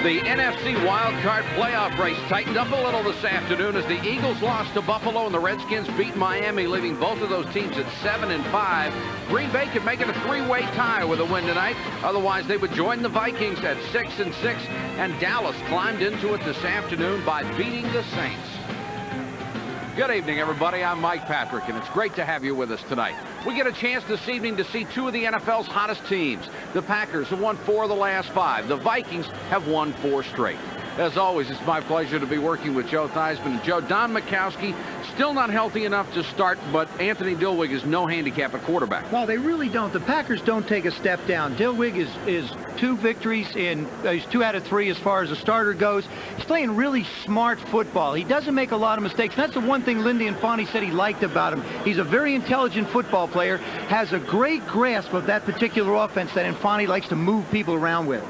The NFC wildcard playoff race tightened up a little this afternoon as the Eagles lost to Buffalo and the Redskins beat Miami, leaving both of those teams at 7-5. Green Bay could make it a three-way tie with a win tonight. Otherwise, they would join the Vikings at 6-6, and Dallas climbed into it this afternoon by beating the Saints. Good evening, everybody. I'm Mike Patrick, and it's great to have you with us tonight. We get a chance this evening to see two of the NFL's hottest teams. The Packers have won 4 of the last 5. The Vikings have won 4 straight. As always, it's my pleasure to be working with Joe Theismann and Joe. Don Majkowski still not healthy enough to start, but Anthony Dilweg is no handicap at quarterback. No, they really don't. The Packers don't take a step down. Dilweg is 2 victories in, he's 2 out of 3 as far as a starter goes. He's playing really smart football. He doesn't make a lot of mistakes. That's the one thing Lindy Infante said he liked about him. He's a very intelligent football player, has a great grasp of that particular offense that Infante likes to move people around with.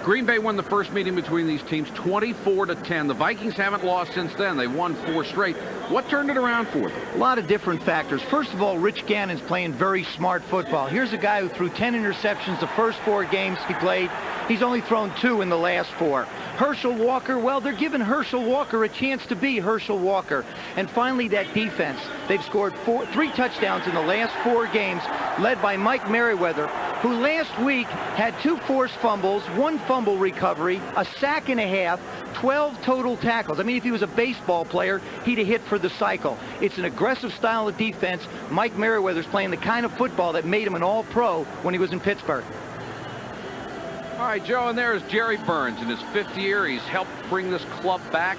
Green Bay won the first meeting between these teams 24-10. The Vikings haven't lost since then. They won 4 straight. What turned it around for them? A lot of different factors. First of all, Rich Gannon's playing very smart football. Here's a guy who threw 10 interceptions the first 4 games he played. He's only thrown 2 in the last 4. Herschel Walker, well, they're giving Herschel Walker a chance to be Herschel Walker. And finally, that defense. They've scored 3 touchdowns in the last 4 games, led by Mike Merriweather, who last week had 2 forced fumbles, 1 fumble recovery, a sack and a half, 12 total tackles. I mean, if he was a baseball player, he'd have hit for the cycle. It's an aggressive style of defense. Mike Merriweather's playing the kind of football that made him an all-pro when he was in Pittsburgh. All right, Joe, and there's Jerry Burns in his 5th year. He's helped bring this club back.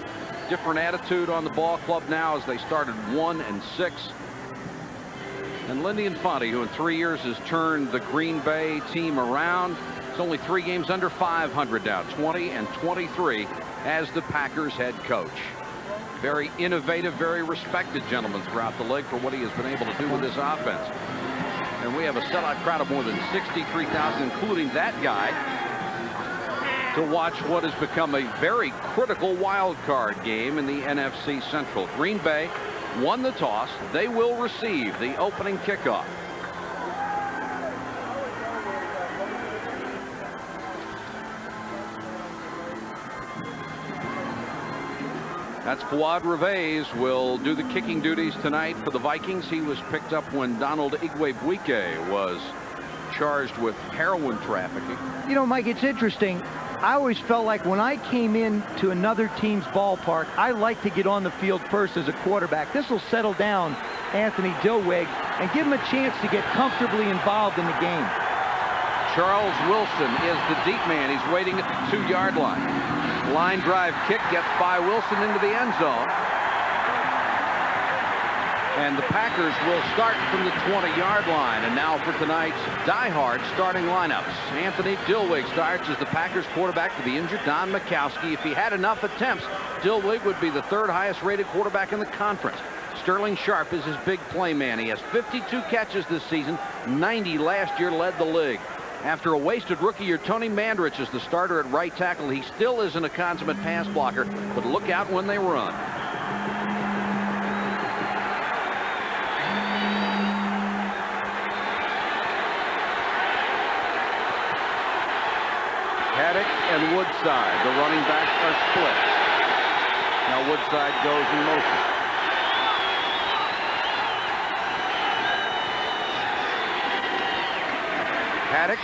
Different attitude on the ball club now as they started 1-6. And Lindy Infante, who in 3 years has turned the Green Bay team around. It's only 3 games under 500 now, 20-23 as the Packers head coach. Very innovative, very respected gentleman throughout the league for what he has been able to do with this offense. And we have a sellout crowd of more than 63,000, including that guy, to watch what has become a very critical wild card game in the NFC Central. Green Bay won the toss. They will receive the opening kickoff. That's Fouad Reveiz will do the kicking duties tonight for the Vikings. He was picked up when Donald Igwebuike was charged with heroin trafficking. You know, Mike, it's interesting. I always felt like when I came in to another team's ballpark, I like to get on the field first as a quarterback. This will settle down Anthony Dilweg and give him a chance to get comfortably involved in the game. Charles Wilson is the deep man. He's waiting at the 2-yard line. Line drive kick gets by Wilson into the end zone. And the Packers will start from the 20-yard line. And now for tonight's diehard starting lineups. Anthony Dilweg starts as the Packers quarterback for the injured Don Majkowski. If he had enough attempts, Dilweg would be the 3rd highest rated quarterback in the conference. Sterling Sharp is his big play man. He has 52 catches this season. 90 last year, led the league. After a wasted rookie year, Tony Mandrich is the starter at right tackle. He still isn't a consummate pass blocker, but look out when they run. Haddock and Woodside, the running backs, are split. Now Woodside goes in motion. Haddock.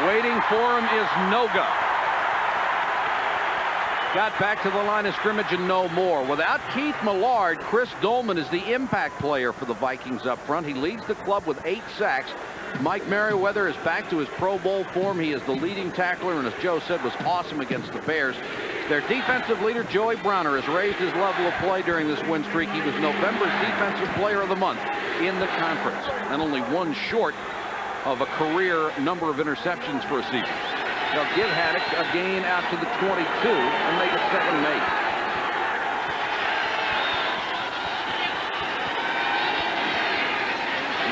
Waiting for him is Noga. Got back to the line of scrimmage and no more. Without Keith Millard, Chris Dolman is the impact player for the Vikings up front. He leads the club with 8 sacks. Mike Merriweather is back to his Pro Bowl form. He is the leading tackler, and as Joe said, was awesome against the Bears. Their defensive leader, Joey Browner, has raised his level of play during this win streak. He was November's Defensive Player of the Month in the conference, and only 1 short of a career number of interceptions for a season. They'll give Haddock a gain out to the 22 and make it 2nd and 8.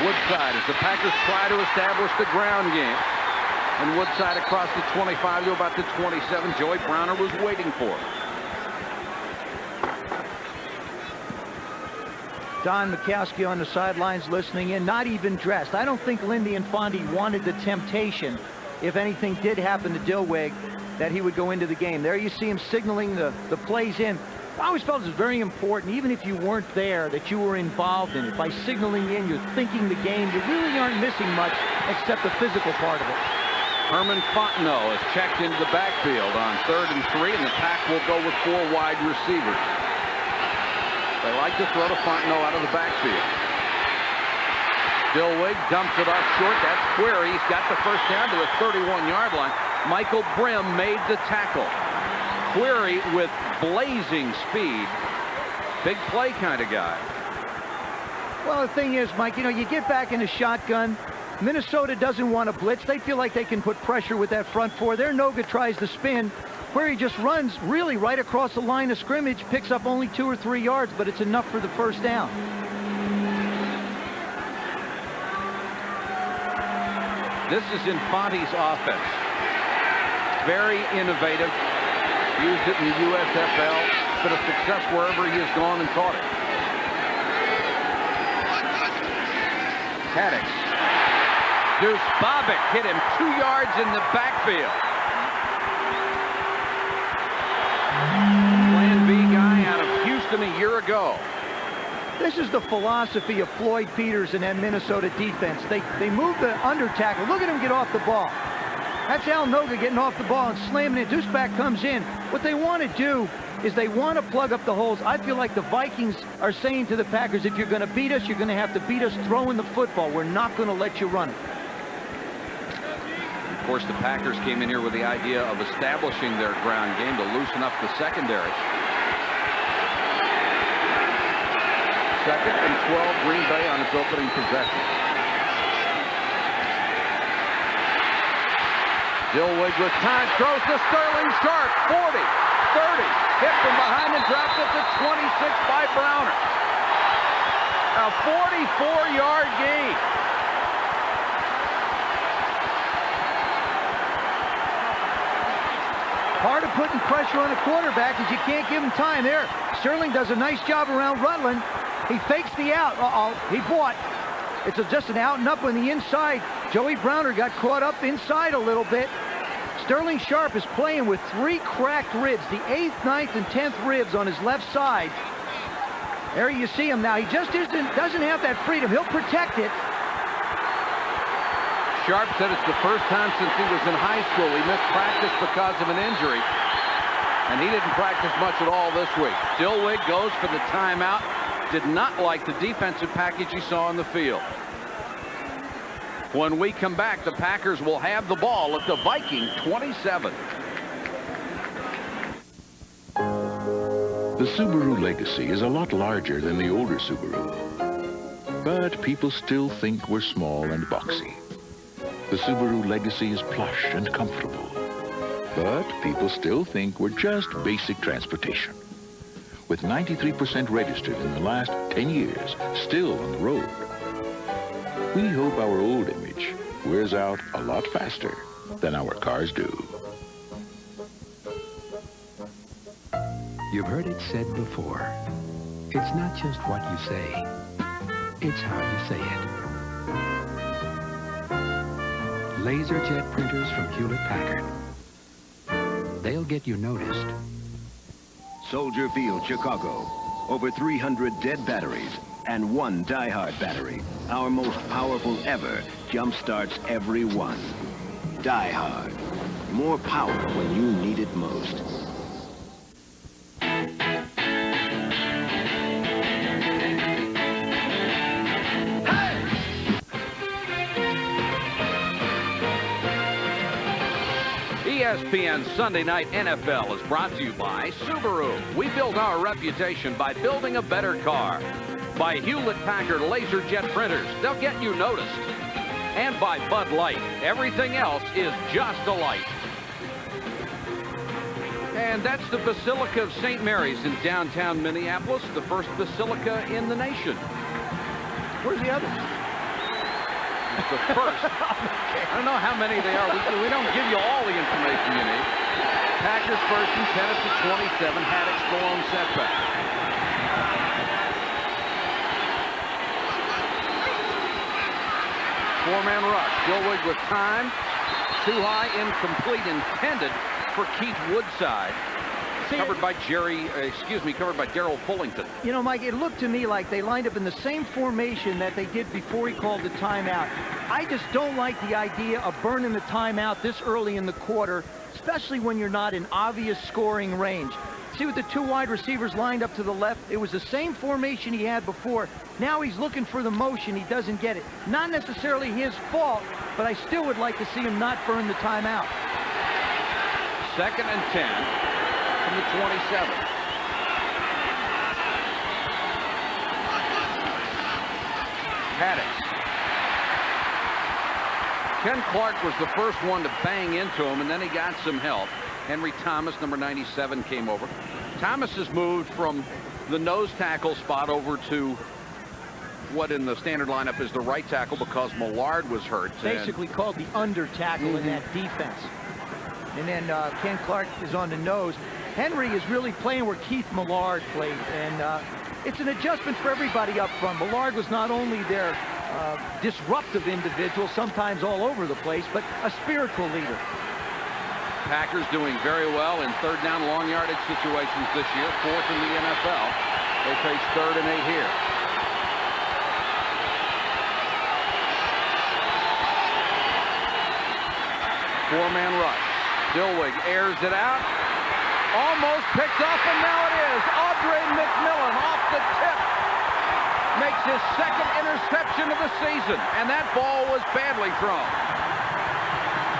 Woodside as the Packers try to establish the ground game. And Woodside across the 25 to about the 27. Joey Browner was waiting for him. Don Majkowski on the sidelines listening in, not even dressed. I don't think Lindy Infante wanted the temptation, if anything did happen to Dilweg, that he would go into the game. There you see him signaling the plays in. I always felt it was very important, even if you weren't there, that you were involved in it. By signaling in, you're thinking the game. You really aren't missing much except the physical part of it. Herman Fontenot is checked into the backfield on 3rd and 3, and the Pack will go with 4 wide receivers. They like to throw to Fontenot out of the backfield. Dilweg dumps it off short. That's Query. He's got the first down to the 31-yard line. Michael Brim made the tackle. Query with blazing speed. Big play kind of guy. Well, the thing is, Mike, you get back in a shotgun. Minnesota doesn't want to blitz. They feel like they can put pressure with that front four. Their Noga tries to spin. Query just runs really right across the line of scrimmage, picks up only 2 or 3 yards, but it's enough for the first down. This is Infante's offense. Very innovative. Used it in the USFL. It's been a success wherever he has gone and taught it. Haddix. Deuce Bobick hit him 2 yards in the backfield. Plan B guy out of Houston a year ago. This is the philosophy of Floyd Peters and that Minnesota defense. They move the under tackle. Look at him get off the ball. That's Al Noga getting off the ball and slamming it. Deuceback comes in. What they want to do is they want to plug up the holes. I feel like the Vikings are saying to the Packers, if you're going to beat us, you're going to have to beat us throwing the football. We're not going to let you run it. Of course, the Packers came in here with the idea of establishing their ground game to loosen up the secondary. 2nd and 12, Green Bay on its opening possession. Dilweg with time, throws to Sterling Sharp, 40, 30, hit from behind and drops it to 26 by Browner. A 44-yard gain. Part of putting pressure on the quarterback is you can't give him time there. Sterling does a nice job around Rutland. He fakes the out. He bought. It's just an out and up on the inside. Joey Browner got caught up inside a little bit. Sterling Sharp is playing with 3 cracked ribs, the 8th, 9th, and 10th ribs on his left side. There you see him now. He just doesn't have that freedom. He'll protect it. Sharp said it's the first time since he was in high school he missed practice because of an injury. And he didn't practice much at all this week. Dilweg goes for the timeout. Did not like the defensive package he saw on the field. When we come back, the Packers will have the ball at the Viking 27. The Subaru Legacy is a lot larger than the older Subaru. But people still think we're small and boxy. The Subaru Legacy is plush and comfortable. But people still think we're just basic transportation. With 93% registered in the last 10 years, still on the road. We hope our old image wears out a lot faster than our cars do. You've heard it said before. It's not just what you say, it's how you say it. LaserJet printers from Hewlett-Packard. They'll get you noticed. Soldier Field, Chicago. Over 300 dead batteries and 1 die-hard battery. Our most powerful ever jump-starts every one. Die-hard. More power when you need it most. ESPN Sunday Night NFL is brought to you by Subaru. We build our reputation by building a better car. By Hewlett-Packard LaserJet printers. They'll get you noticed. And by Bud Light. Everything else is just a light. And that's the Basilica of St. Mary's in downtown Minneapolis, the first basilica in the nation. Where's the other? It's the first. I don't know how many they are. We don't give you all the information you need. Packers first and 10 at the 27. Haddix the lone setback. Four-man rush. Dilweg with time. Too high, incomplete, intended for Keith Woodside. Covered by Darrell Fullington. You know, Mike, it looked to me like they lined up in the same formation that they did before he called the timeout. I just don't like the idea of burning the timeout this early in the quarter, especially when you're not in obvious scoring range. See with the two wide receivers lined up to the left, it was the same formation he had before. Now he's looking for the motion, he doesn't get it. Not necessarily his fault, but I still would like to see him not burn the timeout. 2nd and 10. From the 27. Haddix. Ken Clark was the first one to bang into him, and then he got some help. Henry Thomas, number 97, came over. Thomas has moved from the nose tackle spot over to what in the standard lineup is the right tackle because Millard was hurt. Basically called the under tackle in that defense. And then Ken Clark is on the nose. Henry is really playing where Keith Millard played, and it's an adjustment for everybody up front. Millard was not only their disruptive individual, sometimes all over the place, but a spiritual leader. Packers doing very well in 3rd down long yardage situations this year, 4th in the NFL. They face 3rd and 8 here. Four-man rush. Dilweg airs it out. Almost picked off, and now it is. Audrey McMillan off the tip. Makes his 2nd interception of the season, and that ball was badly thrown.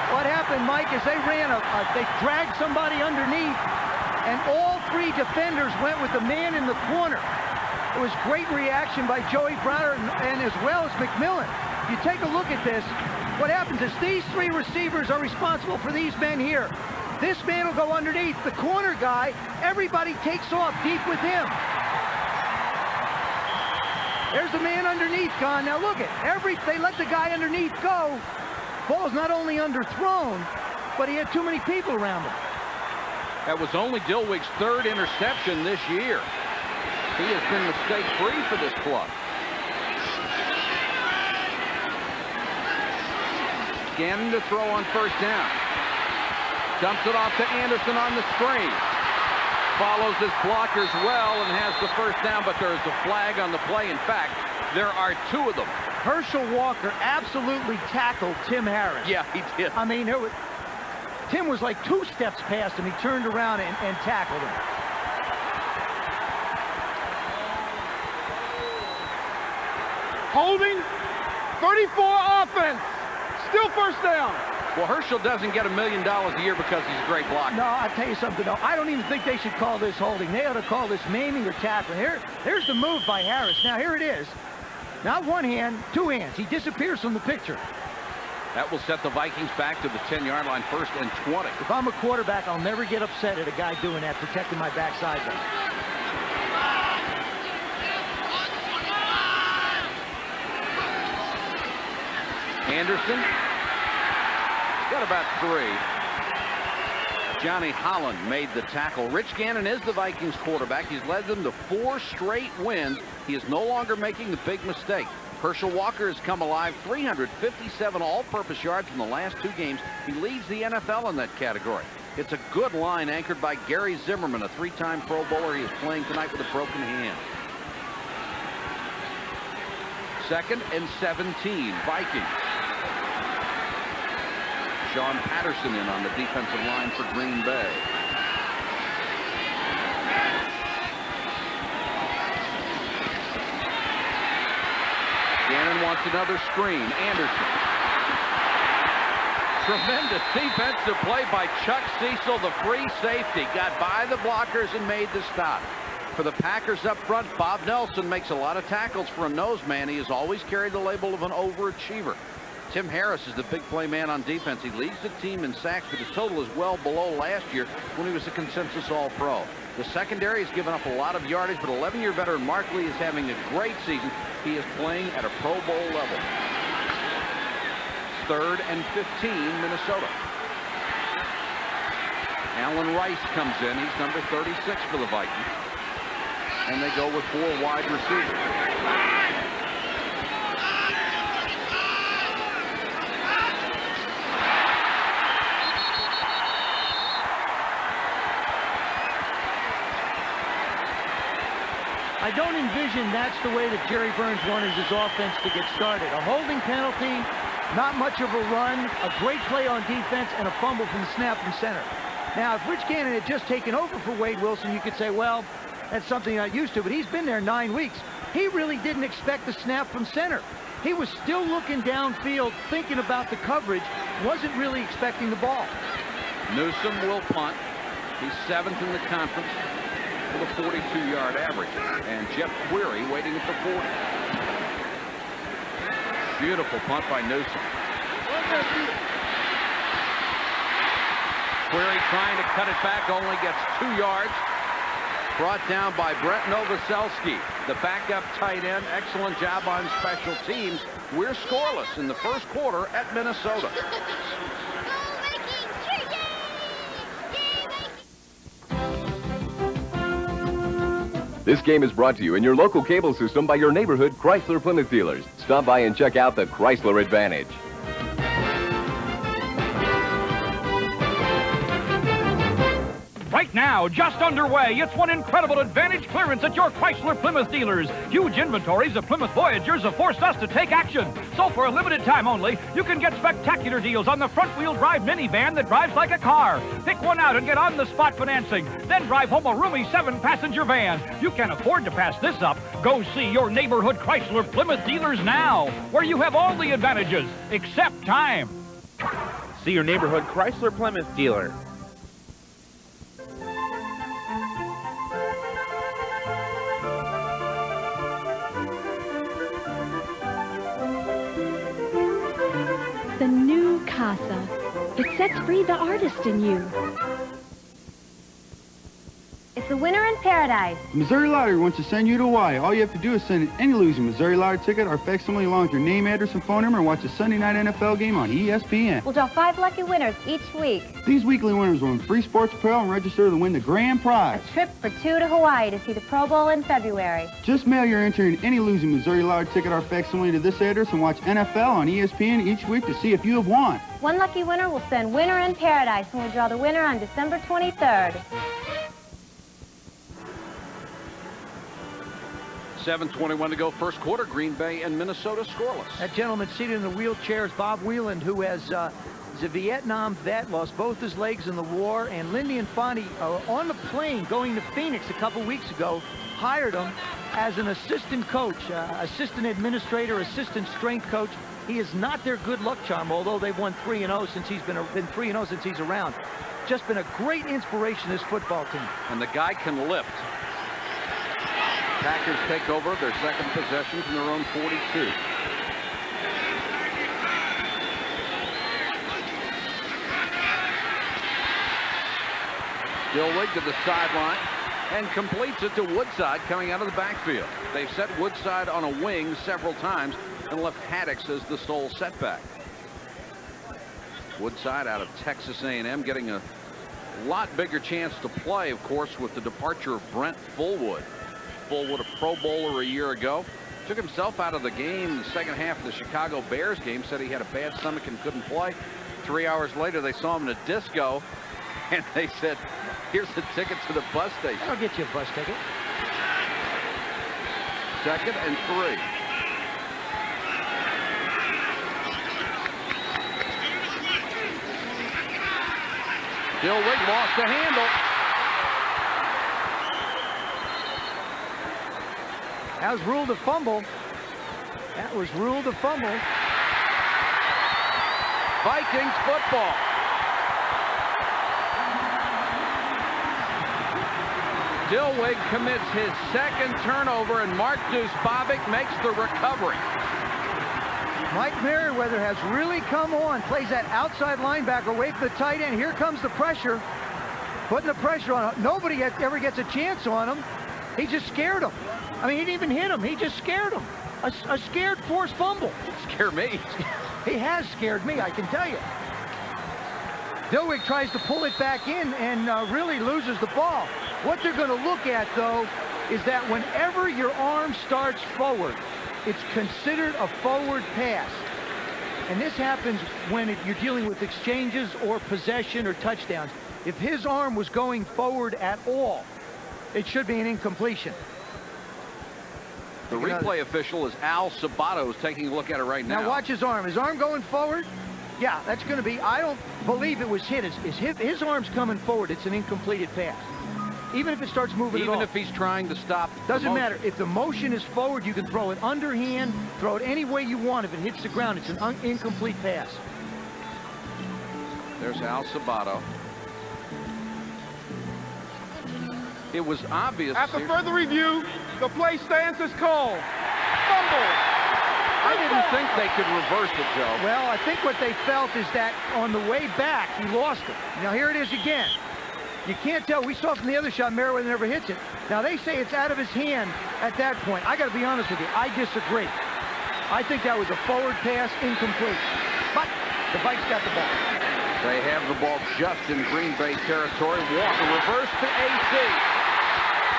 What happened, Mike, is they dragged somebody underneath, and all 3 defenders went with the man in the corner. It was great reaction by Joey Browder and as well as McMillan. If you take a look at this, what happens is these 3 receivers are responsible for these men here. This man will go underneath. The corner guy, everybody takes off deep with him. There's the man underneath gone. Now look they let the guy underneath go. Ball's not only underthrown, but he had too many people around him. That was only Dilweg's 3rd interception this year. He has been mistake-free for this club. Gannon to throw on 1st down. Dumps it off to Anderson on the screen. Follows his blockers well and has the 1st down, but there is a flag on the play. In fact, there are 2 of them. Herschel Walker absolutely tackled Tim Harris. Yeah, he did. I mean, Tim was like 2 steps past him. He turned around and tackled him. Holding, 34 offense. Still 1st down. Well, Herschel doesn't get $1 million a year because he's a great blocker. No, I'll tell you something, though. I don't even think they should call this holding. They ought to call this maiming or tackling. Here's the move by Harris. Now, here it is. Not 1 hand, 2 hands. He disappears from the picture. That will set the Vikings back to the 10-yard line, 1st and 20. If I'm a quarterback, I'll never get upset at a guy doing that, protecting my backside. Anderson. Got about 3. Johnny Holland made the tackle. Rich Gannon is the Vikings quarterback. He's led them to 4 straight wins. He is no longer making the big mistake. Herschel Walker has come alive, 357 all-purpose yards in the last 2 games. He leads the NFL in that category. It's a good line anchored by Gary Zimmerman, a 3-time Pro Bowler. He is playing tonight with a broken hand. 2nd and 17, Vikings. Sean Patterson in on the defensive line for Green Bay. Gannon wants another screen. Anderson. Tremendous defensive play by Chuck Cecil, the free safety. Got by the blockers and made the stop. For the Packers up front, Bob Nelson makes a lot of tackles for a nose man. He has always carried the label of an overachiever. Tim Harris is the big play man on defense. He leads the team in sacks, but his total is well below last year when he was a consensus All-Pro. The secondary has given up a lot of yardage, but 11-year veteran Mark Lee is having a great season. He is playing at a Pro Bowl level. 3rd and 15, Minnesota. Alan Rice comes in. He's number 36 for the Vikings. And they go with 4 wide receivers. don't envision that's the way that Jerry Burns wanted his offense to get started. A holding penalty, not much of a run, a great play on defense, and a fumble from the snap from center. Now, if Rich Gannon had just taken over for Wade Wilson, you could say, well, that's something you're not used to, but he's been there 9 weeks. He really didn't expect the snap from center. He was still looking downfield, thinking about the coverage, wasn't really expecting the ball. Newsom will punt. He's 7th in the conference with a 42-yard average. And Jeff Query waiting at the 40. Beautiful punt by Newsom. Query trying to cut it back, only gets 2 yards. Brought down by Brett Novoselsky, the backup tight end. Excellent job on special teams. We're scoreless in the first quarter at Minnesota. This game is brought to you in your local cable system by your neighborhood Chrysler Plymouth dealers. Stop by and check out the Chrysler Advantage. Right now, just underway, it's one incredible advantage clearance at your Chrysler Plymouth dealers. Huge inventories of Plymouth Voyagers have forced us to take action. So for a limited time only, you can get spectacular deals on the front-wheel drive minivan that drives like a car. Pick one out and get on-the-spot financing. Then drive home a roomy 7-passenger van. You can't afford to pass this up. Go see your neighborhood Chrysler Plymouth dealers now, where you have all the advantages, except time. See your neighborhood Chrysler Plymouth dealer. The new Casa. It sets free the artist in you. It's the winner in paradise. Missouri Lottery wants to send you to Hawaii. All you have to do is send in any losing Missouri Lottery ticket or facsimile along with your name, address, and phone number and watch a Sunday night NFL game on ESPN. We'll draw 5 lucky winners each week. These weekly winners will win free sports apparel and register to win the grand prize. A trip for 2 to Hawaii to see the Pro Bowl in February. Just mail your entry in any losing Missouri Lottery ticket or facsimile to this address and watch NFL on ESPN each week to see if you have won. One lucky winner will send winner in paradise when we draw the winner on December 23rd. 7:21 to go, first quarter. Green Bay and Minnesota scoreless. That gentleman seated in the wheelchair is Bob Wieland, who has is a Vietnam vet, lost both his legs in the war, and Lindy Infante on the plane going to Phoenix a couple weeks ago hired him as an assistant coach, assistant administrator, assistant strength coach. He is not their good luck charm, although they've won 3-0 since he's been 3-0 since he's around. Just been a great inspiration to this football team. And the guy can lift. Packers take over their second possession from their own 42. Dilweg to the sideline and completes it to Woodside coming out of the backfield. They've set Woodside on a wing several times and left Haddix as the sole setback. Woodside out of Texas A&M getting a lot bigger chance to play, of course, with the departure of Brent Fullwood. Fullwood, a Pro Bowler a year ago, took himself out of the game the second half of the Chicago Bears game, said he had a bad stomach and couldn't play. 3 hours later, they saw him in a disco, and they said, here's the ticket to the bus station. I'll get you a bus ticket. 2nd and 3. Dilweg lost the handle. That was ruled a fumble. That was ruled a fumble. Vikings football. Dilweg commits his second turnover, and Mark Dusbavic makes the recovery. Mike Merriweather has really come on. Plays that outside linebacker away from the tight end. Here comes the pressure. Putting the pressure on him. Nobody ever gets a chance on him. He just scared him. I mean, he didn't even hit him. He just scared him. A scared forced fumble. Scare me. He has scared me, I can tell you. Dilweg tries to pull it back in and really loses the ball. What they're going to look at, though, is that whenever your arm starts forward, it's considered a forward pass. And this happens when you're dealing with exchanges or possession or touchdowns. If his arm was going forward at all, it should be an incompletion. The replay official is Al Sabato, who's taking a look at it right now. Now watch his arm. His arm going forward? Yeah, that's going to be, I don't believe it was hit. His arm's coming forward. It's an incompleted pass. Even if it starts moving at all. Even if he's trying to stop. Doesn't matter. If the motion is forward, you can throw it underhand, throw it any way you want. If it hits the ground, it's an incomplete pass. There's Al Sabato. It was obvious. After further review, the play stands as called. Fumble. I didn't think they could reverse it, Joe. Well, I think what they felt is that on the way back, he lost it. Now, here it is again. You can't tell. We saw from the other shot, Merriweather never hits it. Now, they say it's out of his hand at that point. I got to be honest with you. I disagree. I think that was a forward pass, incomplete. But the Vikes got the ball. They have the ball just in Green Bay territory. Walker reverse to AC.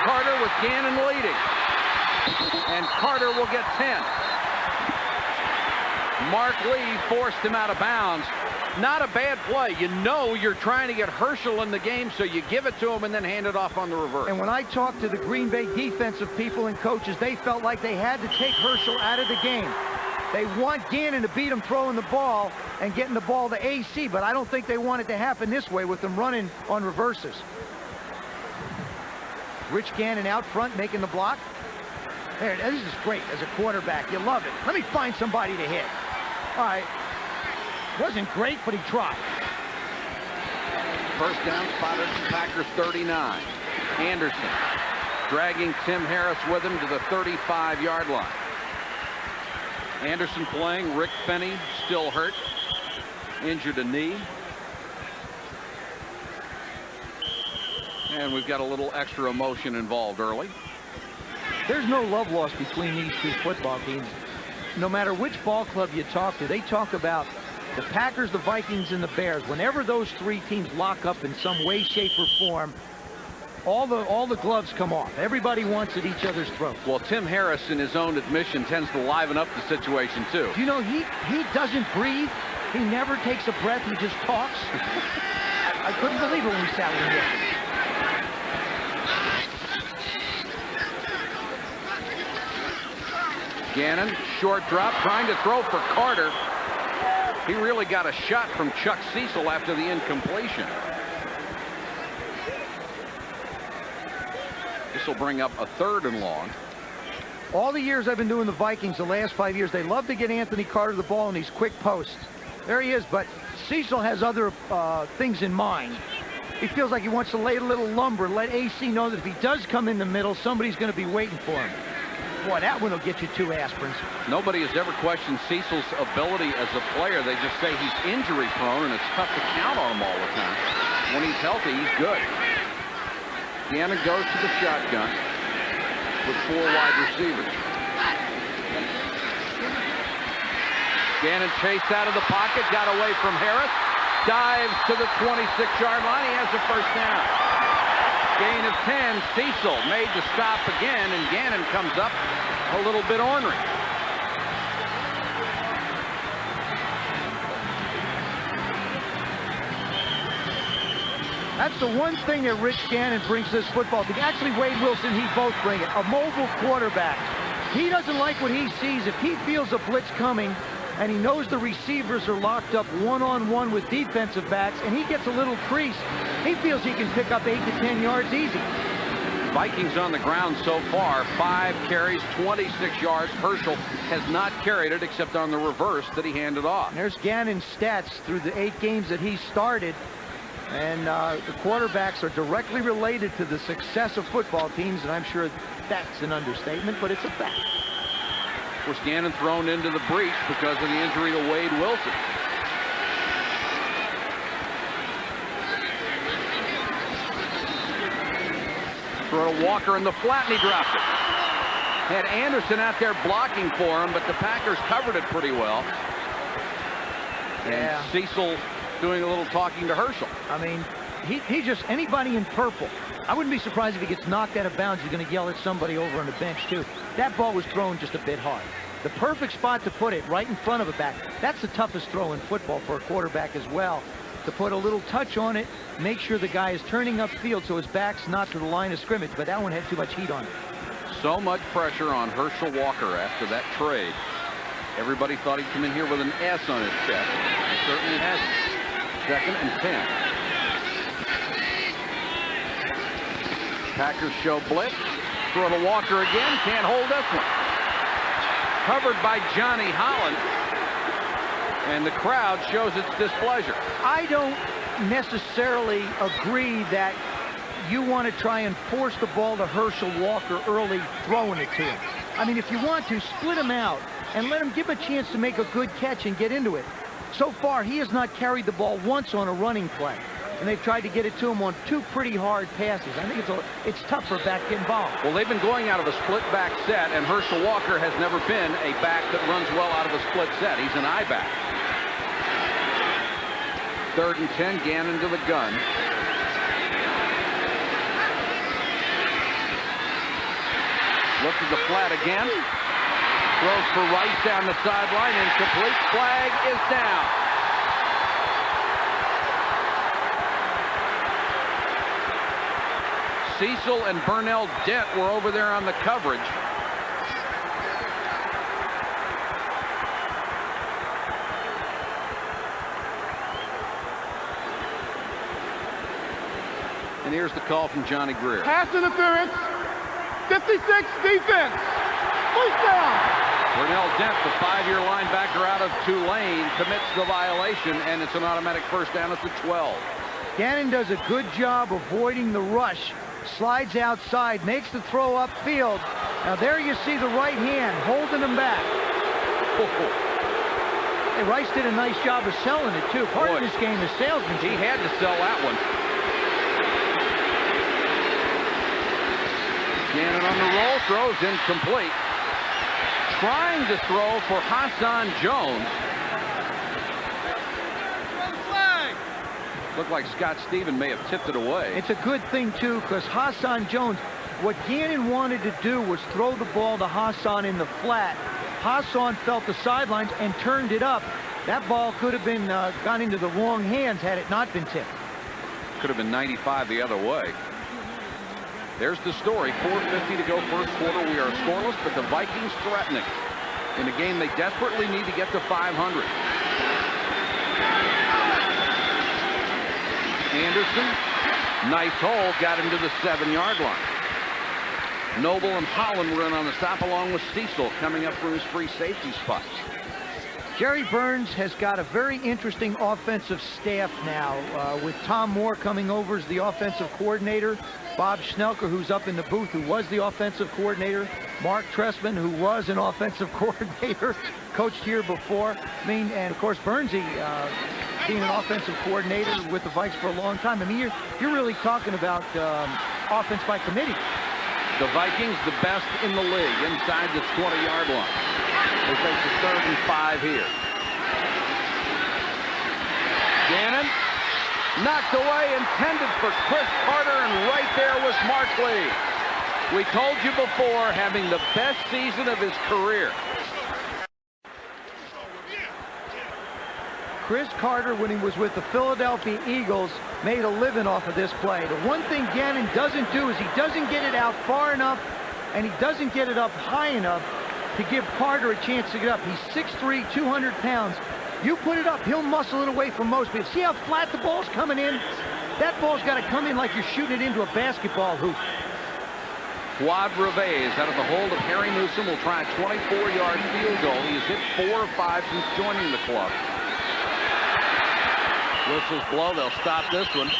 Carter with Gannon leading. And Carter will get 10. Mark Lee forced him out of bounds. Not a bad play. You know you're trying to get Herschel in the game, so you give it to him and then hand it off on the reverse. And when I talked to the Green Bay defensive people and coaches, they felt like they had to take Herschel out of the game. They want Gannon to beat him throwing the ball and getting the ball to AC, but I don't think they want it to happen this way with them running on reverses. Rich Gannon out front making the block. There, this is great as a quarterback. You love it. Let me find somebody to hit. All right. Wasn't great, but he tried. First down spotted at Packers 39. Anderson dragging Tim Harris with him to the 35-yard line. Anderson playing. Rick Fenney still hurt. Injured a knee. And we've got a little extra emotion involved early. There's no love lost between these two football teams. No matter which ball club you talk to, they talk about the Packers, the Vikings, and the Bears. Whenever those three teams lock up in some way, shape, or form, all the gloves come off. Everybody wants at each other's throat. Well, Tim Harris, in his own admission, tends to liven up the situation, too. You know, he doesn't breathe. He never takes a breath. He just talks. I couldn't believe it when we sat with him yesterday. Gannon, short drop, trying to throw for Carter. He really got a shot from Chuck Cecil after the incompletion. This will bring up a 3rd and long. All the years I've been doing the Vikings, the last 5 years, they love to get Anthony Carter the ball in these quick posts. There he is, but Cecil has other things in mind. He feels like he wants to lay a little lumber, let AC know that if he does come in the middle, somebody's going to be waiting for him. Boy, that one will get you 2 aspirins. Nobody has ever questioned Cecil's ability as a player. They just say he's injury prone, and it's tough to count on him all the time. When he's healthy, he's good. Gannon goes to the shotgun with 4 wide receivers. Gannon chased out of the pocket, got away from Harris, dives to the 26-yard line. He has the first down. Gain of 10. Cecil made the stop again, and Gannon comes up a little bit ornery. That's the one thing that Rich Gannon brings to this football team. Actually, Wade Wilson, he both bring it. A mobile quarterback. He doesn't like what he sees. If he feels a blitz coming, and he knows the receivers are locked up one-on-one with defensive backs, and he gets a little crease, he feels he can pick up 8 to 10 yards easy. Vikings on the ground so far, 5 carries, 26 yards. Herschel has not carried it except on the reverse that he handed off. And there's Gannon's stats through the 8 games that he started, and the quarterbacks are directly related to the success of football teams, and I'm sure that's an understatement, but it's a fact. Of course, Gannon thrown into the breach because of the injury to Wade Wilson. Throw to Walker in the flat, and he dropped it. Had Anderson out there blocking for him, but the Packers covered it pretty well. Yeah. And Cecil doing a little talking to Herschel. I mean, he just, anybody in purple, I wouldn't be surprised if he gets knocked out of bounds. He's going to yell at somebody over on the bench, too. That ball was thrown just a bit hard. The perfect spot to put it, right in front of a back. That's the toughest throw in football for a quarterback as well. To put a little touch on it, make sure the guy is turning upfield so his back's not to the line of scrimmage, but that one had too much heat on it. So much pressure on Herschel Walker after that trade. Everybody thought he'd come in here with an S on his chest. He certainly hasn't. 2nd and 10. Packers show blitz. Throw to Walker again. Can't hold this one. Covered by Johnny Holland. And the crowd shows its displeasure. I don't necessarily agree that you want to try and force the ball to Herschel Walker early throwing it to him. I mean, if you want to, split him out and let him give him a chance to make a good catch and get into it. So far, he has not carried the ball once on a running play. And they've tried to get it to him on 2 pretty hard passes. I think it's tough for a back to get involved. Well, they've been going out of a split back set, and Herschel Walker has never been a back that runs well out of a split set. He's an I back. 3rd and 10, Gannon to the gun. Looks at the flat again. Throws for Rice down the sideline. Incomplete. Flag is down. Cecil and Burnell Dent were over there on the coverage. And here's the call from Johnny Greer. Pass interference. 56 defense. First down. Burnell Dent, the 5-year linebacker out of Tulane, commits the violation, and it's an automatic first down at the 12. Gannon does a good job avoiding the rush. Slides outside, makes the throw upfield. Now there you see the right hand holding him back. Hey, Rice did a nice job of selling it, too. Part of this game is salesmanship. He had to sell that one. Gannon on the roll, throws incomplete. Trying to throw for Hassan Jones. Looked like Scott Stephen may have tipped it away. It's a good thing, too, because Hassan Jones, what Gannon wanted to do was throw the ball to Hassan in the flat. Hassan felt the sidelines and turned it up. That ball could have been gone into the wrong hands had it not been tipped. Could have been 95 the other way. There's the story. 4:50 to go first quarter. We are scoreless, but the Vikings threatening in a game they desperately need to get to 500. Anderson, nice hole, got him to the 7-yard line. Noble and Holland were in on the stop, along with Cecil coming up from his free safety spot. Jerry Burns has got a very interesting offensive staff now, with Tom Moore coming over as the offensive coordinator, Bob Schnelker, who's up in the booth, who was the offensive coordinator, Mark Trestman, who was an offensive coordinator, coached here before. I mean, and of course Burnsy being an offensive coordinator with the Vikes for a long time. I mean, you're really talking about offense by committee. The Vikings, the best in the league inside the 20-yard line. They face the 3rd and 5 here. Gannon knocked away, intended for Chris Carter, and right there was Mark Lee. We told you before, having the best season of his career. Chris Carter, when he was with the Philadelphia Eagles, made a living off of this play. The one thing Gannon doesn't do is he doesn't get it out far enough, and he doesn't get it up high enough to give Carter a chance to get up. He's 6'3", 200 pounds. You put it up, he'll muscle it away from most people. See how flat the ball's coming in? That ball's got to come in like you're shooting it into a basketball hoop. Quad Reves out of the hold of Harry Newsom will try a 24-yard field goal. He has hit 4 or 5 since joining the club. Whistles blow, they'll stop this one.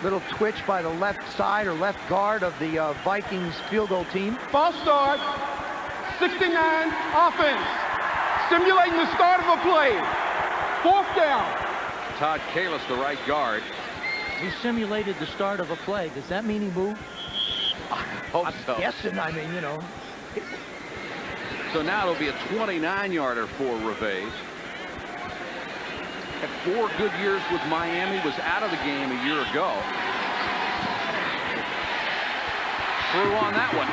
Little twitch by the left side or left guard of the Vikings field goal team. False start. 69 offense. Simulating the start of a play. 4th down. Todd Kalis, the right guard. He simulated the start of a play. Does that mean he moved? I hope so. I'm guessing, I mean, you know. So now it'll be a 29-yarder for Reves. Had 4 good years with Miami, was out of the game a year ago. Threw on that one.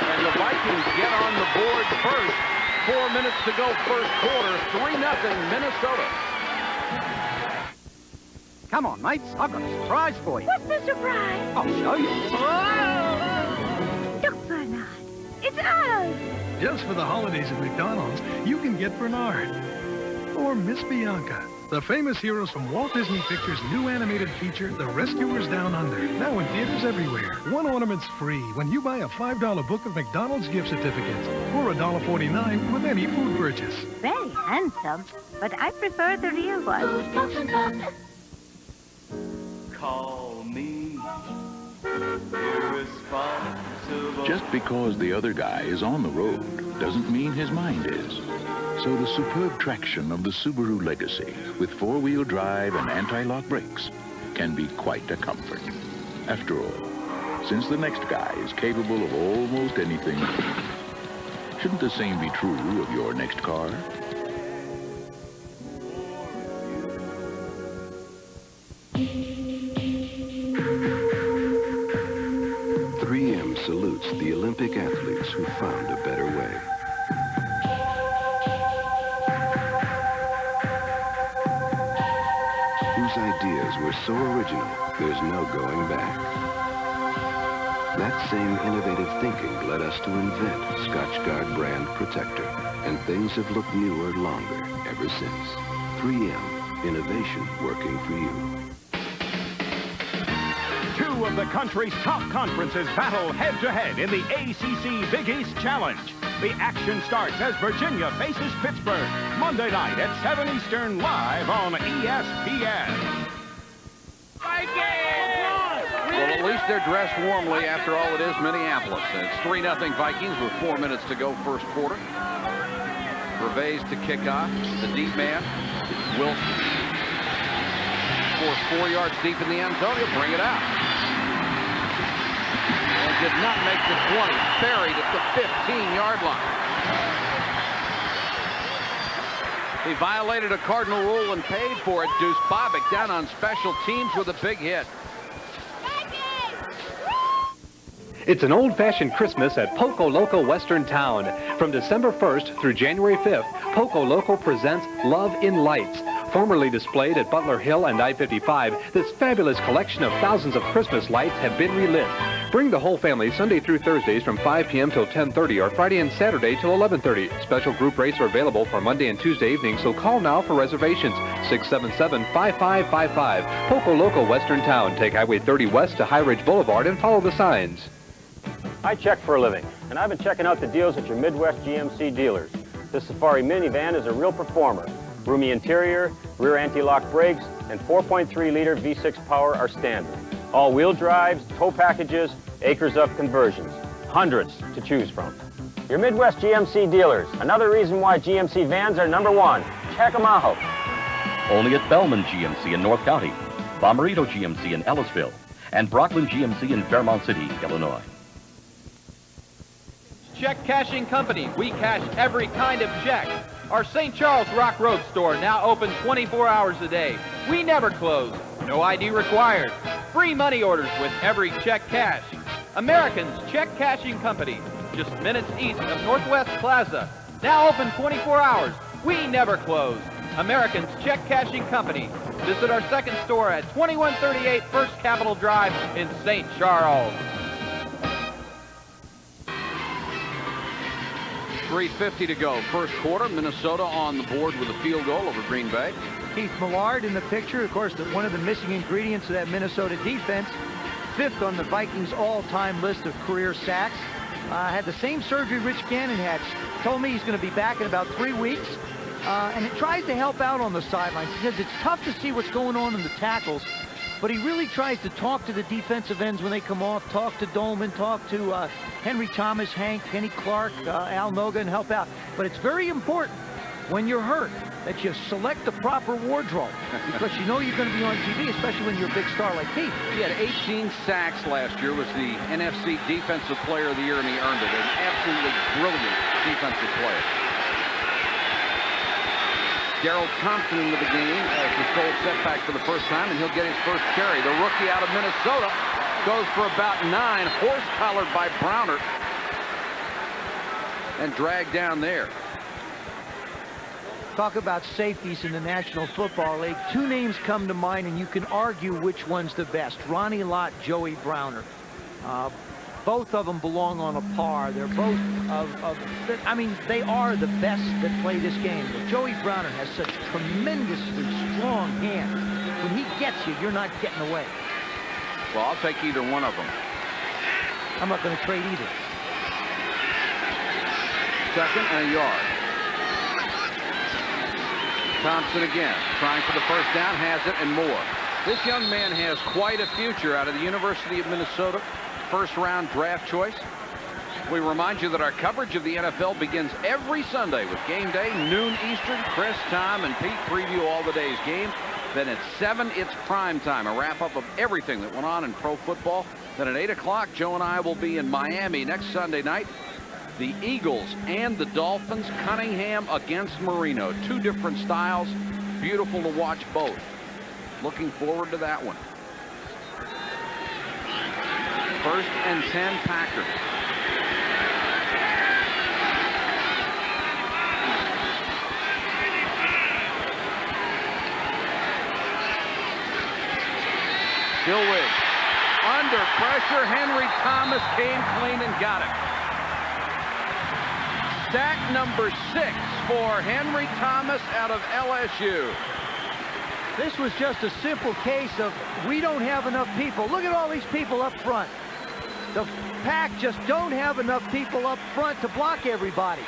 And the Vikings get on the board first. 4 minutes to go first quarter. 3-0 Minnesota. Come on, mates. I've got a surprise for you. What's the surprise? I'll show you. Look, Bernard. It's us. Just for the holidays at McDonald's, you can get Bernard. Or Miss Bianca, the famous heroes from Walt Disney Pictures' new animated feature, The Rescuers Down Under. Now in theaters everywhere. One ornament's free when you buy a $5 book of McDonald's gift certificates, or $1.49 with any food purchase. Very handsome, but I prefer the real one. Call me irresponsible. Just because the other guy is on the road doesn't mean his mind is. So the superb traction of the Subaru Legacy with four-wheel drive and anti-lock brakes can be quite a comfort. After all, since the next guy is capable of almost anything, shouldn't the same be true of your next car? 3M salutes the Olympic athletes who found a better way. Whose ideas were so original, there's no going back. That same innovative thinking led us to invent Scotchgard brand protector, and things have looked newer longer ever since. 3M, innovation working for you. Two of the country's top conferences battle head-to-head in the ACC Big East Challenge. The action starts as Virginia faces Pittsburgh, Monday night at 7 Eastern, live on ESPN. Well, at least they're dressed warmly. After all, it is Minneapolis. And it's 3-0 Vikings with 4 minutes to go first quarter. Gervais to kick off. The deep man, Wilson. Scores 4 yards deep in the end zone. He'll bring it out. And did not make the 20. Buried at the 15-yard line. He violated a Cardinal rule and paid for it. Deuce Bobick down on special teams with a big hit. It's an old-fashioned Christmas at Poco Loco Western Town. From December 1st through January 5th, Poco Loco presents Love in Lights. Formerly displayed at Butler Hill and I-55, this fabulous collection of thousands of Christmas lights have been relit. Bring the whole family Sunday through Thursdays from 5 p.m. till 10:30 or Friday and Saturday till 11:30. Special group rates are available for Monday and Tuesday evenings, so call now for reservations. 677-5555. Poco Loco Western Town. Take Highway 30 west to High Ridge Boulevard and follow the signs. I check for a living, and I've been checking out the deals at your Midwest GMC dealers. This Safari minivan is a real performer. Roomy interior, rear anti-lock brakes, and 4.3-liter V6 power are standard. All-wheel drives, tow packages, acres of conversions. Hundreds to choose from. Your Midwest GMC dealers. Another reason why GMC vans are #1. Check them out. Only at Bellman GMC in North County, Bomarito GMC in Ellisville, and Brocklyn GMC in Fairmount City, Illinois. Check Cashing Company. We cash every kind of check. Our St. Charles Rock Road store now open 24 hours a day. We never close. No ID required. Free money orders with every check cash. Americans Check Cashing Company. Just minutes east of Northwest Plaza. Now open 24 hours. We never close. Americans Check Cashing Company. Visit our second store at 2138 First Capitol Drive in St. Charles. 3:50 to go. First quarter. Minnesota on the board with a field goal over Green Bay. Keith Millard in the picture. Of course, one of the missing ingredients of that Minnesota defense. 5th on the Vikings all-time list of career sacks. Had the same surgery Rich Gannon had. Told me he's going to be back in about 3 weeks. And it tries to help out on the sidelines. He says it's tough to see what's going on in the tackles. But he really tries to talk to the defensive ends when they come off, talk to Dolman, talk to Henry Thomas, Hank, Kenny Clark, Al Noga, and help out. But it's very important when you're hurt that you select the proper wardrobe because you know you're going to be on TV, especially when you're a big star like Keith. He had 18 sacks last year, was the NFC Defensive Player of the Year, and he earned it. An absolutely brilliant defensive player. Darrell Thompson into the game as the sole setback for the first time, and he'll get his first carry. The rookie out of Minnesota goes for about 9, horse-collared by Browner. and dragged down there. Talk about safeties in the National Football League. Two names come to mind, and you can argue which one's the best. Ronnie Lott, Joey Browner. Both of them belong on a par. They're both I mean, they are the best that play this game. But Joey Browner has such tremendously strong hands. When he gets you, you're not getting away. Well, I'll take either one of them. I'm not going to trade either. Second and a yard. Thompson again, trying for the first down, has it and more. This young man has quite a future out of the University of Minnesota, first-round draft choice. We remind you that our coverage of the NFL begins every Sunday with game day, noon Eastern. Chris, Tom, and Pete preview all the day's games. Then at 7, it's prime time, a wrap-up of everything that went on in pro football. Then at 8 o'clock, Joe and I will be in Miami next Sunday night. The Eagles and the Dolphins, Cunningham against Marino. Two different styles. Beautiful to watch both. Looking forward to that one. First and 10, Packers. Dilwig under pressure. Henry Thomas came clean and got it. Sack number 6 for Henry Thomas out of LSU. This was just a simple case of we don't have enough people. Look at all these people up front. The Pack just don't have enough people up front to block everybody.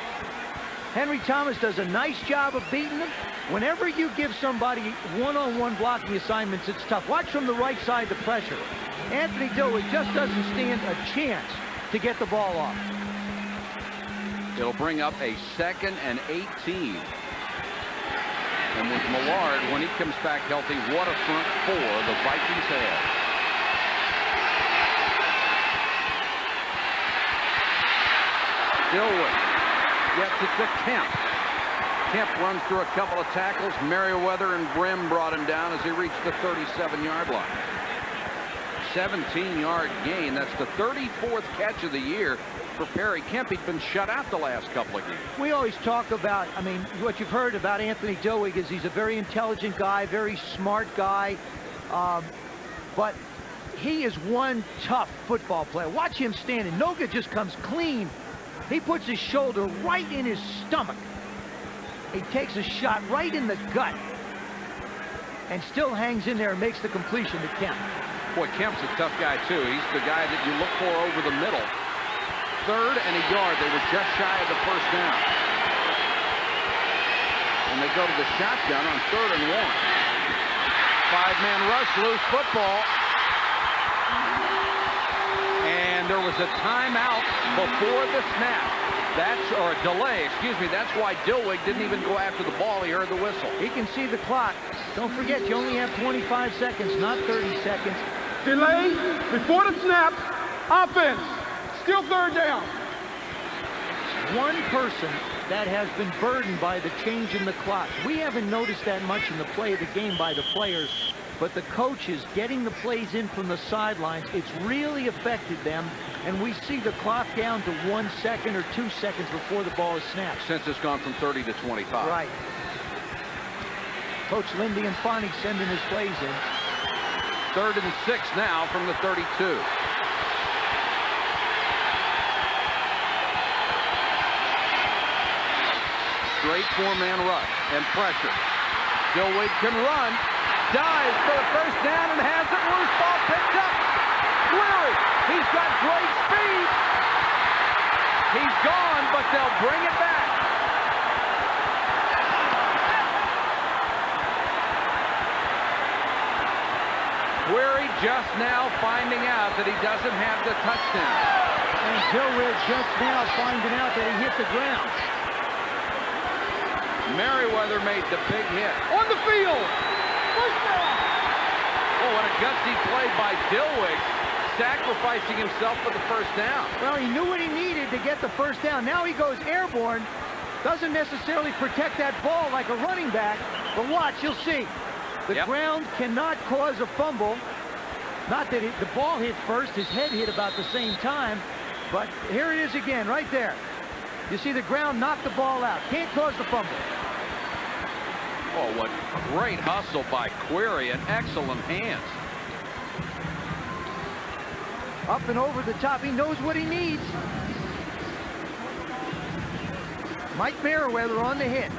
Henry Thomas does a nice job of beating them. Whenever you give somebody one-on-one blocking assignments, it's tough. Watch from the right side the pressure. Anthony Dilwig just doesn't stand a chance to get the ball off. It'll bring up a 2nd and 18. And with Millard, when he comes back healthy, what a front four the Vikings have. Dilwig gets it to Kemp. Kemp runs through a couple of tackles. Merriweather and Brim brought him down as he reached the 37-yard line. 17-yard gain. That's the 34th catch of the year for Perry Kemp. He'd been shut out the last couple of games. We always talk about, I mean, what you've heard about Anthony Dilwig is he's a very intelligent guy, very smart guy, but he is one tough football player. Watch him standing. Noga just comes clean. He puts his shoulder right in his stomach. He takes a shot right in the gut and still hangs in there and makes the completion to Kemp. Boy, Kemp's a tough guy, too. He's the guy that you look for over the middle. 3rd and a yard. They were just shy of the first down. And they go to the shotgun on 3rd and 1. 5-man rush, loose football. And there was a timeout before the snap. Or a delay, excuse me. That's why Dilwig didn't even go after the ball. He heard the whistle. He can see the clock. Don't forget, you only have 25 seconds, not 30 seconds. Delay before the snap. Offense. Still 3rd down. One person that has been burdened by the change in the clock. We haven't noticed that much in the play of the game by the players, but the coaches getting the plays in from the sidelines, it's really affected them, and we see the clock down to 1 second or 2 seconds before the ball is snapped. Since it's gone from 30 to 25. Right. Coach Lindy and Fonnie sending his plays in. 3rd and 6 now from the 32. Straight 4-man rush and pressure. Dilwig can run. Dives for the first down and has it. Loose ball picked up. Cleary. He's got great speed. He's gone, but they'll bring it back. Query just now finding out that he doesn't have the touchdown. And Dilwig just now finding out that he hit the ground. Merriweather made the big hit. On the field. First down. Oh, what a gutsy play by Dilwig, sacrificing himself for the first down. Well, he knew what he needed to get the first down. Now he goes airborne. Doesn't necessarily protect that ball like a running back. But watch, you'll see. The ground cannot cause a fumble. Not that the ball hit first. His head hit about the same time. But here it is again, right there. You see the ground knock the ball out. Can't cause the fumble. Oh, what great hustle by Query and excellent hands. Up and over the top. He knows what he needs. Mike Merriweather on the hit.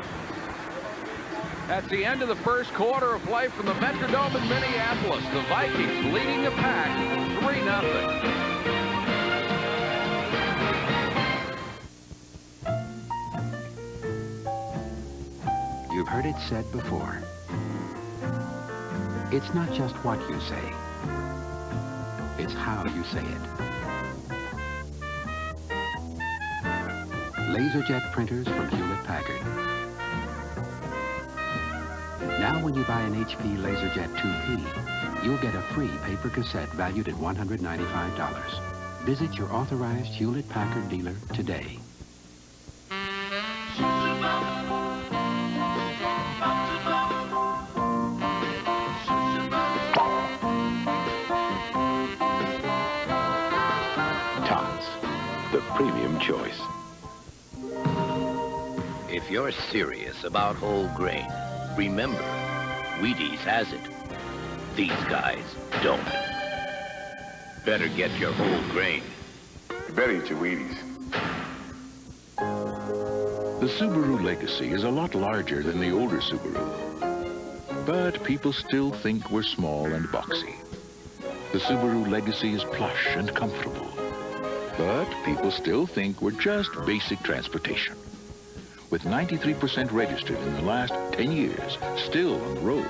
That's the end of the first quarter of play from the Metrodome in Minneapolis. The Vikings leading the pack 3-0. You've heard it said before. It's not just what you say. It's how you say it. LaserJet printers from Hewlett-Packard. Now when you buy an HP LaserJet 2P, you'll get a free paper cassette valued at $195. Visit your authorized Hewlett-Packard dealer today. The premium choice. If you're serious about whole grain, remember, Wheaties has it. These guys don't. Better get your whole grain. You better eat your Wheaties. The Subaru Legacy is a lot larger than the older Subaru. But people still think we're small and boxy. The Subaru Legacy is plush and comfortable. But people still think we're just basic transportation. With 93% registered in the last 10 years, still on the road.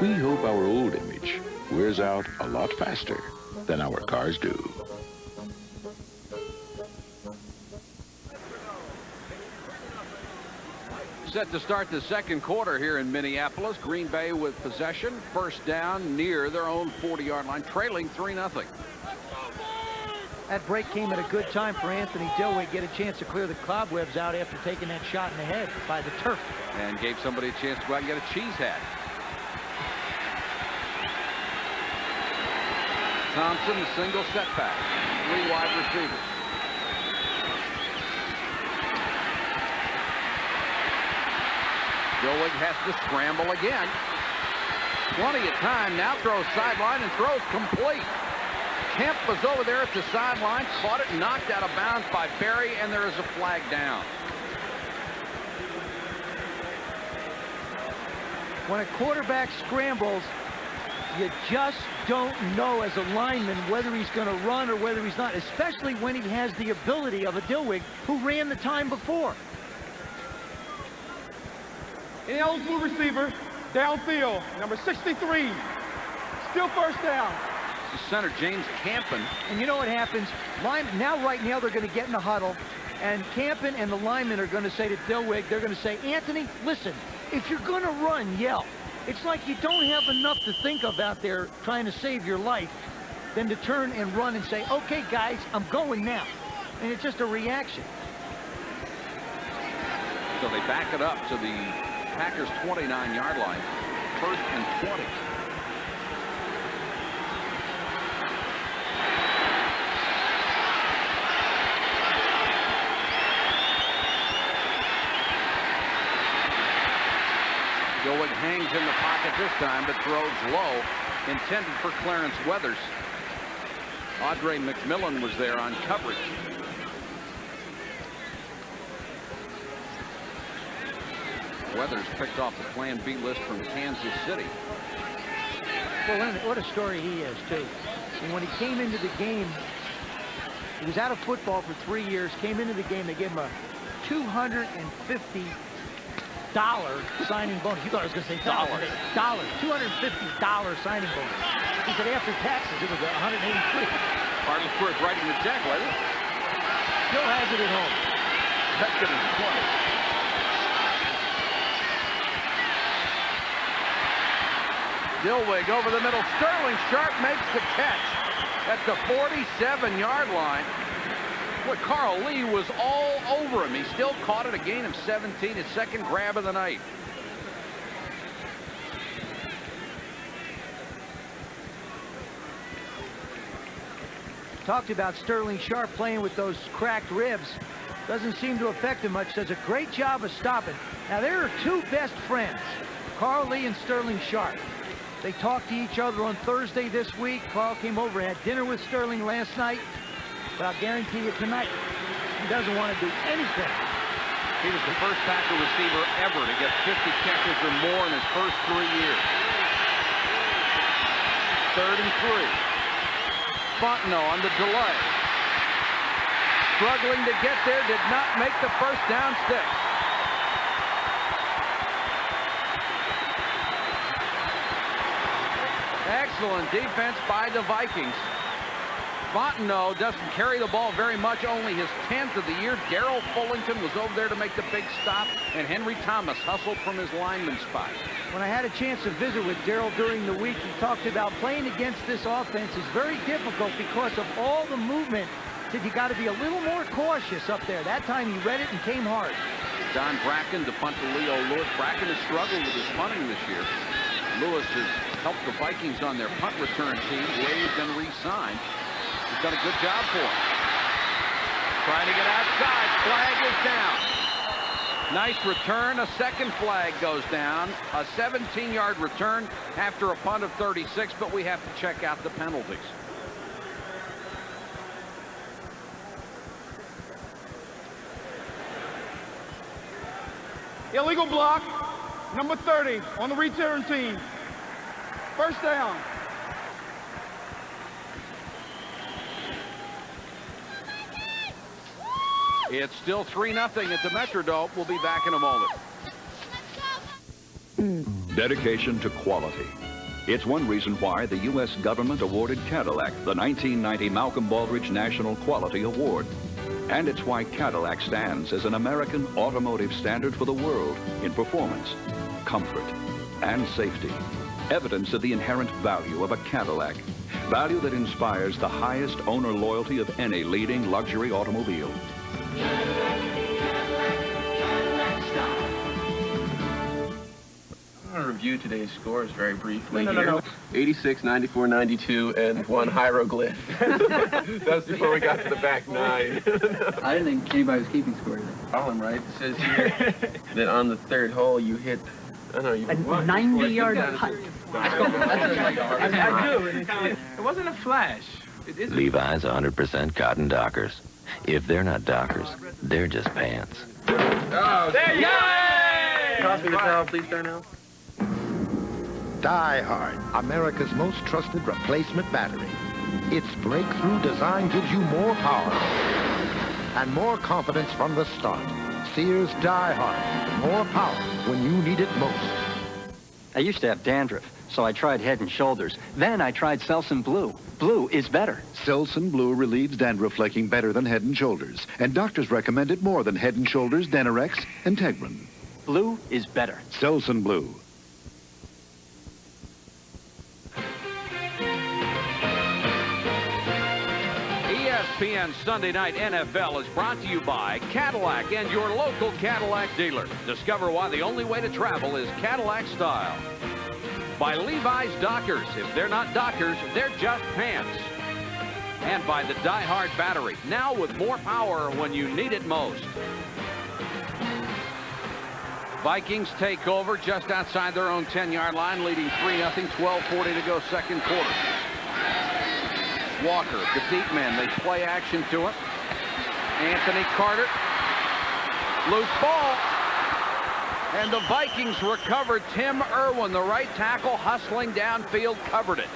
We hope our old image wears out a lot faster than our cars do. Set to start the second quarter here in Minneapolis. Green Bay with possession. First down near their own 40-yard line, trailing 3-0. That break came at a good time for Anthony Dillwig. Get a chance to clear the cobwebs out after taking that shot in the head by the turf. And gave somebody a chance to go out and get a cheese hat. Thompson, a single setback. 3 wide receivers. Dillwig has to scramble again. Plenty of time. Now throws sideline and throws complete. Kemp was over there at the sideline, caught it, knocked out of bounds by Berry, and there is a flag down. When a quarterback scrambles, you just don't know as a lineman whether he's going to run or whether he's not, especially when he has the ability of a Dillwig who ran the time before. Ineligible receiver, downfield, number 63. Still first down. Center James Campen. And you know what happens? Right now they're going to get in the huddle, and Campen and the linemen are going to say to Dillwig, they're going to say, Anthony, listen, if you're going to run, yell. It's like you don't have enough to think of out there trying to save your life than to turn and run and say, okay, guys, I'm going now. And it's just a reaction. So they back it up to the Packers' 29-yard line. First and 20. Dillwig hangs in the pocket this time, but throws low, intended for Clarence Weathers. Audrey McMillan was there on coverage. Weathers picked off the Plan B list from Kansas City. Well, what a story he is, too. And when he came into the game, he was out of football for 3 years, came into the game, they gave him a $250 signing bonus. You thought I was going to say dollars. $250 signing bonus. He said after taxes, it was $183. Hardly worth writing the check, was it? Still has it at home. That's good as 20. Dillwig over the middle. Sterling Sharp makes the catch at the 47-yard line. Boy, Carl Lee was all over him. He still caught it, a gain of 17, his second grab of the night. Talked about Sterling Sharp playing with those cracked ribs. Doesn't seem to affect him much. Does a great job of stopping. Now, there are two best friends, Carl Lee and Sterling Sharp. They talked to each other on Thursday this week. Carl came over and had dinner with Sterling last night. But I'll guarantee you tonight, he doesn't want to do anything. He was the first Packer receiver ever to get 50 catches or more in his first 3 years. 3rd and 3. Fontenot on the delay. Struggling to get there, did not make the first down stick. Excellent defense by the Vikings. Fontenot doesn't carry the ball very much, only his 10th of the year. Darrell Fullington was over there to make the big stop, and Henry Thomas hustled from his lineman spot. When I had a chance to visit with Darrell during the week, he talked about playing against this offense is very difficult because of all the movement. He said you got to be a little more cautious up there. That time he read it and came hard. Don Bracken to punt to Leo Lewis. Bracken has struggled with his punting this year. Lewis has helped the Vikings on their punt return team, waived and re-signed. He's done a good job for him. Trying to get outside. Flag is down. Nice return. A second flag goes down. A 17-yard return after a punt of 36, but we have to check out the penalties. Illegal block, number 30 on the return team. First down. It's still 3-0 at the Metrodome. We'll be back in a moment. Dedication to quality. It's one reason why the U.S. government awarded Cadillac the 1990 Malcolm Baldrige National Quality Award. And it's why Cadillac stands as an American automotive standard for the world in performance, comfort, and safety. Evidence of the inherent value of a Cadillac. Value that inspires the highest owner loyalty of any leading luxury automobile. I'm going to review today's scores very briefly. No. 86, 94, 92, and 1 hieroglyph. That's before we got to the back 9. I didn't think anybody was keeping score. Column, right? It says here that on the 3rd hole you hit, I don't know, you a 90-yard putt. I do. It wasn't a flash. Levi's 100% cotton Dockers. If they're not Dockers, they're just pants. Oh, there you go! Toss me the towel, please, Darnell. Die Hard, America's most trusted replacement battery. Its breakthrough design gives you more power and more confidence from the start. Sears Die Hard, more power when you need it most. I used to have dandruff, so I tried Head and Shoulders. Then I tried Selsun Blue. Blue is better. Selsun Blue relieves dandruff flaking better than Head and Shoulders, and doctors recommend it more than Head and Shoulders, Denorex, and Tegrin. Blue is better. Selsun Blue. ESPN Sunday Night NFL is brought to you by Cadillac and your local Cadillac dealer. Discover why the only way to travel is Cadillac style. By Levi's Dockers. If they're not Dockers, they're just pants. And by the Die Hard battery. Now with more power when you need it most. Vikings take over just outside their own 10-yard line, leading 3-0, 12:40 to go second quarter. Walker, the deep man, they play action to him. Anthony Carter, loose ball. And the Vikings recovered. Tim Irwin, the right tackle, hustling downfield, covered it.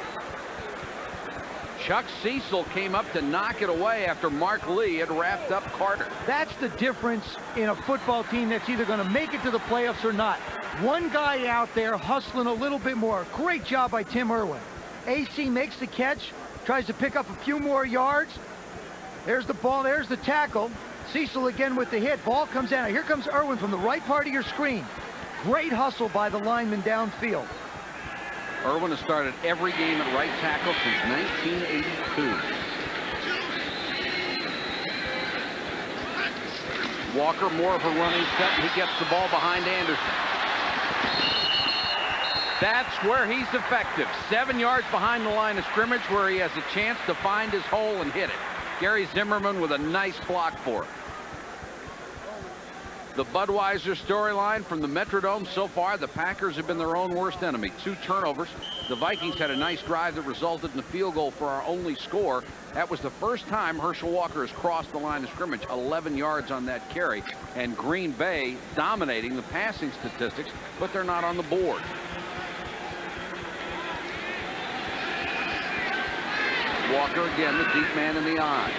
Chuck Cecil came up to knock it away after Mark Lee had wrapped up Carter. That's the difference in a football team that's either going to make it to the playoffs or not. One guy out there hustling a little bit more. Great job by Tim Irwin. AC makes the catch, tries to pick up a few more yards. There's the ball, there's the tackle. Cecil again with the hit. Ball comes out. Here comes Irwin from the right part of your screen. Great hustle by the lineman downfield. Irwin has started every game at right tackle since 1982. Walker, more of a running set. He gets the ball behind Anderson. That's where he's effective. 7 yards behind the line of scrimmage where he has a chance to find his hole and hit it. Gary Zimmerman with a nice block for it. The Budweiser storyline from the Metrodome so far, the Packers have been their own worst enemy. 2 turnovers. The Vikings had a nice drive that resulted in a field goal for our only score. That was the first time Herschel Walker has crossed the line of scrimmage, 11 yards on that carry. And Green Bay dominating the passing statistics, but they're not on the board. Walker again, the deep man in the eye.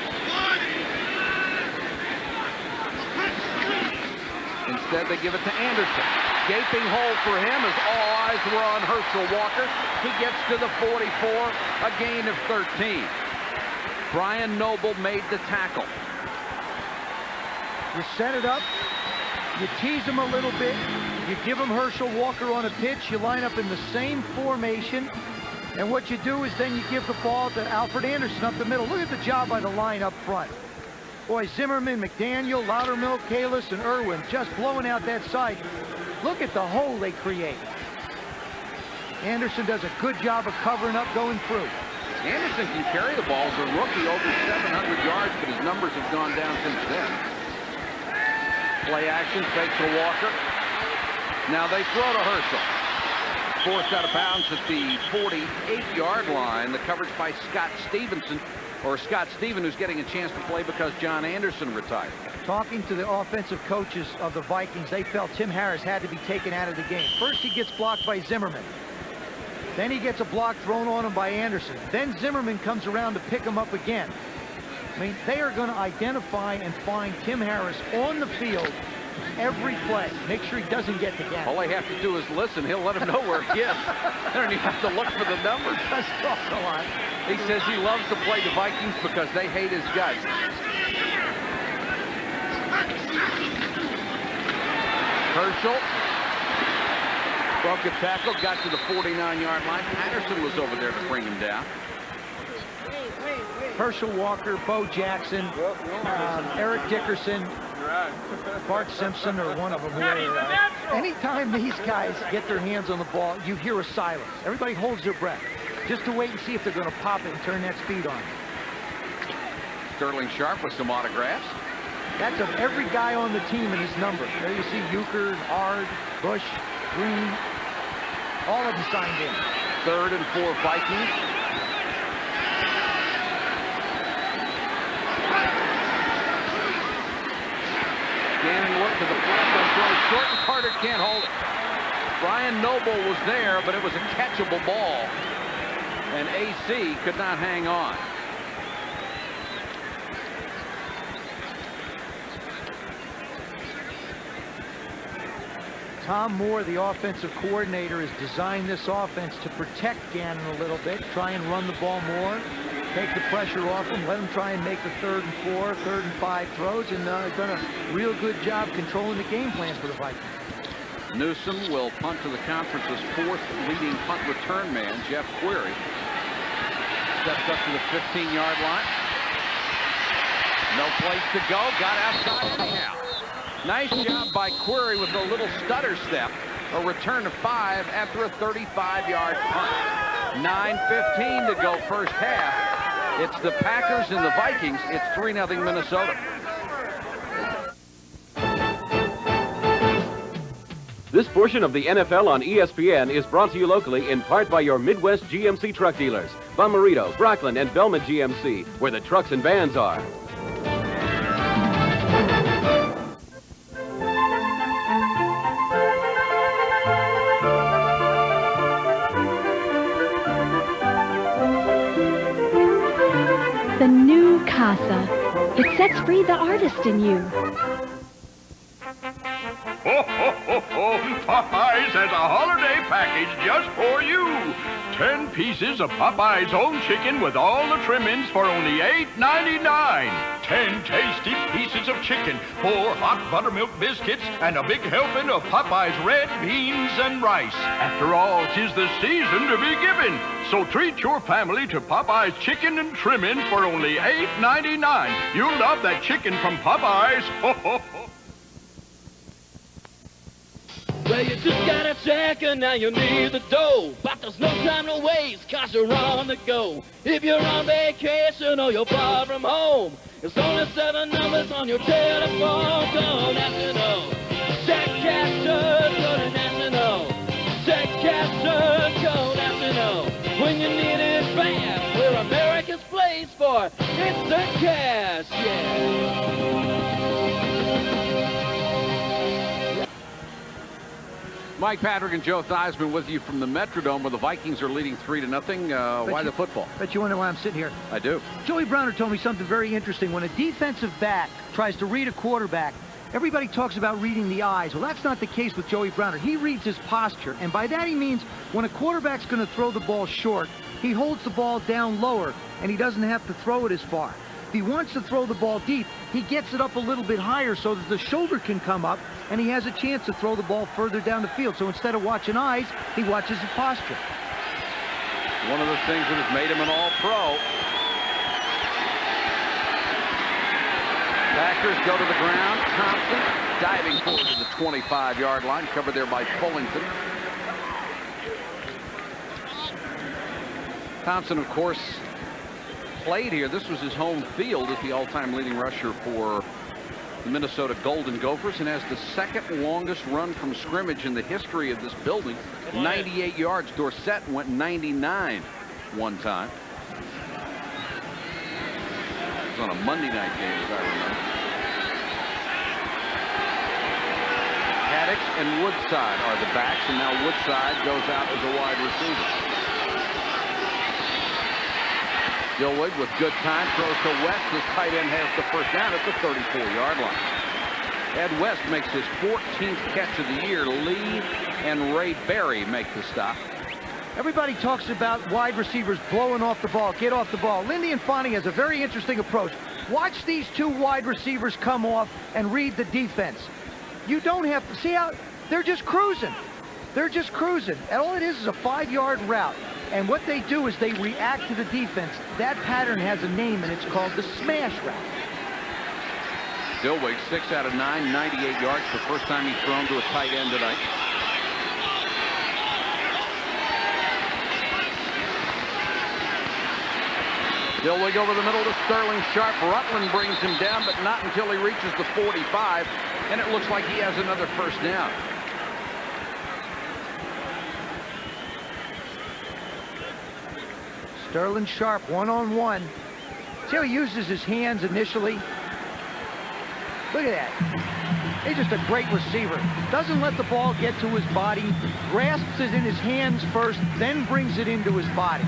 Instead, they give it to Anderson. Gaping hole for him as all eyes were on Herschel Walker. He gets to the 44, a gain of 13. Brian Noble made the tackle. You set it up, you tease him a little bit, you give him Herschel Walker on a pitch, you line up in the same formation, and what you do is then you give the ball to Alfred Anderson up the middle. Look at the job by the line up front. Boy, Zimmerman, McDaniel, Loudermilk, Kalis, and Irwin just blowing out that side. Look at the hole they create. Anderson does a good job of covering up going through. Anderson can carry the ball as a rookie over 700 yards, but his numbers have gone down since then. Play action, fake to Walker. Now they throw to Herschel. Forced out of bounds at the 48-yard line. The coverage by Scott Stevenson, or Scott Steven, who's getting a chance to play because John Anderson retired. Talking to the offensive coaches of the Vikings, they felt Tim Harris had to be taken out of the game. First, he gets blocked by Zimmerman. Then he gets a block thrown on him by Anderson. Then Zimmerman comes around to pick him up again. I mean, they are going to identify and find Tim Harris on the field every play. Make sure he doesn't get the gap. All they have to do is listen. He'll let him know where he is. They don't even have to look for the numbers. That's talk a lot. He says he loves to play the Vikings because they hate his guts. Herschel broke a tackle, got to the 49-yard line. Patterson was over there to bring him down. Herschel Walker, Bo Jackson, Eric Dickerson, Bart Simpson, or one of them. Anytime these guys get their hands on the ball, you hear a silence. Everybody holds their breath just to wait and see if they're going to pop it and turn that speed on. Sterling Sharp with some autographs. That's of every guy on the team and his number. There you see Euchre, Ard, Bush, Green, all of them signed in. 3rd and 4 Vikings. Gannon worked to the flat, but throws short, and Carter can't hold it. Brian Noble was there, but it was a catchable ball, and AC could not hang on. Tom Moore, the offensive coordinator, has designed this offense to protect Gannon a little bit, try and run the ball more, take the pressure off him, let him try and make the 3rd and 4, 3rd and 5 throws, and done a real good job controlling the game plan for the Vikings. Newsom will punt to the conference's 4th leading punt return man, Jeff Query. Steps up to the 15-yard line. No place to go, got outside anyhow. Nice job by Query with a little stutter step. A return to 5 after a 35-yard punt. 9:15 to go first half. It's the Packers and the Vikings. It's 3-0 Minnesota. This portion of the NFL on ESPN is brought to you locally in part by your Midwest GMC truck dealers, Bomarito, Brockland, and Belmont GMC, where the trucks and vans are. The new Casa. It sets free the artist in you. Ho, ho, ho, ho! Popeyes has a holiday package just for you. 10 pieces of Popeyes' own chicken with all the trimmings for only $8.99. 10 tasty pieces of chicken, 4 hot buttermilk biscuits, and a big helping of Popeyes' red beans and rice. After all, 'tis the season to be giving. So treat your family to Popeyes' chicken and trimmings for only $8.99. You'll love that chicken from Popeyes. Ho, ho, ho. Well, you just got a check and now you need the dough. But there's no time to waste, cause you're on the go. If you're on vacation or you're far from home, it's only 7 numbers on your telephone. Don't have to know. Mike Patrick and Joe Theismann with you from the Metrodome, where the Vikings are leading 3-0. Why the football? Bet you wonder why I'm sitting here. I do. Joey Browner told me something very interesting. When a defensive back tries to read a quarterback, everybody talks about reading the eyes. Well, that's not the case with Joey Browner. He reads his posture, and by that he means when a quarterback's going to throw the ball short, he holds the ball down lower, and he doesn't have to throw it as far. If he wants to throw the ball deep, he gets it up a little bit higher so that the shoulder can come up, and he has a chance to throw the ball further down the field. So instead of watching eyes, he watches the posture. One of the things that has made him an all-pro. Packers go to the ground. Thompson diving forward to the 25-yard line, covered there by Fullington. Thompson, of course, played here. This was his home field as the all-time leading rusher for the Minnesota Golden Gophers, and has the second longest run from scrimmage in the history of this building. 98 yards. Dorsett went 99 one time. It was on a Monday night game, as I remember. Haddix and Woodside are the backs, and now Woodside goes out as a wide receiver. Dilweg with good time throws to West. His tight end has the first down at the 34-yard line. Ed West makes his 14th catch of the year. Lee and Ray Berry make the stop. Everybody talks about wide receivers blowing off the ball, get off the ball. Lindy Infante has a very interesting approach. Watch these two wide receivers come off and read the defense. You don't have to see how they're just cruising. They're just cruising. And all it is a 5-yard route. And what they do is they react to the defense. That pattern has a name, and it's called the smash route. Dilweg, 6 out of 9, 98 yards. The first time he's thrown to a tight end tonight. Dilweg over the middle to Sterling Sharp. Rutland brings him down, but not until he reaches the 45. And it looks like he has another first down. Sterling Sharp, one-on-one. See how he uses his hands initially? Look at that. He's just a great receiver. Doesn't let the ball get to his body. Grasps it in his hands first, then brings it into his body.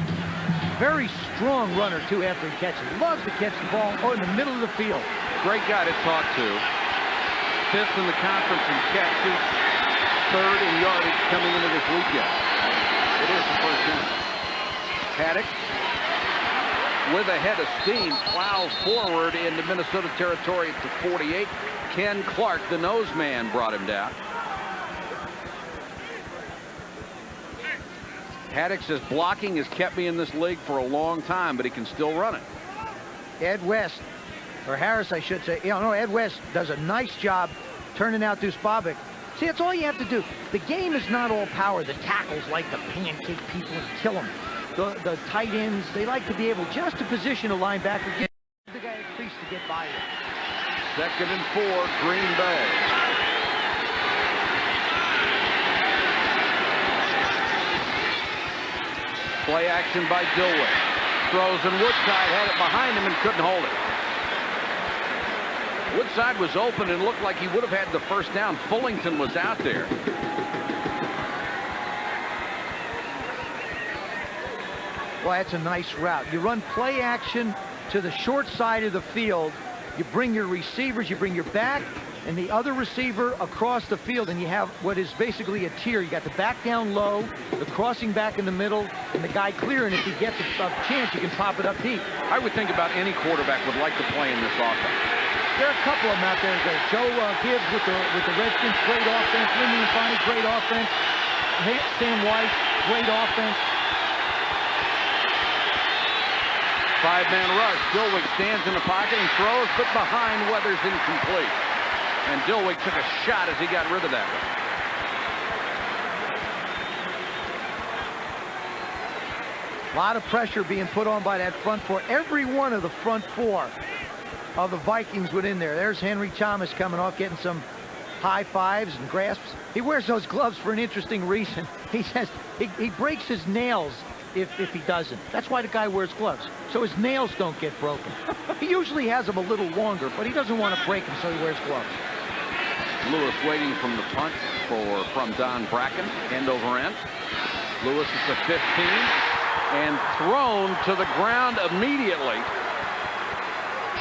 Very strong runner, too, after he catches it. Loves to catch the ball in the middle of the field. Great guy to talk to. 5th in the conference in catches. 3rd in yardage coming into this weekend. It is the first down. Haddix, with a head of steam, plows forward into Minnesota territory at the 48. Ken Clark, the nose man, brought him down. Haddix says blocking has kept me in this league for a long time, but he can still run it. Ed West, or Harris, I should say. Ed West does a nice job turning out Deuce Bobick. See, that's all you have to do. The game is not all power. The tackles like to pancake people and kill them. The tight ends, they like to be able just to position a linebacker, get the guy at crease to get by him. 2nd and 4, Green Bay. Play action by Dilweg. Throws, and Woodside had it behind him and couldn't hold it. Woodside was open and looked like he would have had the first down. Fullington was out there. Well, that's a nice route. You run play action to the short side of the field. You bring your receivers, you bring your back, and the other receiver across the field, and you have what is basically a tier. You got the back down low, the crossing back in the middle, and the guy clearing. If he gets a chance, you can pop it up deep. I would think about any quarterback would like to play in this offense. There are a couple of them out there. Joe Gibbs with the Redskins, great offense. Lindy Infante, great offense. Sam Weiss, great offense. 5-man rush. Dilweg stands in the pocket and throws, but behind Weathers incomplete. And Dilweg took a shot as he got rid of that one. A lot of pressure being put on by that front four. Every one of the front four of the Vikings went in there. There's Henry Thomas coming off, getting some high fives and grasps. He wears those gloves for an interesting reason. He says he breaks his nails if he doesn't. That's why the guy wears gloves, so his nails don't get broken. He usually has them a little longer, but he doesn't want to break them, so he wears gloves. Lewis waiting from the punt from Don Bracken, end over end. Lewis is the 15 and thrown to the ground immediately.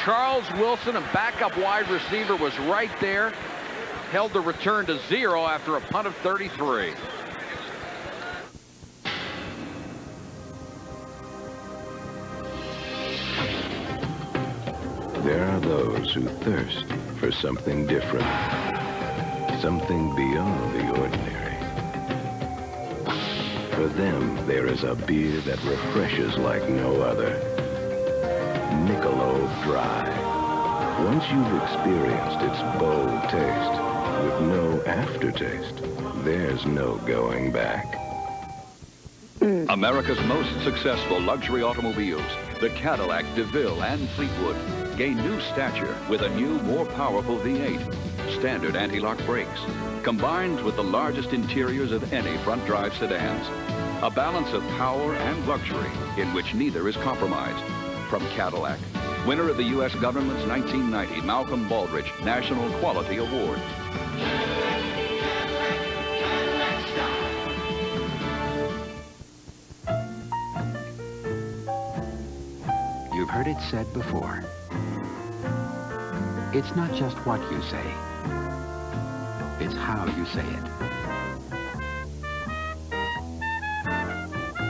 Charles Wilson, a backup wide receiver, was right there. Held the return to 0 after a punt of 33. There are those who thirst for something different, something beyond the ordinary. For them, there is a beer that refreshes like no other. Michelob Dry. Once you've experienced its bold taste, with no aftertaste, there's no going back. America's most successful luxury automobiles, the Cadillac, DeVille, and Fleetwood, gain new stature with a new, more powerful V8. Standard anti-lock brakes, combined with the largest interiors of any front-drive sedans. A balance of power and luxury in which neither is compromised. From Cadillac, winner of the U.S. government's 1990 Malcolm Baldrige National Quality Award. You've heard it said before. It's not just what you say. It's how you say it.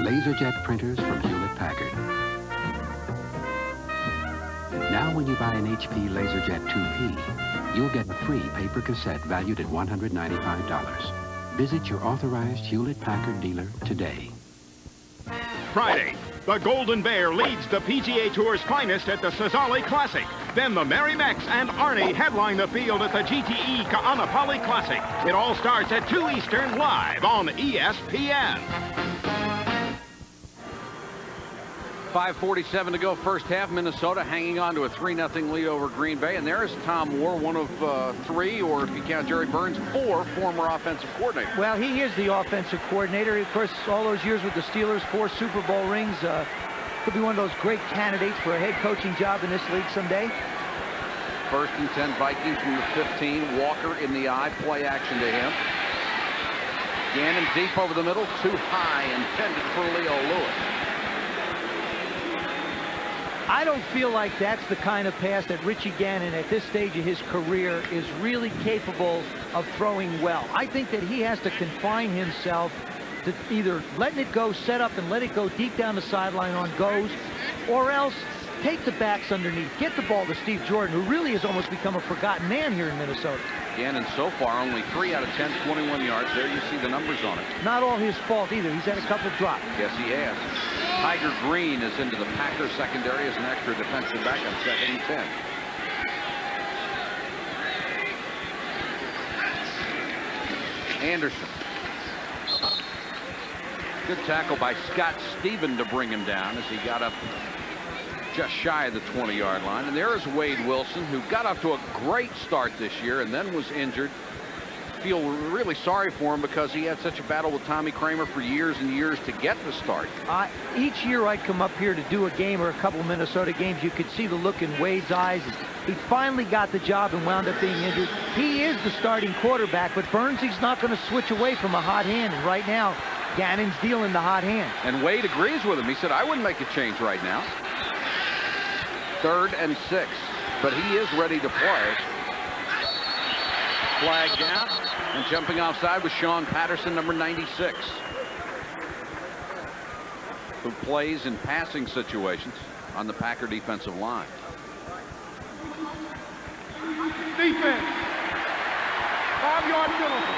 LaserJet printers from Hewlett-Packard. Now when you buy an HP LaserJet 2P, you'll get a free paper cassette valued at $195. Visit your authorized Hewlett-Packard dealer today. Friday, the Golden Bear leads the PGA Tour's finest at the Sazali Classic. Then the Merrimacs and Arnie headline the field at the GTE Ka'anapali Classic. It all starts at 2 Eastern live on ESPN. 5:47 to go, first half. Minnesota hanging on to a 3-0 lead over Green Bay. And there is Tom Moore, one of 3, or if you count Jerry Burns, 4 former offensive coordinators. Well, he is the offensive coordinator. Of course, all those years with the Steelers, 4 Super Bowl rings. Could be one of those great candidates for a head coaching job in this league someday. 1st and 10, Vikings from the 15. Walker in the eye, play action to him. Gannon deep over the middle, too high, intended for Leo Lewis. I don't feel like that's the kind of pass that Richie Gannon at this stage of his career is really capable of throwing well. I think that he has to confine himself to either letting it go, set up and let it go deep down the sideline on goes, or else take the backs underneath, get the ball to Steve Jordan, who really has almost become a forgotten man here in Minnesota. Gannon so far only 3 out of 10, 21 yards. There you see the numbers on it. Not all his fault either. He's had a couple drops. Yes, he has. Tiger Green is into the Packers secondary as an extra defensive back on 2nd and 10. Anderson. Good tackle by Scott Stephen to bring him down as he got up just shy of the 20-yard line. And there is Wade Wilson, who got off to a great start this year and then was injured. Feel really sorry for him because he had such a battle with Tommy Kramer for years and years to get the start. Each year I'd come up here to do a game or a couple of Minnesota games. You could see the look in Wade's eyes. He finally got the job and wound up being injured. He is the starting quarterback, but Burnsy's not going to switch away from a hot hand. And right now, Gannon's dealing the hot hand. And Wade agrees with him. He said, I wouldn't make a change right now. 3rd and 6, but he is ready to play. Flag down, and jumping offside was Sean Patterson, number 96, who plays in passing situations on the Packer defensive line. Defense. 5-yard penalty.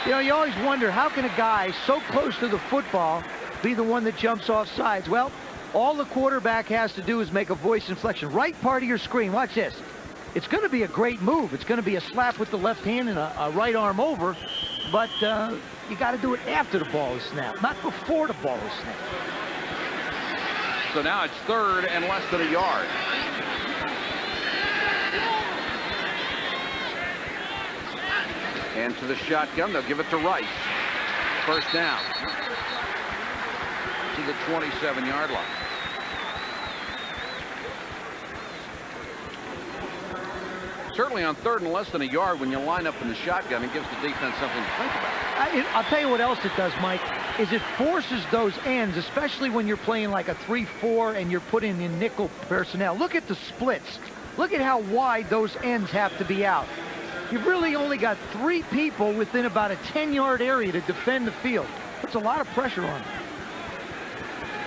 You know, you always wonder, how can a guy so close to the football be the one that jumps off sides? Well, all the quarterback has to do is make a voice inflection. Right part of your screen. Watch this. It's going to be a great move. It's going to be a slap with the left hand and a right arm over, but you got to do it after the ball is snapped, not before the ball is snapped. So now it's 3rd and less than a yard. And to the shotgun, they'll give it to Rice. 1st down to the 27-yard line. certainly on 3rd and less than a yard, when you line up in the shotgun, it gives the defense something to think about. I'll tell you what else it does, Mike, is it forces those ends, especially when you're playing like a 3-4 and you're putting in nickel personnel. Look at the splits. Look at how wide those ends have to be out. You've really only got 3 people within about a 10-yard area to defend the field. Puts a lot of pressure on them.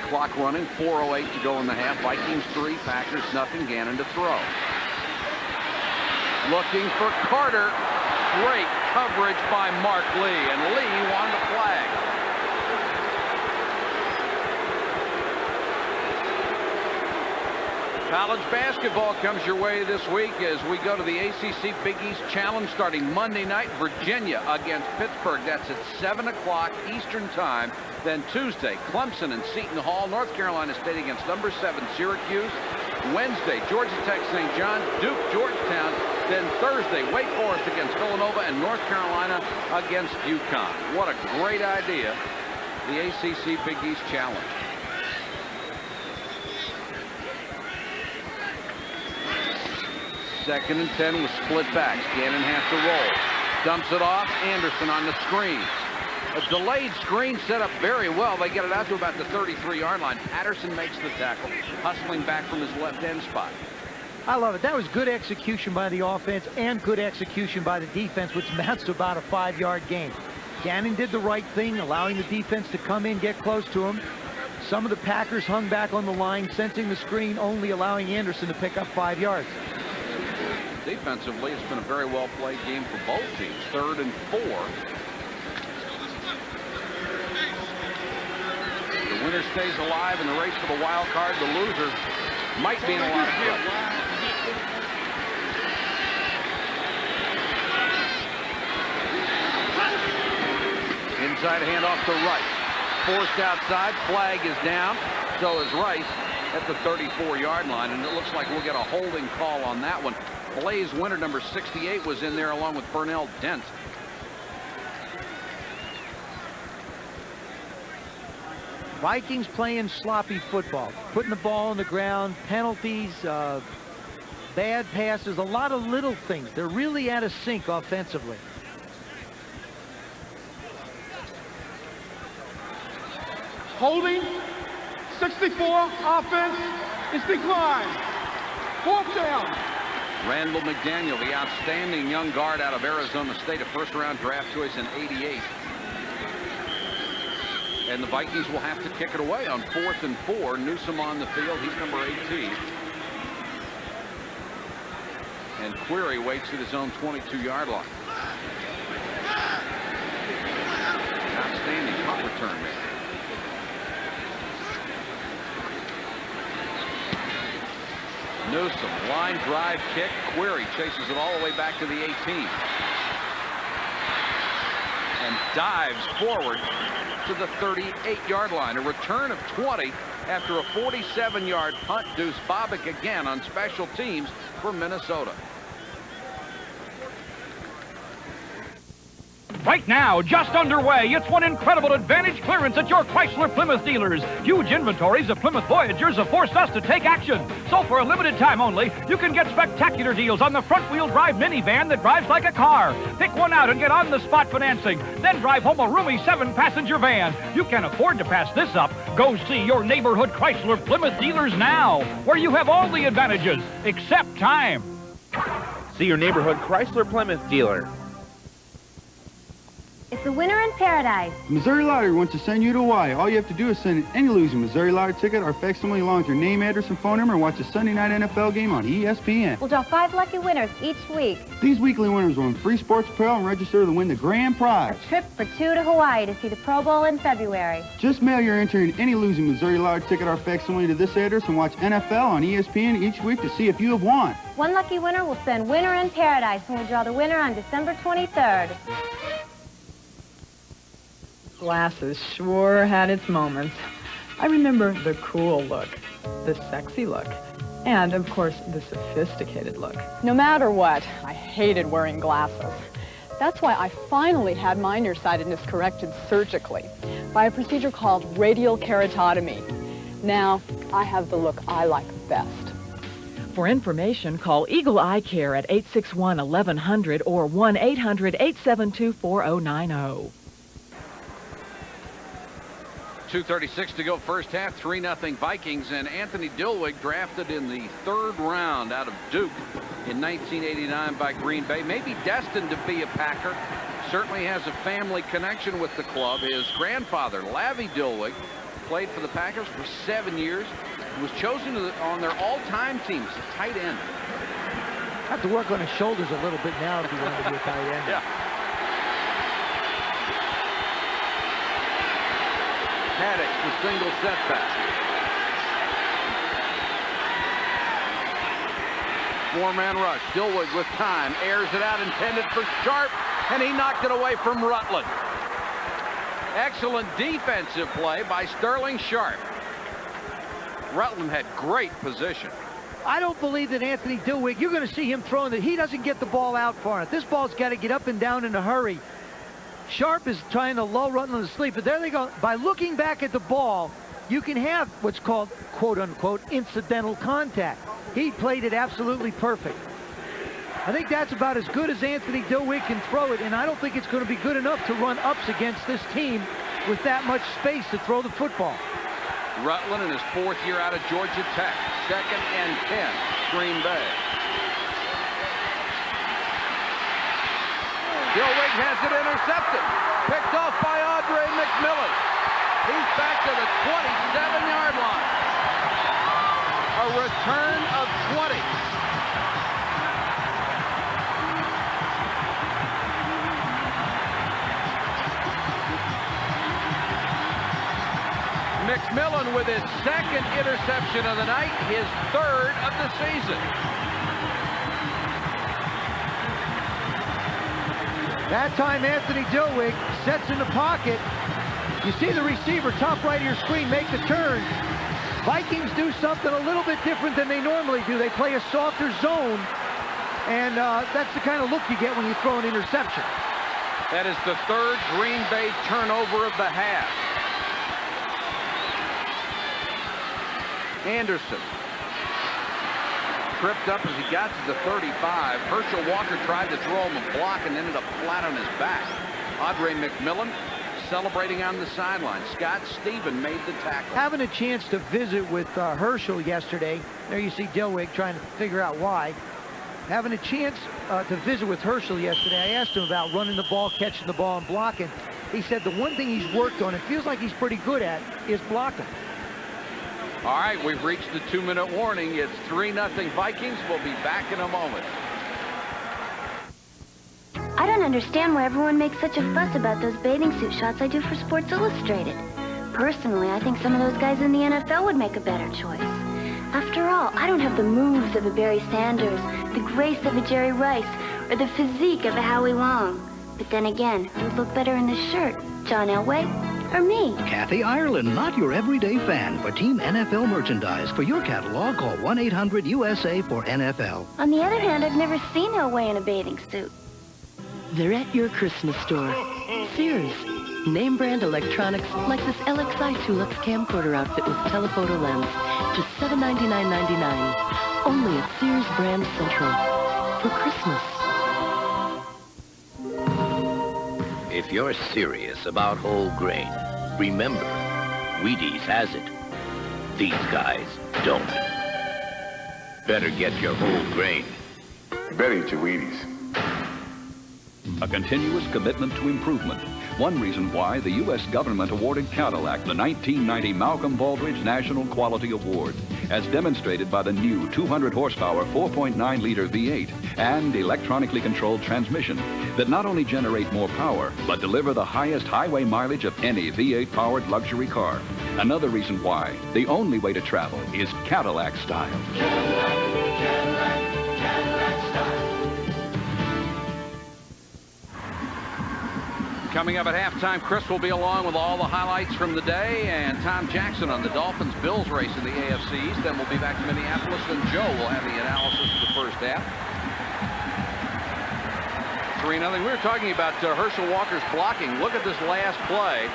Clock running, 4:08 to go in the half. Vikings 3, Packers nothing. Gannon to throw. Looking for Carter. Great coverage by Mark Lee, and Lee won the flag. College basketball comes your way this week as we go to the ACC Big East Challenge starting Monday night. Virginia against Pittsburgh. That's at 7 o'clock Eastern Time. Then Tuesday, Clemson and Seton Hall. North Carolina State against number 7 Syracuse. Wednesday, Georgia Tech St. John's, Duke Georgetown. Then Thursday, Wake Forest against Villanova and North Carolina against UConn. What a great idea, the ACC Big East Challenge. Second and 10 with split backs. Gannon has to roll. Dumps it off. Anderson on the screen. A delayed screen set up very well. They get it out to about the 33-yard line. Patterson makes the tackle, hustling back from his left end spot. I love it. That was good execution by the offense and good execution by the defense, which amounts to about a 5-yard gain. Gannon did the right thing, allowing the defense to come in, get close to him. Some of the Packers hung back on the line, sensing the screen, only allowing Anderson to pick up 5 yards. Defensively, it's been a very well-played game for both teams. 3rd and 4. The winner stays alive in the race for the wild card. The loser might be in a lot of trouble. Inside handoff to Rice. Forced outside. Flag is down. So is Rice at the 34-yard line. And it looks like we'll get a holding call on that one. Blaze Winter, number 68, was in there along with Burnell Dent. Vikings playing sloppy football, putting the ball on the ground, penalties, bad passes, a lot of little things. They're really out of sync offensively. Holding, 64, offense is declined. 4th down. Randall McDaniel, the outstanding young guard out of Arizona State, a first-round draft choice in '88. And the Vikings will have to kick it away on 4th and 4. Newsom on the field. He's number 18. And Query waits at his own 22-yard line. Outstanding punt return there. Newsom, line drive kick. Query chases it all the way back to the 18. And dives forward to the 38-yard line. A return of 20 after a 47-yard punt. Deuce Bobbick again on special teams for Minnesota. Right now, just underway, it's one incredible advantage clearance at your Chrysler Plymouth dealers. Huge inventories of Plymouth Voyagers have forced us to take action. So for a limited time only, you can get spectacular deals on the front-wheel drive minivan that drives like a car. Pick one out and get on-the-spot financing. Then drive home a roomy 7-passenger van. You can't afford to pass this up. Go see your neighborhood Chrysler Plymouth dealers now, where you have all the advantages, except time. See your neighborhood Chrysler Plymouth dealer. It's the winner in paradise. Missouri Lottery wants to send you to Hawaii. All you have to do is send any losing Missouri Lottery ticket or facsimile along with your name, address, and phone number and watch a Sunday night NFL game on ESPN. We'll draw 5 lucky winners each week. These weekly winners will win free sports apparel and register to win the grand prize. A trip for 2 to Hawaii to see the Pro Bowl in February. Just mail your entry in any losing Missouri Lottery ticket or facsimile to this address and watch NFL on ESPN each week to see if you have won. One lucky winner will send winner in paradise when we draw the winner on December 23rd. Glasses sure had its moments. I remember the cool look, the sexy look, and of course the sophisticated look. No matter what, I hated wearing glasses. That's why I finally had my nearsightedness corrected surgically by a procedure called radial keratotomy. Now I have the look I like best. For information, call Eagle Eye Care at 861-1100 or 1-800-872-4090. 2:36 to go first half, 3-0 Vikings, and Anthony Dilweg drafted in the 3rd round out of Duke in 1989 by Green Bay. Maybe destined to be a Packer. Certainly has a family connection with the club. His grandfather, Lavi Dilweg, played for the Packers for 7 years. Was chosen on their all-time teams, tight end. Have to work on his shoulders a little bit now if you want to be a tight end. Yeah. Haddock, the single setback. Four-man rush. Dilweg with time. Airs it out, intended for Sharp, and he knocked it away from Rutland. Excellent defensive play by Sterling Sharp. Rutland had great position. I don't believe that Anthony Dilweg, you're going to see him throwing that. He doesn't get the ball out far enough. This ball's got to get up and down in a hurry. Sharp is trying to lull Rutland to sleep, but there they go. By looking back at the ball, you can have what's called, quote-unquote, incidental contact. He played it absolutely perfect. I think that's about as good as Anthony Dilweg can throw it, and I don't think it's going to be good enough to run ups against this team with that much space to throw the football. Rutland in his 4th year out of Georgia Tech. 2nd and 10, Green Bay. Dilweg has it intercepted. Picked off by Andre McMillan. He's back to the 27-yard line. A return of 20. McMillan with his 2nd interception of the night, his 3rd of the season. That time Anthony Dilweg sets in the pocket. You see the receiver, top right of your screen, make the turn. Vikings do something a little bit different than they normally do. They play a softer zone, and that's the kind of look you get when you throw an interception. That is the 3rd Green Bay turnover of the half. Anderson tripped up as he got to the 35. Herschel Walker tried to throw him a block and ended up flat on his back. Andre McMillan celebrating on the sideline. Scott Stephen made the tackle. Having a chance to visit with Herschel yesterday. There you see Dilweg trying to figure out why. Having a chance to visit with Herschel yesterday, I asked him about running the ball, catching the ball, and blocking. He said the one thing he's worked on, it feels like he's pretty good at, is blocking. All right, we've reached the 2-minute warning. It's 3-0 Vikings. We'll be back in a moment. I don't understand why everyone makes such a fuss about those bathing suit shots I do for Sports Illustrated. Personally, I think some of those guys in the NFL would make a better choice. After all, I don't have the moves of a Barry Sanders, the grace of a Jerry Rice, or the physique of a Howie Long. But then again, who'd look better in this shirt, John Elway or me? Kathy Ireland, not your everyday fan. For Team NFL merchandise, for your catalog, call 1-800-USA for NFL. On the other hand, I've never seen Elway in a bathing suit. They're at your Christmas store. Sears. Name brand electronics like this LXI Tulips camcorder outfit with telephoto lens. Just $799.99. Only at Sears Brand Central. For Christmas. If you're serious about whole grain, remember, Wheaties has it. These guys don't. Better get your whole grain. You better eat your Wheaties. A continuous commitment to improvement. One reason why the U.S. government awarded Cadillac the 1990 Malcolm Baldrige National Quality Award, as demonstrated by the new 200 horsepower 4.9-liter V8 and electronically controlled transmission that not only generate more power, but deliver the highest highway mileage of any V8-powered luxury car. Another reason why the only way to travel is Cadillac style. Coming up at halftime, Chris will be along with all the highlights from the day, and Tom Jackson on the Dolphins-Bills race in the AFC East. Then we'll be back to Minneapolis, and Joe will have the analysis of the first half. 3-0. We were talking about Herschel Walker's blocking. Look at this last play.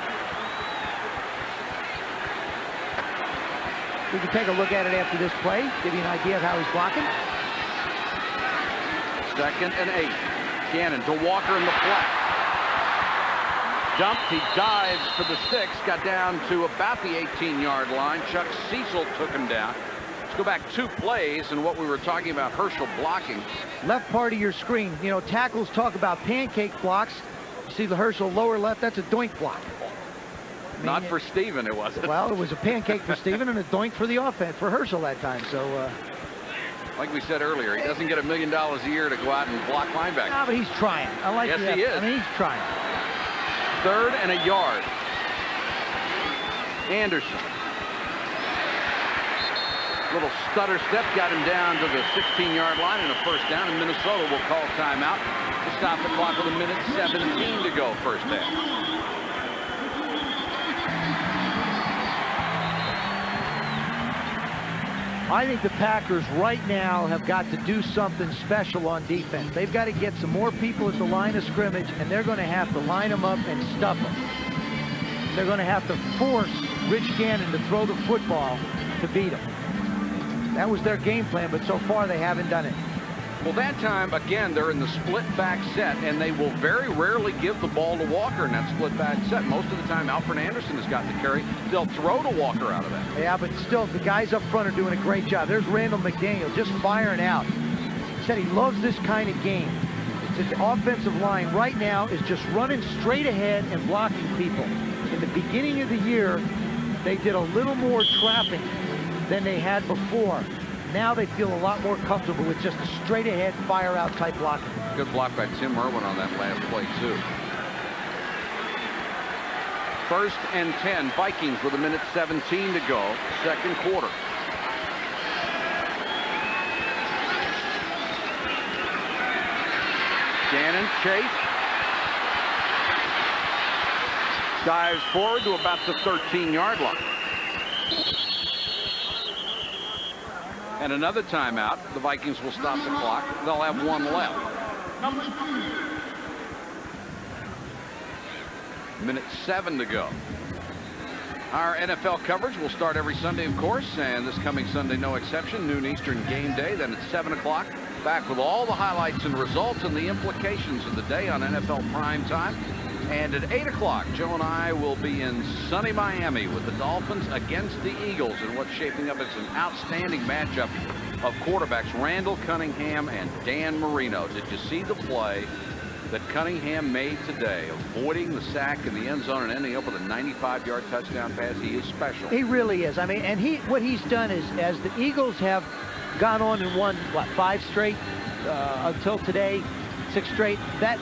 We can take a look at it after this play, give you an idea of how he's blocking. 2nd and 8. Gannon to Walker in the flat. Dumped, he dives for the 6, got down to about the 18-yard line. Chuck Cecil took him down. Let's go back 2 plays and what we were talking about, Herschel blocking. Left part of your screen, you know, tackles talk about pancake blocks. You see the Herschel lower left, that's a doink block. Not for Steven, it wasn't. Well, it was a pancake for Steven and a doink for the offense, for Herschel that time. So, like we said earlier, he doesn't get $1 million a year to go out and block linebackers. No, but he's trying. I like yes, that. He is. I mean, he's trying. 3rd and a yard. Anderson. Little stutter step got him down to the 16-yard line and a first down, and Minnesota will call timeout to stop the clock with 1:17 to go, first half. I think the Packers right now have got to do something special on defense. They've got to get some more people at the line of scrimmage, and they're going to have to line them up and stuff them. They're going to have to force Rich Gannon to throw the football to beat him. That was their game plan, but so far they haven't done it. Well, that time, again, they're in the split back set, and they will very rarely give the ball to Walker in that split back set. Most of the time, Alfred Anderson has got the carry. They'll throw to Walker out of that. Yeah, but still, the guys up front are doing a great job. There's Randall McDaniel just firing out. He said he loves this kind of game. The offensive line right now is just running straight ahead and blocking people. In the beginning of the year, they did a little more trapping than they had before. Now they feel a lot more comfortable with just a straight-ahead, fire-out type blocking. Good block by Tim Irwin on that last play, too. 1st and 10. Vikings with 1:17 to go. 2nd quarter. Gannon, chase. Dives forward to about the 13-yard line. And another timeout. The Vikings will stop the clock. They'll have 1 left. 1:07 to go. Our NFL coverage will start every Sunday, of course, and this coming Sunday, no exception, noon Eastern game day. Then at 7 o'clock, back with all the highlights and results and the implications of the day on NFL Prime Time. And at 8 o'clock, Joe and I will be in sunny Miami with the Dolphins against the Eagles in what's shaping up as an outstanding matchup of quarterbacks, Randall Cunningham and Dan Marino. Did you see the play that Cunningham made today, avoiding the sack in the end zone and ending up with a 95-yard touchdown pass? He is special. He really is. I mean, and what he's done is, as the Eagles have gone on and won, what, 5 straight until today, 6 straight, that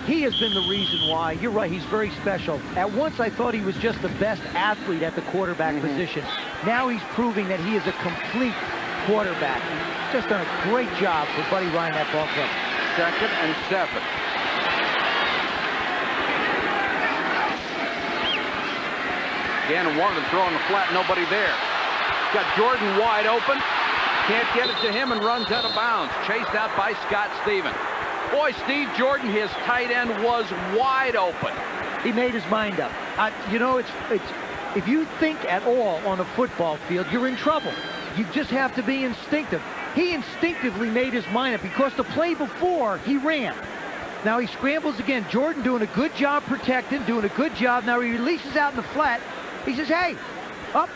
he has been the reason why. You're right, he's very special. At once I thought he was just the best athlete at the quarterback position. Now he's proving that he is a complete quarterback. He's just done a great job for Buddy Ryan, that ball club. 2nd and 7. Gannon wanted to throw in the flat, nobody there. Got Jordan wide open. Can't get it to him and runs out of bounds. Chased out by Scott Stevens. Boy, Steve Jordan, his tight end, was wide open. He made his mind up. You know, it's if you think at all on a football field, you're in trouble. You just have to be instinctive. He instinctively made his mind up because the play before, he ran. Now he scrambles again. Jordan doing a good job protecting, doing a good job. Now he releases out in the flat. He says, hey, up.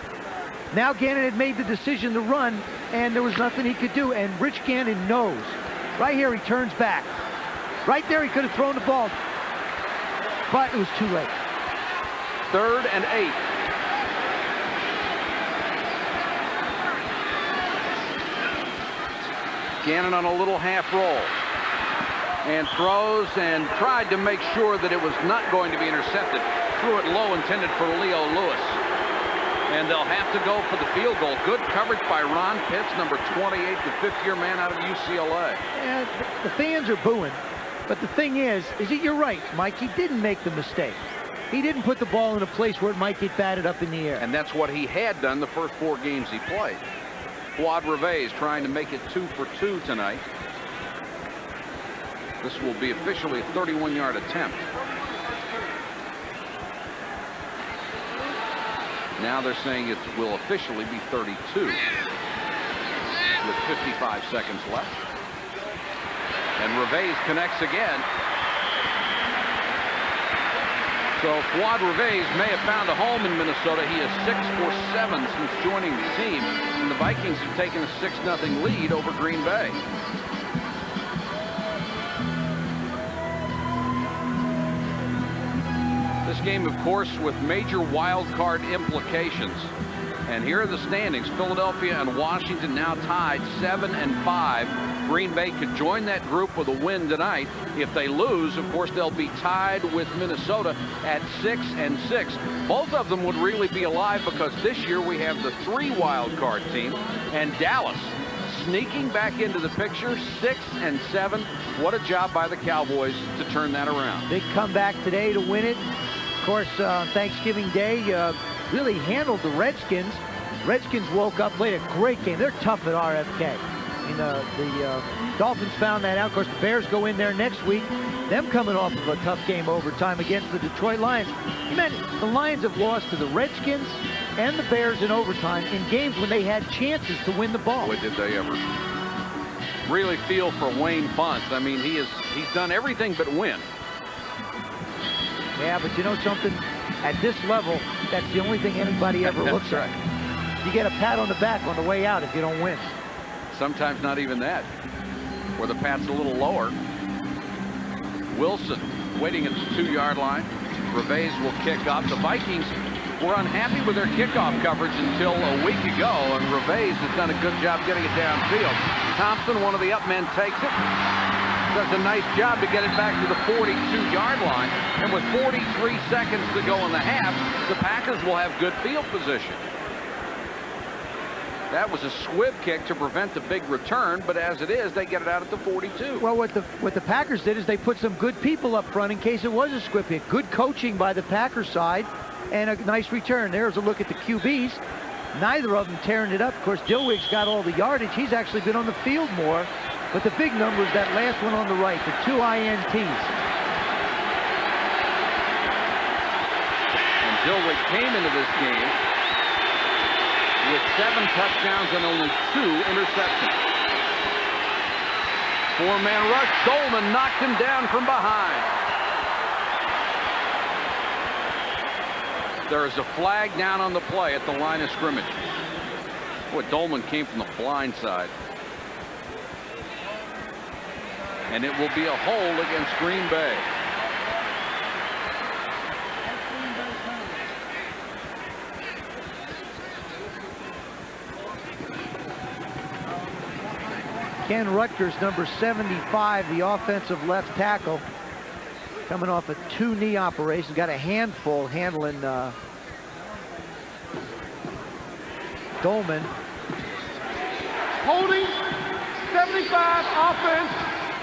Now Gannon had made the decision to run, and there was nothing he could do. And Rich Gannon knows. Right here, he turns back. Right there, he could have thrown the ball. But it was too late. 3rd and 8. Gannon on a little half roll. And throws and tried to make sure that it was not going to be intercepted. Threw it low, intended for Leo Lewis. And they'll have to go for the field goal. Good coverage by Ron Pitts, number 28, the 5th-year man out of UCLA. Yeah, the fans are booing. But the thing is that you're right, Mike. He didn't make the mistake. He didn't put the ball in a place where it might get batted up in the air. And that's what he had done the first 4 games he played. Fuad Reveiz trying to make it 2 for 2 tonight. This will be officially a 31-yard attempt. Now they're saying it will officially be 32 with 55 seconds left. And Reveiz connects again. So Fuad Reveiz may have found a home in Minnesota. He is 6 for 7 since joining the team. And the Vikings have taken a 6-0 lead over Green Bay. This game, of course, with major wild card implications. And here are the standings. Philadelphia and Washington now tied 7 and 5. Green Bay could join that group with a win tonight. If they lose, of course, they'll be tied with Minnesota at 6 and 6. Both of them would really be alive because this year we have the 3 wild card team, and Dallas sneaking back into the picture, 6 and 7. What a job by the Cowboys to turn that around. Big comeback today to win it. Of course, Thanksgiving Day really handled the Redskins. Redskins woke up, played a great game. They're tough at RFK. The Dolphins found that out. Of course, the Bears go in there next week. Them coming off of a tough game overtime against the Detroit Lions. You meant the Lions have lost to the Redskins and the Bears in overtime in games when they had chances to win the ball. Boy, did they ever. Really feel for Wayne Fontes. I mean, he's done everything but win. Yeah, but you know something? At this level, that's the only thing anybody ever looks at. You get a pat on the back on the way out if you don't win. Sometimes not even that. Where the pat's a little lower. Wilson waiting at the 2-yard line. Reveiz will kick off. The Vikings were unhappy with their kickoff coverage until a week ago, and Reveiz has done a good job getting it downfield. Thompson, one of the up men, takes it. Does a nice job to get it back to the 42-yard line. And with 43 seconds to go in the half, the Packers will have good field position. That was a squib kick to prevent the big return, but as it is, they get it out at the 42. Well, what the Packers did is they put some good people up front in case it was a squib kick. Good coaching by the Packers side and a nice return. There's a look at the QBs. Neither of them tearing it up. Of course, Dillwig's got all the yardage. He's actually been on the field more. But the big number is that last one on the right, the 2 INTs. And Dillwig came into this game with 7 touchdowns and only 2 interceptions. 4-man rush. Dolman knocked him down from behind. There is a flag down on the play at the line of scrimmage. Boy, Dolman came from the blind side. And it will be a hold against Green Bay. Ken Rutgers, number 75, the offensive left tackle, coming off a 2-knee operation. Got a handful handling Dolman. Holding, 75, offense,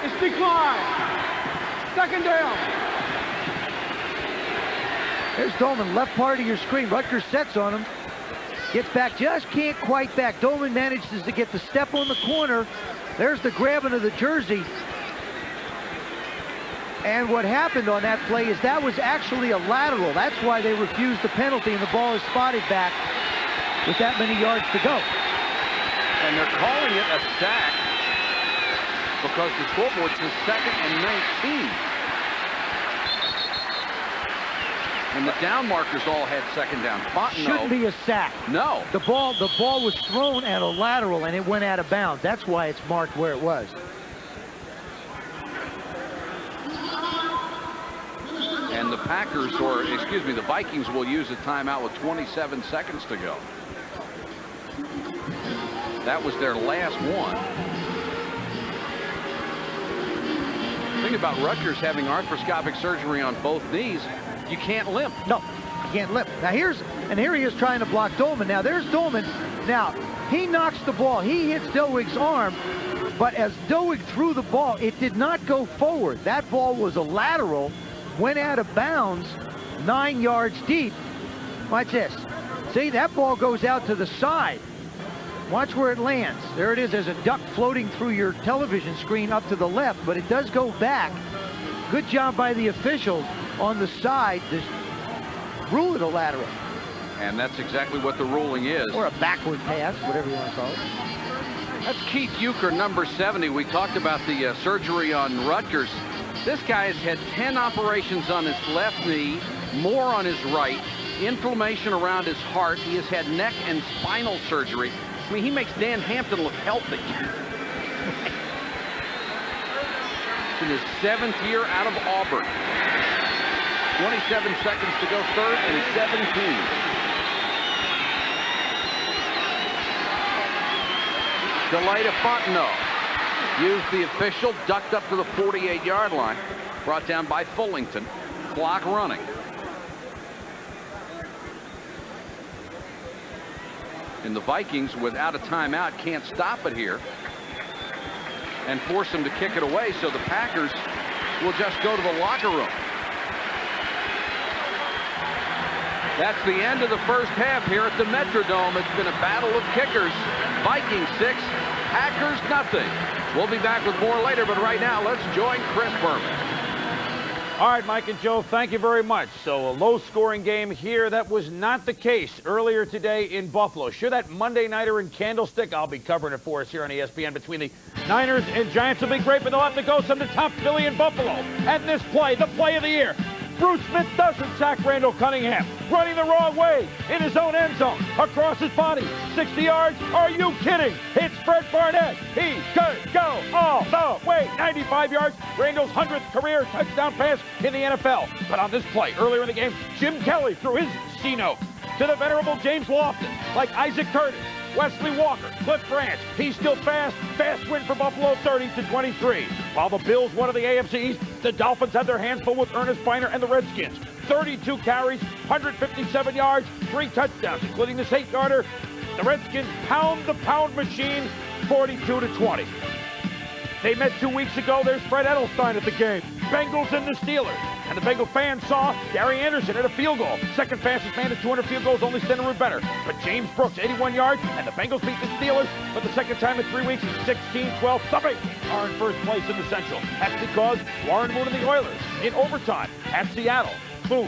it's declined. 2nd down. There's Dolman, left part of your screen. Rutgers sets on him. Gets back, just can't quite back. Dolman manages to get the step on the corner. There's the grabbing of the jersey. And what happened on that play is that was actually a lateral. That's why they refused the penalty, and the ball is spotted back with that many yards to go. And they're calling it a sack because the scoreboard says 2nd and 19. And the down markers all had 2nd down. Shouldn't be a sack. No. The ball was thrown at a lateral and it went out of bounds. That's why it's marked where it was. And the Packers, or excuse me, the Vikings will use a timeout with 27 seconds to go. That was their last one. Think about Rutgers having arthroscopic surgery on both knees. You can't limp. No, you can't limp. Now here he is trying to block Dolman. Now there's Dolman. Now he knocks the ball. He hits Dillwig's arm, but as Dillwig threw the ball, it did not go forward. That ball was a lateral, went out of bounds 9 yards deep. Watch this. See, that ball goes out to the side. Watch where it lands. There it is. There's a duck floating through your television screen up to the left, but it does go back. Good job by the officials on the side to rule it a lateral. And that's exactly what the ruling is. Or a backward pass, whatever you want to call it. That's Keith Euchre, number 70. We talked about the surgery on Rutgers. This guy has had 10 operations on his left knee, more on his right, inflammation around his heart. He has had neck and spinal surgery. I mean, he makes Dan Hampton look healthy. In his 7th year out of Auburn. 27 seconds to go, third and 17. Delita Fontenot used the official, ducked up to the 48-yard line, brought down by Fullington. Clock running. And the Vikings, without a timeout, can't stop it here and force them to kick it away, so the Packers will just go to the locker room. That's the end of the first half here at the Metrodome. It's been a battle of kickers. Vikings 6, Packers nothing. We'll be back with more later, but right now, let's join Chris Berman. All right, Mike and Joe, thank you very much. So a low-scoring game here. That was not the case earlier today in Buffalo. Sure, that Monday Nighter in Candlestick, I'll be covering it for us here on ESPN between the Niners and Giants will be great, but they'll have to go some to top Philly and Buffalo. And this play, the play of the year. Bruce Smith doesn't sack Randall Cunningham. Running the wrong way in his own end zone. Across his body. 60 yards. Are you kidding? It's Fred Barnett. He could go all the way. 95 yards. Randall's 100th career touchdown pass in the NFL. But on this play, earlier in the game, Jim Kelly threw his C-note to the venerable James Lofton, like Isaac Curtis, Wesley Walker, Cliff Branch. He's still fast. Fast win for Buffalo, 30-23. While the Bills won of the AFC East, the Dolphins had their hands full with Ernest Biner and the Redskins. 32 carries, 157 yards, 3 touchdowns, including this 8-yarder. The Redskins pound the pound machine, 42-20. They met 2 weeks ago. There's Fred Edelstein at the game. Bengals and the Steelers. And the Bengal fans saw Gary Anderson at a field goal. Second fastest man at 200 field goals, only Stennerud better. But James Brooks, 81 yards, and the Bengals beat the Steelers for the second time in 3 weeks, 16-12. Thumping are in first place in the Central. That's because Warren Moon and the Oilers in overtime at Seattle. Boom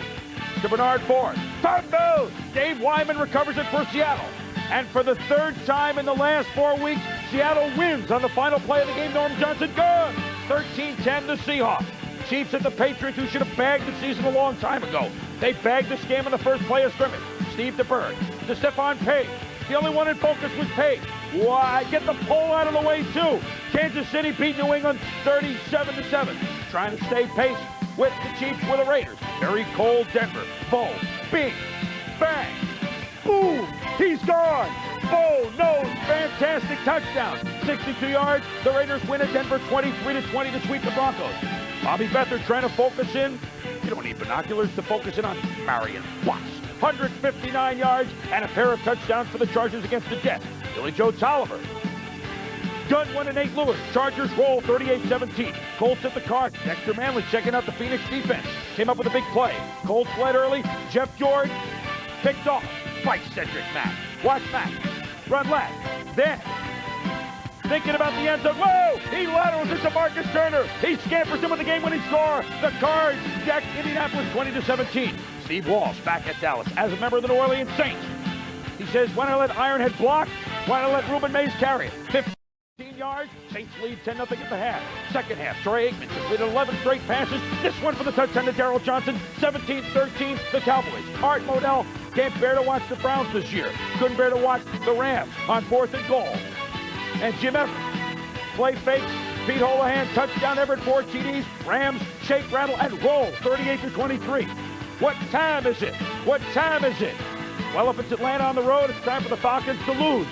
to Bernard Ford. Fumble! Dave Wyman recovers it for Seattle. And for the third time in the last 4 weeks, Seattle wins on the final play of the game. Norm Johnson good. 13-10 the Seahawks. Chiefs and the Patriots, who should have bagged the season a long time ago. They bagged the scam on the first play of scrimmage. Steve DeBerg to Stephon Page. The only one in focus was Page. Why? Get the pole out of the way, too. Kansas City beat New England 37-7. Trying to stay pace with the Chiefs with the Raiders. Very cold Denver. Bo, bing, bang, boom. He's gone. Bo knows. Fantastic touchdown. 62 yards. The Raiders win at Denver 23-20 to sweep the Broncos. Bobby Beathard trying to focus in. You don't need binoculars to focus in on Marion Watts. 159 yards and a pair of touchdowns for the Chargers against the Jets. Billy Joe Tolliver. Gunn 1 and 8 Lewis. Chargers roll 38-17. Colts at the card. Dexter Manley checking out the Phoenix defense. Came up with a big play. Colts led early. Jeff George picked off by Cedric Mack. Watch Mack. Run left. Then thinking about the end zone. Whoa! He laterals it to Marcus Turner. He scampers him with the game-winning score. The Cards deck Indianapolis 20-17. Steve Walsh back at Dallas as a member of the New Orleans Saints. He says, why not let Ironhead block? Why not let Ruben Mays carry it? 15 yards. Saints lead 10-0 at the half. Second half, Troy Aikman completed 11 straight passes. This one for the touchdown to Darrell Johnson. 17-13, the Cowboys. Art Modell can't bear to watch the Browns this year. Couldn't bear to watch the Rams on 4th and goal. And Jim Everett, play fake, Pete Holohan, touchdown Everett, 4 TDs, Rams, shake, rattle, and roll, 38-23. What time is it? What time is it? Well, if it's Atlanta on the road, it's time for the Falcons to lose.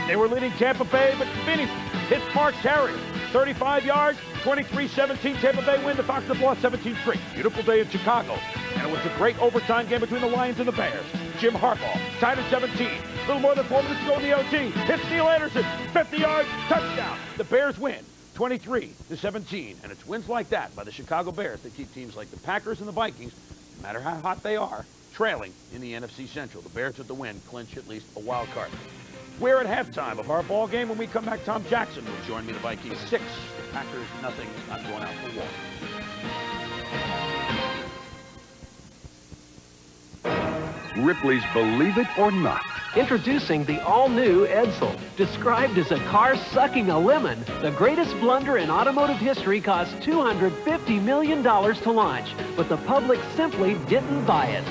They were leading Tampa Bay, but Vinny hits Mark Carrier, 35 yards, 23-17, Tampa Bay win. The Falcons lost 17-3. Beautiful day in Chicago, and it was a great overtime game between the Lions and the Bears. Jim Harbaugh, tied at 17. A little more than 4 minutes to go in the OT. Hits Neil Anderson, 50 yards, touchdown. The Bears win, 23-17. And it's wins like that by the Chicago Bears that keep teams like the Packers and the Vikings, no matter how hot they are, trailing in the NFC Central. The Bears with the win clinch at least a wild card. We're at halftime of our ball game. When we come back, Tom Jackson will join me. The Vikings 6, the Packers nothing. Not going out for war. Ripley's Believe It or Not. Introducing the all-new Edsel. Described as a car sucking a lemon, the greatest blunder in automotive history cost $250 million to launch, but the public simply didn't buy it.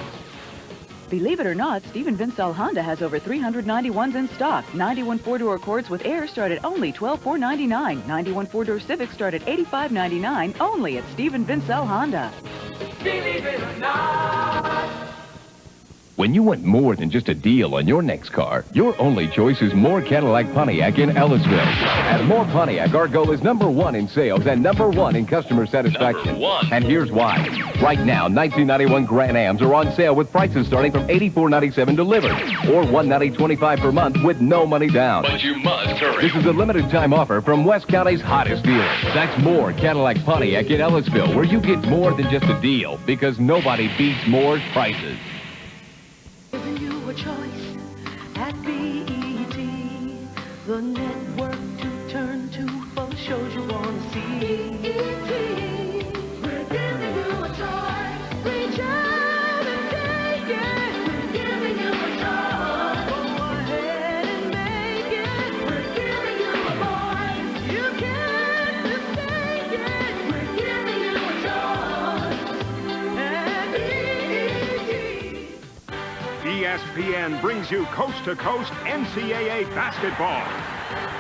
Believe it or not, Stephen Vincel Honda has over 391s in stock. 91 four-door Accords with Air start at only $12,499. 91 four-door Civics start at $85,99 only at Stephen Vincel Honda. Believe it or not. When you want more than just a deal on your next car, your only choice is more Cadillac Pontiac in Ellisville. At more Pontiac, our goal is #1 in sales and #1 in customer satisfaction. And here's why. Right now, 1991 Grand Ams are on sale with prices starting from $84.97 delivered, or $190.25 per month with no money down. But you must hurry. This is a limited time offer from West County's hottest dealer. That's more Cadillac Pontiac in Ellisville, where you get more than just a deal, because nobody beats Moore's prices. Giving you a choice at BET, the network to turn to for the shows you want to see. BET, we're giving you a choice. Reach out and take it. We're giving you a choice. Go ahead and make it. We're giving you a voice. You can't mistake it. We're giving you a choice. At BET. ESPN brings you coast-to-coast NCAA basketball.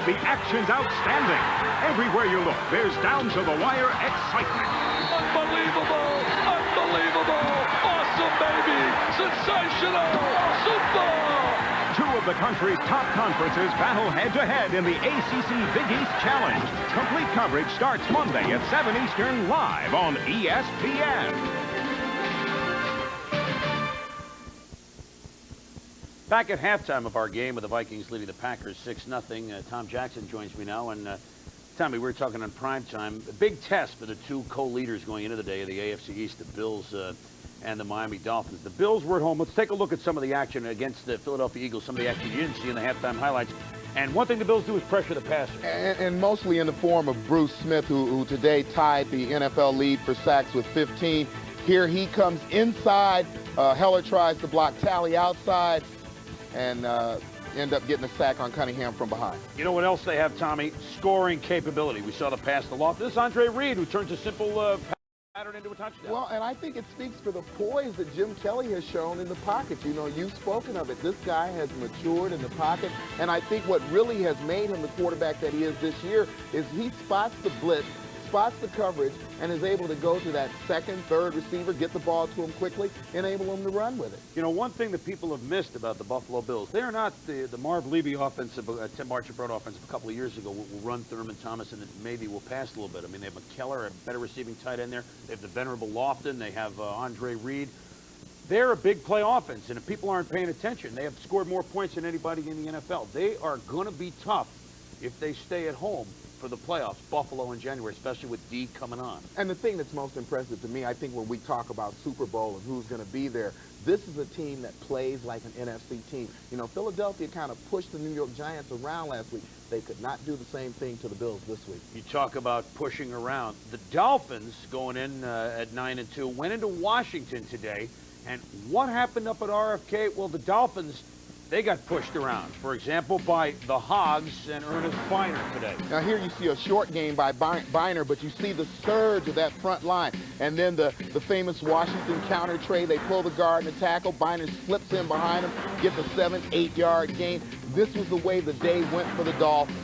The action's outstanding. Everywhere you look, there's down-to-the-wire excitement. Unbelievable! Unbelievable! Awesome, baby! Sensational! Super! Two of the country's top conferences battle head-to-head in the ACC Big East Challenge. Complete coverage starts Monday at 7 Eastern live on ESPN. Back at halftime of our game with the Vikings leading the Packers 6-0. Tom Jackson joins me now. And Tommy, we were talking on primetime. A big test for the two co-leaders going into the day of the AFC East, the Bills and the Miami Dolphins. The Bills were at home. Let's take a look at some of the action against the Philadelphia Eagles, some of the action you didn't see in the halftime highlights. And one thing the Bills do is pressure the passer. And mostly in the form of Bruce Smith, who today tied the NFL lead for sacks with 15. Here he comes inside. Heller tries to block Talley outside, and end up getting a sack on Cunningham from behind. You know what else they have, Tommy? Scoring capability. We saw the pass to Loft. This is Andre Reed, who turns a simple pattern into a touchdown. Well, and I think it speaks for the poise that Jim Kelly has shown in the pocket. You know, you've spoken of it. This guy has matured in the pocket, and I think what really has made him the quarterback that he is this year is he spots the blitz, spots the coverage, and is able to go to that second, third receiver, get the ball to him quickly, enable him to run with it. You know, one thing that people have missed about the Buffalo Bills, they are not the Marv Levy offensive, Tim Marchibroad offensive a couple of years ago will run Thurman Thomas and maybe will pass a little bit. I mean, they have McKellar, a better receiving tight end there. They have the venerable Lofton. They have Andre Reed. They're a big play offense, and if people aren't paying attention, they have scored more points than anybody in the NFL. They are going to be tough if they stay at home for the playoffs, Buffalo in January, especially with D coming on. And the thing that's most impressive to me, I think when we talk about Super Bowl and who's going to be there, this is a team that plays like an NFC team. You know, Philadelphia kind of pushed the New York Giants around last week. They could not do the same thing to the Bills this week. You talk about pushing around. The Dolphins, going in at 9-2, went into Washington today. And what happened up at RFK? Well, the Dolphins, they got pushed around, for example, by the Hogs and Ernest Biner today. Now here you see a short game by Biner, but you see the surge of that front line. And then the famous Washington counter trade. They pull the guard and the tackle. Biner slips in behind him, gets a 7-8 yard gain. This was the way the day went for the Dolphins.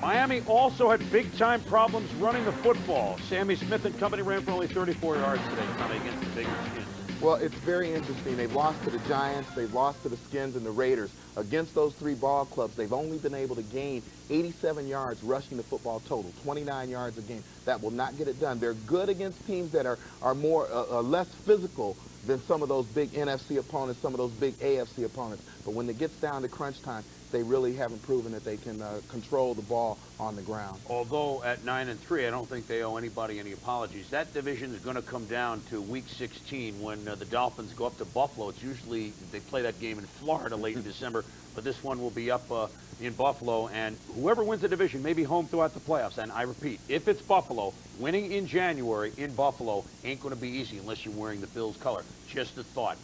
Miami also had big-time problems running the football. Sammy Smith and company ran for only 34 yards today, Tommy, against the big Skins. Well, it's very interesting. They've lost to the Giants, they've lost to the Skins and the Raiders. Against those three ball clubs, they've only been able to gain 87 yards rushing the football total, 29 yards a game. That will not get it done. They're good against teams that are more less physical than some of those big NFC opponents, some of those big AFC opponents. But when it gets down to crunch time, they really haven't proven that they can control the ball on the ground. Although at 9-3, I don't think they owe anybody any apologies. That division is going to come down to Week 16 when the Dolphins go up to Buffalo. It's usually they play that game in Florida late in December, but this one will be up in Buffalo, and whoever wins the division may be home throughout the playoffs. And I repeat, if it's Buffalo, winning in January in Buffalo ain't going to be easy unless you're wearing the Bills color. Just a thought.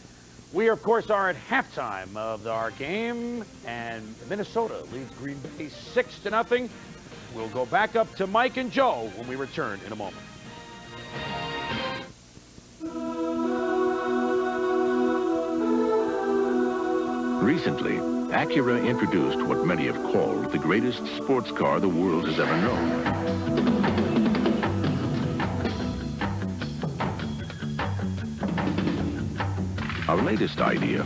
We, of course, are at halftime of our game, and Minnesota leads Green Bay 6-0. We'll go back up to Mike and Joe when we return in a moment. Recently, Acura introduced what many have called the greatest sports car the world has ever known. Our latest idea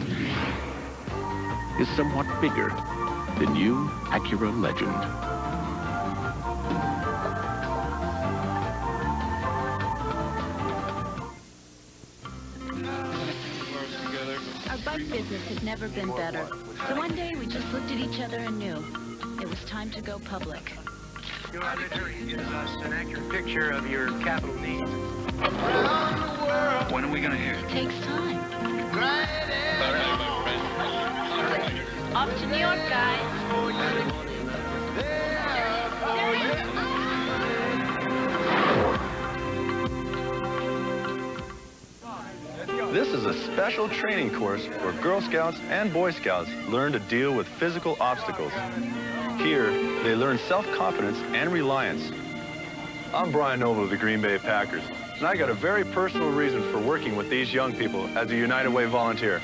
is somewhat bigger, the new Acura Legend. Our bike business has never been better. So one day we just looked at each other and knew it was time to go public. Your auditor gives us an accurate picture of your capital needs. When are we going to hear it? It takes time. All right, my friend. Off to New York, guys. This is a special training course where Girl Scouts and Boy Scouts learn to deal with physical obstacles. Here, they learn self-confidence and reliance. I'm Brian Noble of the Green Bay Packers, and I got a very personal reason for working with these young people as a United Way volunteer.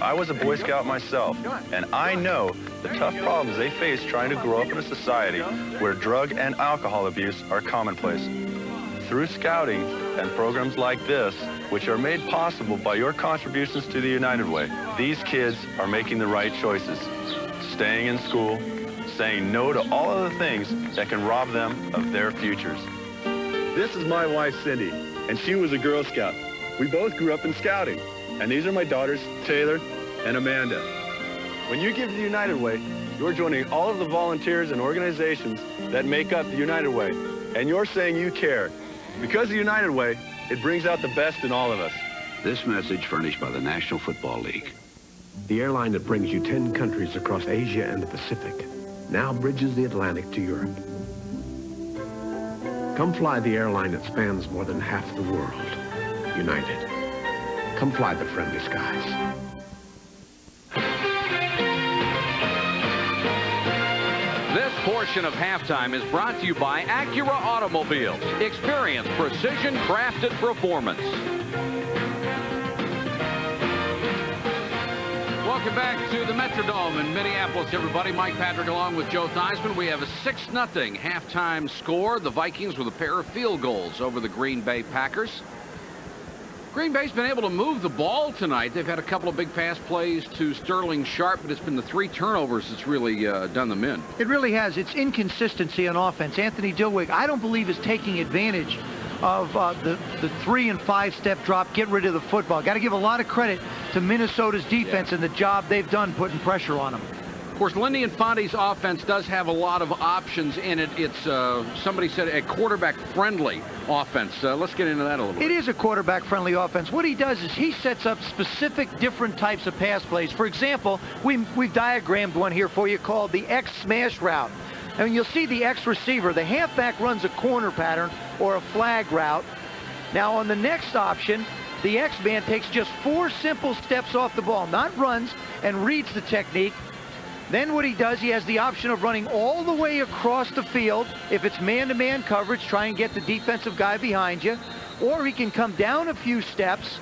I was a Boy Scout myself, and I know the tough problems they face trying to grow up in a society where drug and alcohol abuse are commonplace. Through scouting and programs like this, which are made possible by your contributions to the United Way, these kids are making the right choices. Staying in school, saying no to all of the things that can rob them of their futures. This is my wife, Cindy, and she was a Girl Scout. We both grew up in scouting, and these are my daughters, Taylor and Amanda. When you give to the United Way, you're joining all of the volunteers and organizations that make up the United Way, and you're saying you care. Because of the United Way, it brings out the best in all of us. This message furnished by the National Football League. The airline that brings you 10 countries across Asia and the Pacific now bridges the Atlantic to Europe. Come fly the airline that spans more than half the world. United. Come fly the friendly skies. This portion of halftime is brought to you by Acura Automobiles. Experience precision-crafted performance. Welcome back to the Metrodome in Minneapolis, everybody. Mike Patrick along with Joe Theismann. We have a 6-0 halftime score. The Vikings with a pair of field goals over the Green Bay Packers. Green Bay's been able to move the ball tonight. They've had a couple of big pass plays to Sterling Sharp, but it's been the 3 turnovers that's really done them in. It really has. It's inconsistency on offense. Anthony Dilweg, I don't believe, is taking advantage of the 3- and 5-step drop, get rid of the football. Got to give a lot of credit to Minnesota's defense and the job they've done putting pressure on them. Of course, Lindy Infante's offense does have a lot of options in it. It's, somebody said, a quarterback-friendly offense. Let's get into that a little bit. It is a quarterback-friendly offense. What he does is he sets up specific different types of pass plays. For example, we've diagrammed one here for you called the X smash route. And you'll see the X receiver. The halfback runs a corner pattern or a flag route. Now, on the next option, the X-man takes just 4 simple steps off the ball, not runs, and reads the technique. Then what he does, he has the option of running all the way across the field. If it's man-to-man coverage, try and get the defensive guy behind you. Or he can come down a few steps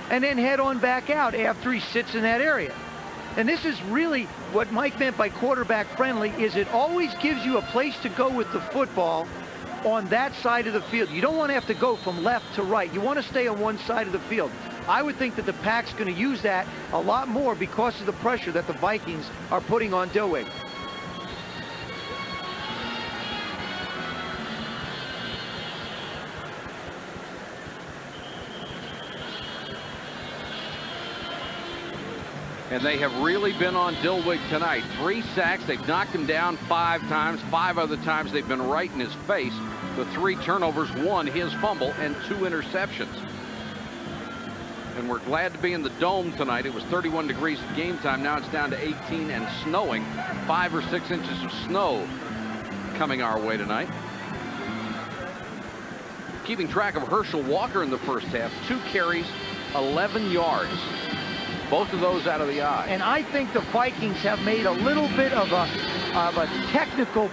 and then head on back out after he sits in that area. And this is really what Mike meant by quarterback-friendly, is it always gives you a place to go with the football on that side of the field. You don't want to have to go from left to right. You want to stay on one side of the field. I would think that the Pack's going to use that a lot more because of the pressure that the Vikings are putting on Dilweg. And they have really been on Dilweg tonight. 3 sacks. They've knocked him down 5 times. 5 other times they've been right in his face. The 3 turnovers, 1 his fumble, and 2 interceptions. And we're glad to be in the Dome tonight. It was 31 degrees at game time. Now it's down to 18 and snowing. 5 or 6 inches of snow coming our way tonight. Keeping track of Herschel Walker in the first half. 2 carries, 11 yards. Both of those out of the eye. And I think the Vikings have made a little bit of a technical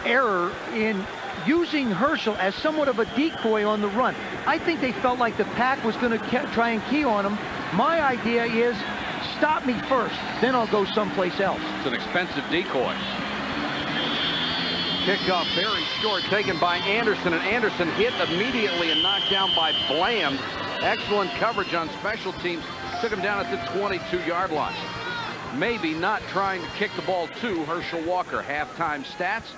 error in using Herschel as somewhat of a decoy on the run. I think they felt like the pack was going to try and key on him. My idea is stop me first, then I'll go someplace else. It's an expensive decoy. Kickoff very short, taken by Anderson, and Anderson hit immediately and knocked down by Bland. Excellent coverage on special teams. Took him down at the 22-yard line. Maybe not trying to kick the ball to Herschel Walker. Halftime stats.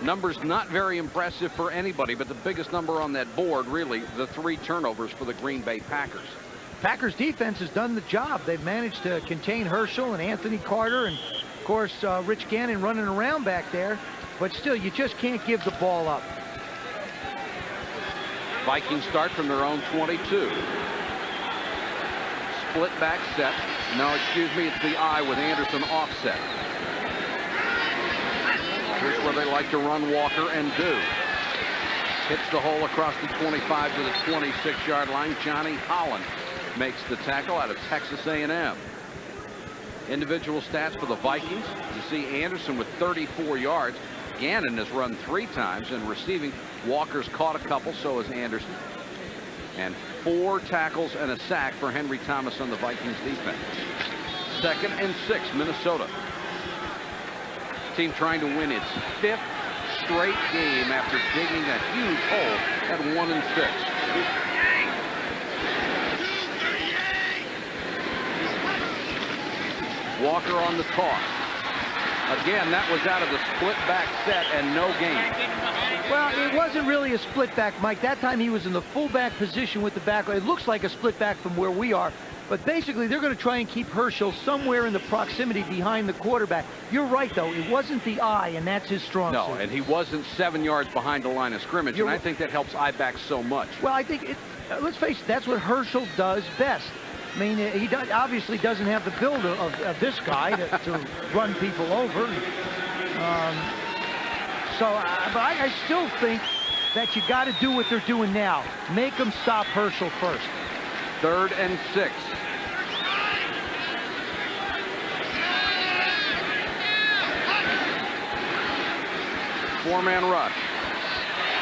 Numbers not very impressive for anybody, but the biggest number on that board, really, the 3 turnovers for the Green Bay Packers. Packers defense has done the job. They've managed to contain Herschel and Anthony Carter and, of course, Rich Gannon running around back there. But still, you just can't give the ball up. Vikings start from their own 22. Split back set. No, excuse me, it's the I with Anderson offset. Here's where they like to run Walker and do. Hits the hole across the 25 to the 26-yard line. Johnny Holland makes the tackle out of Texas A&M. Individual stats for the Vikings. You see Anderson with 34 yards. Gannon has run 3 times, and receiving, Walker's caught a couple, so has Anderson. And 4 tackles and a sack for Henry Thomas on the Vikings defense. 2nd and 6, Minnesota. Team trying to win its 5th straight game after digging a huge hole at 1 and 6. Walker on the toss. Again, that was out of the split back set and no gain. Well, it wasn't really a split back, Mike. That time he was in the fullback position with the back. It looks like a split back from where we are. But basically, they're going to try and keep Herschel somewhere in the proximity behind the quarterback. You're right, though. It wasn't the eye, and that's his strong suit. No, and he wasn't 7 yards behind the line of scrimmage, and I think that helps eye backs so much. Well, I think, let's face it, that's what Herschel does best. I mean, he obviously doesn't have the build of this guy to run people over. But I still think that you got to do what they're doing now. Make them stop Herschel first. 3rd and 6. Four-man rush.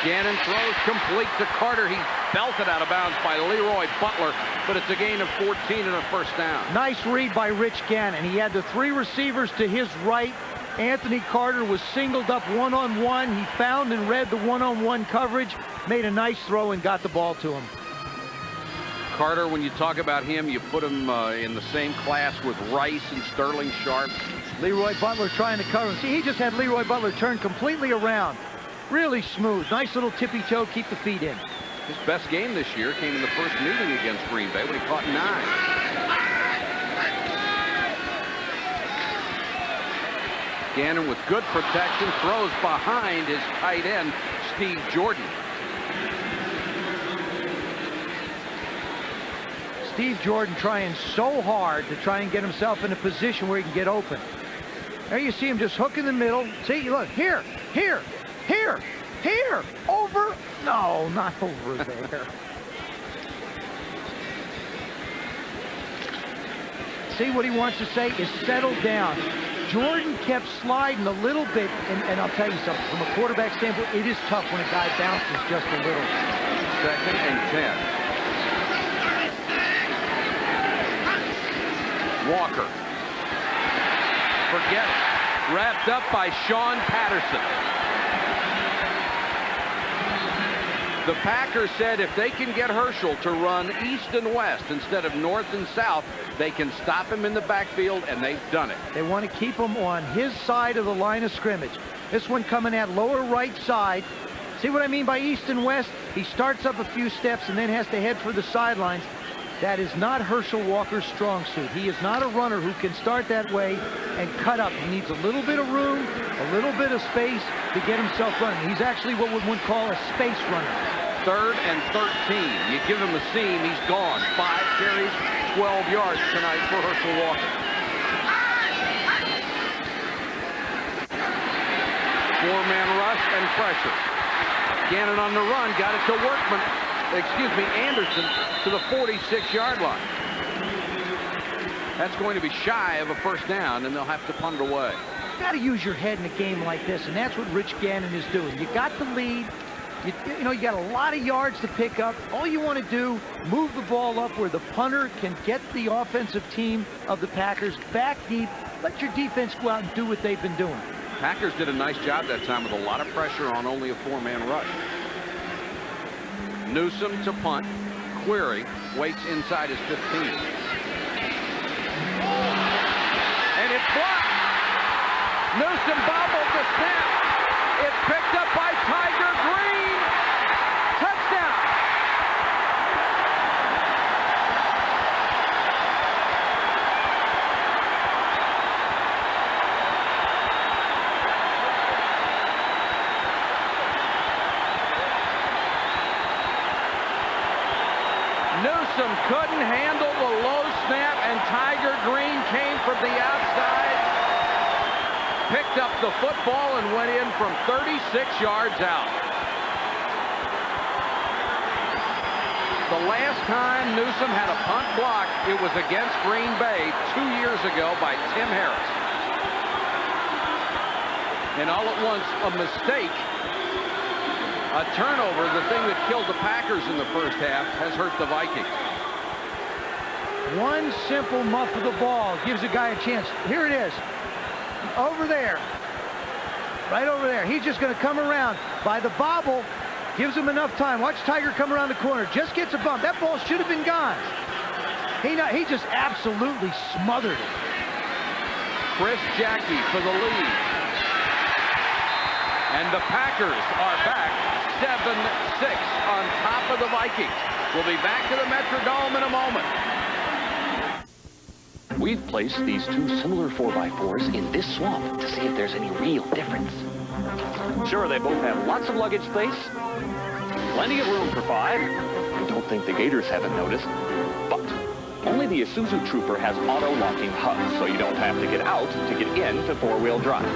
Gannon throws complete to Carter. He's belted out of bounds by Leroy Butler, but it's a gain of 14 and a first down. Nice read by Rich Gannon. He had the 3 receivers to his right. Anthony Carter was singled up one-on-one. He found and read the one-on-one coverage, made a nice throw, and got the ball to him. Carter, when you talk about him, you put him in the same class with Rice and Sterling Sharp. Leroy Butler trying to cover him. See, he just had Leroy Butler turn completely around. Really smooth. Nice little tippy toe, keep the feet in. His best game this year came in the first meeting against Green Bay when he caught 9. Gannon with good protection, throws behind his tight end, Steve Jordan. Steve Jordan trying so hard to try and get himself in a position where he can get open. There you see him just hook in the middle. See, look, here, over. No, not over there. See, what he wants to say is settle down. Jordan kept sliding a little bit, and I'll tell you something, from a quarterback standpoint, it is tough when a guy bounces just a little. 2nd and 10. Walker. Forget it. Wrapped up by Sean Patterson. The Packers said if they can get Herschel to run east and west instead of north and south, they can stop him in the backfield, and they've done it. They want to keep him on his side of the line of scrimmage. This one coming at lower right side. See what I mean by east and west? He starts up a few steps and then has to head for the sidelines. That is not Herschel Walker's strong suit. He is not a runner who can start that way and cut up. He needs a little bit of room, a little bit of space to get himself running. He's actually what one would call a space runner. 3rd and 13. You give him a seam, he's gone. 5 carries, 12 yards tonight for Herschel Walker. 4-man rush and pressure. Gannon on the run, got it to Anderson to the 46-yard line. That's going to be shy of a first down, and they'll have to punt it away. You got to use your head in a game like this, and that's what Rich Gannon is doing. You got the lead. You know, you got a lot of yards to pick up. All you want to do, move the ball up where the punter can get the offensive team of the Packers back deep. Let your defense go out and do what they've been doing. Packers did a nice job that time with a lot of pressure on only a 4-man rush. Newsome to punt. Query waits inside his 15. And it's blocked. Newsome bobbled the snap. It's picked up by Tiger Green. Touchdown. Newsome couldn't handle the low snap, and Tiger Green came from the outside, picked up the football, and went in from 36 yards out. The last time Newsome had a punt block, it was against Green Bay 2 years ago by Tim Harris. And all at once, a mistake, a turnover, the thing that killed the Packers in the first half, has hurt the Vikings. One simple muff of the ball gives a guy a chance. Here it is. Over there. Right over there. He's just going to come around. By the bobble, gives him enough time. Watch Tiger come around the corner. Just gets a bump. That ball should have been gone. He just absolutely smothered it. Chris Jackie for the lead. And the Packers are back 7-6 on top of the Vikings. We'll be back to the Metrodome in a moment. We've placed these two similar 4x4s in this swamp to see if there's any real difference. Sure, they both have lots of luggage space, plenty of room for 5. I don't think the Gators haven't noticed, but only the Isuzu Trooper has auto-locking hubs, so you don't have to get out to get into 4-wheel drive.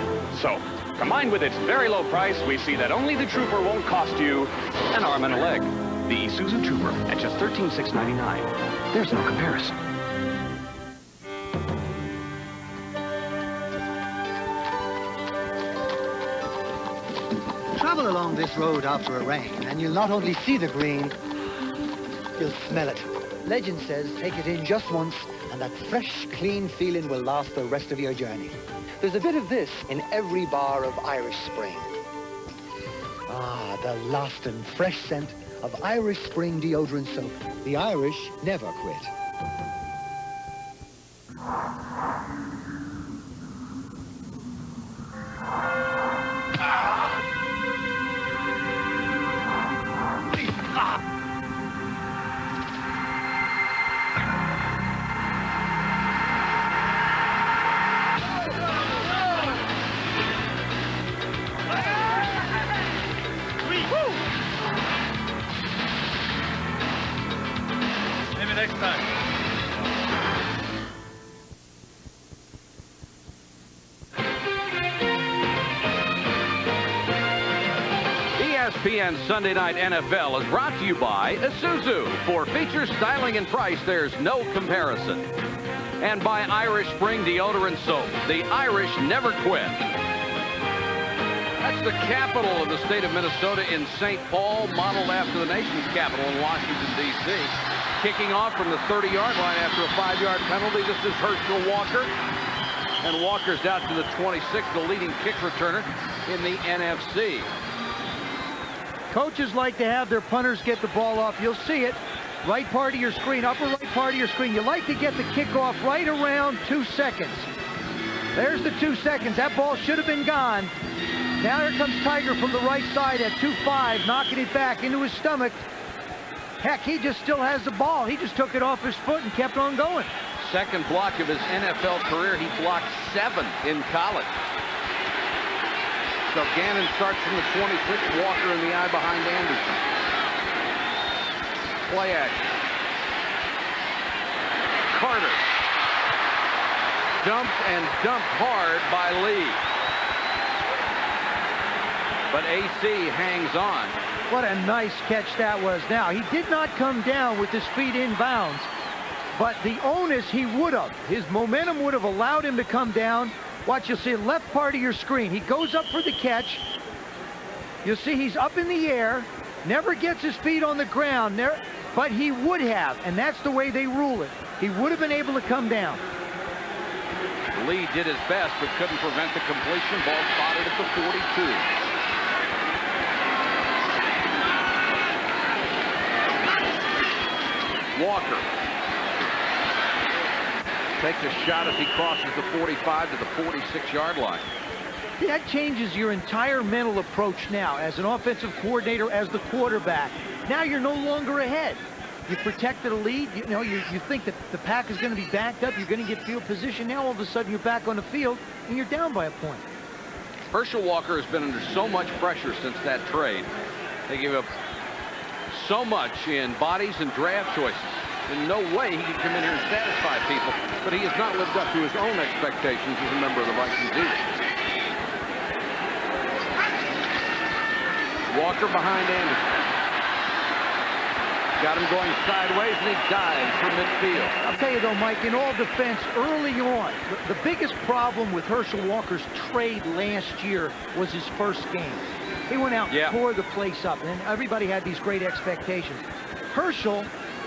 So, combined with its very low price, we see that only the Trooper won't cost you an arm and a leg. The Isuzu Trooper at just $13,699. There's no comparison. Travel along this road after a rain, and you'll not only see the green, you'll smell it. Legend says take it in just once, and that fresh, clean feeling will last the rest of your journey. There's a bit of this in every bar of Irish Spring. Ah, the lasting fresh scent of Irish Spring deodorant soap. The Irish never quit. ESPN Sunday Night NFL is brought to you by Isuzu. For features, styling, and price, there's no comparison. And by Irish Spring Deodorant Soap. The Irish never quit. That's the capital of the state of Minnesota in St. Paul, modeled after the nation's capital in Washington, D.C. Kicking off from the 30-yard line after a 5-yard penalty. This is Herschel Walker. And Walker's out to the 26, the leading kick returner in the NFC. Coaches like to have their punters get the ball off. You'll see it. Right part of your screen, upper right part of your screen. You like to get the kickoff right around 2 seconds. There's the 2 seconds. That ball should have been gone. Now here comes Tiger from the right side at 2-5, knocking it back into his stomach. Heck, he just still has the ball. He just took it off his foot and kept on going. Second block of his NFL career. He blocked 7 in college. So Gannon starts from the 26, Walker in the eye behind Anderson. Play action. Carter. Dumped and dumped hard by Lee. But AC hangs on. What a nice catch that was. Now, he did not come down with his feet in bounds. But the onus, he would have. His momentum would have allowed him to come down. Watch, you'll see the left part of your screen. He goes up for the catch. You'll see he's up in the air, never gets his feet on the ground there, but he would have, and that's the way they rule it. He would have been able to come down. Lee did his best, but couldn't prevent the completion. Ball spotted at the 42. Walker takes a shot as he crosses the 45 to the 46-yard line. That changes your entire mental approach now as an offensive coordinator, as the quarterback. Now you're no longer ahead. You protected a lead. You know, you think that the pack is going to be backed up. You're going to get field position. Now all of a sudden you're back on the field and you're down by a point. Herschel Walker has been under so much pressure since that trade. They gave up so much in bodies and draft choices. In no way he can come in here and satisfy people, but he has not lived up to his own expectations as a member of the Vikings either. Walker behind Anderson. Got him going sideways, and he dives for midfield. I'll tell you, though, Mike, in all defense, early on, the biggest problem with Herschel Walker's trade last year was his first game. He went out and tore the place up, and everybody had these great expectations. Herschel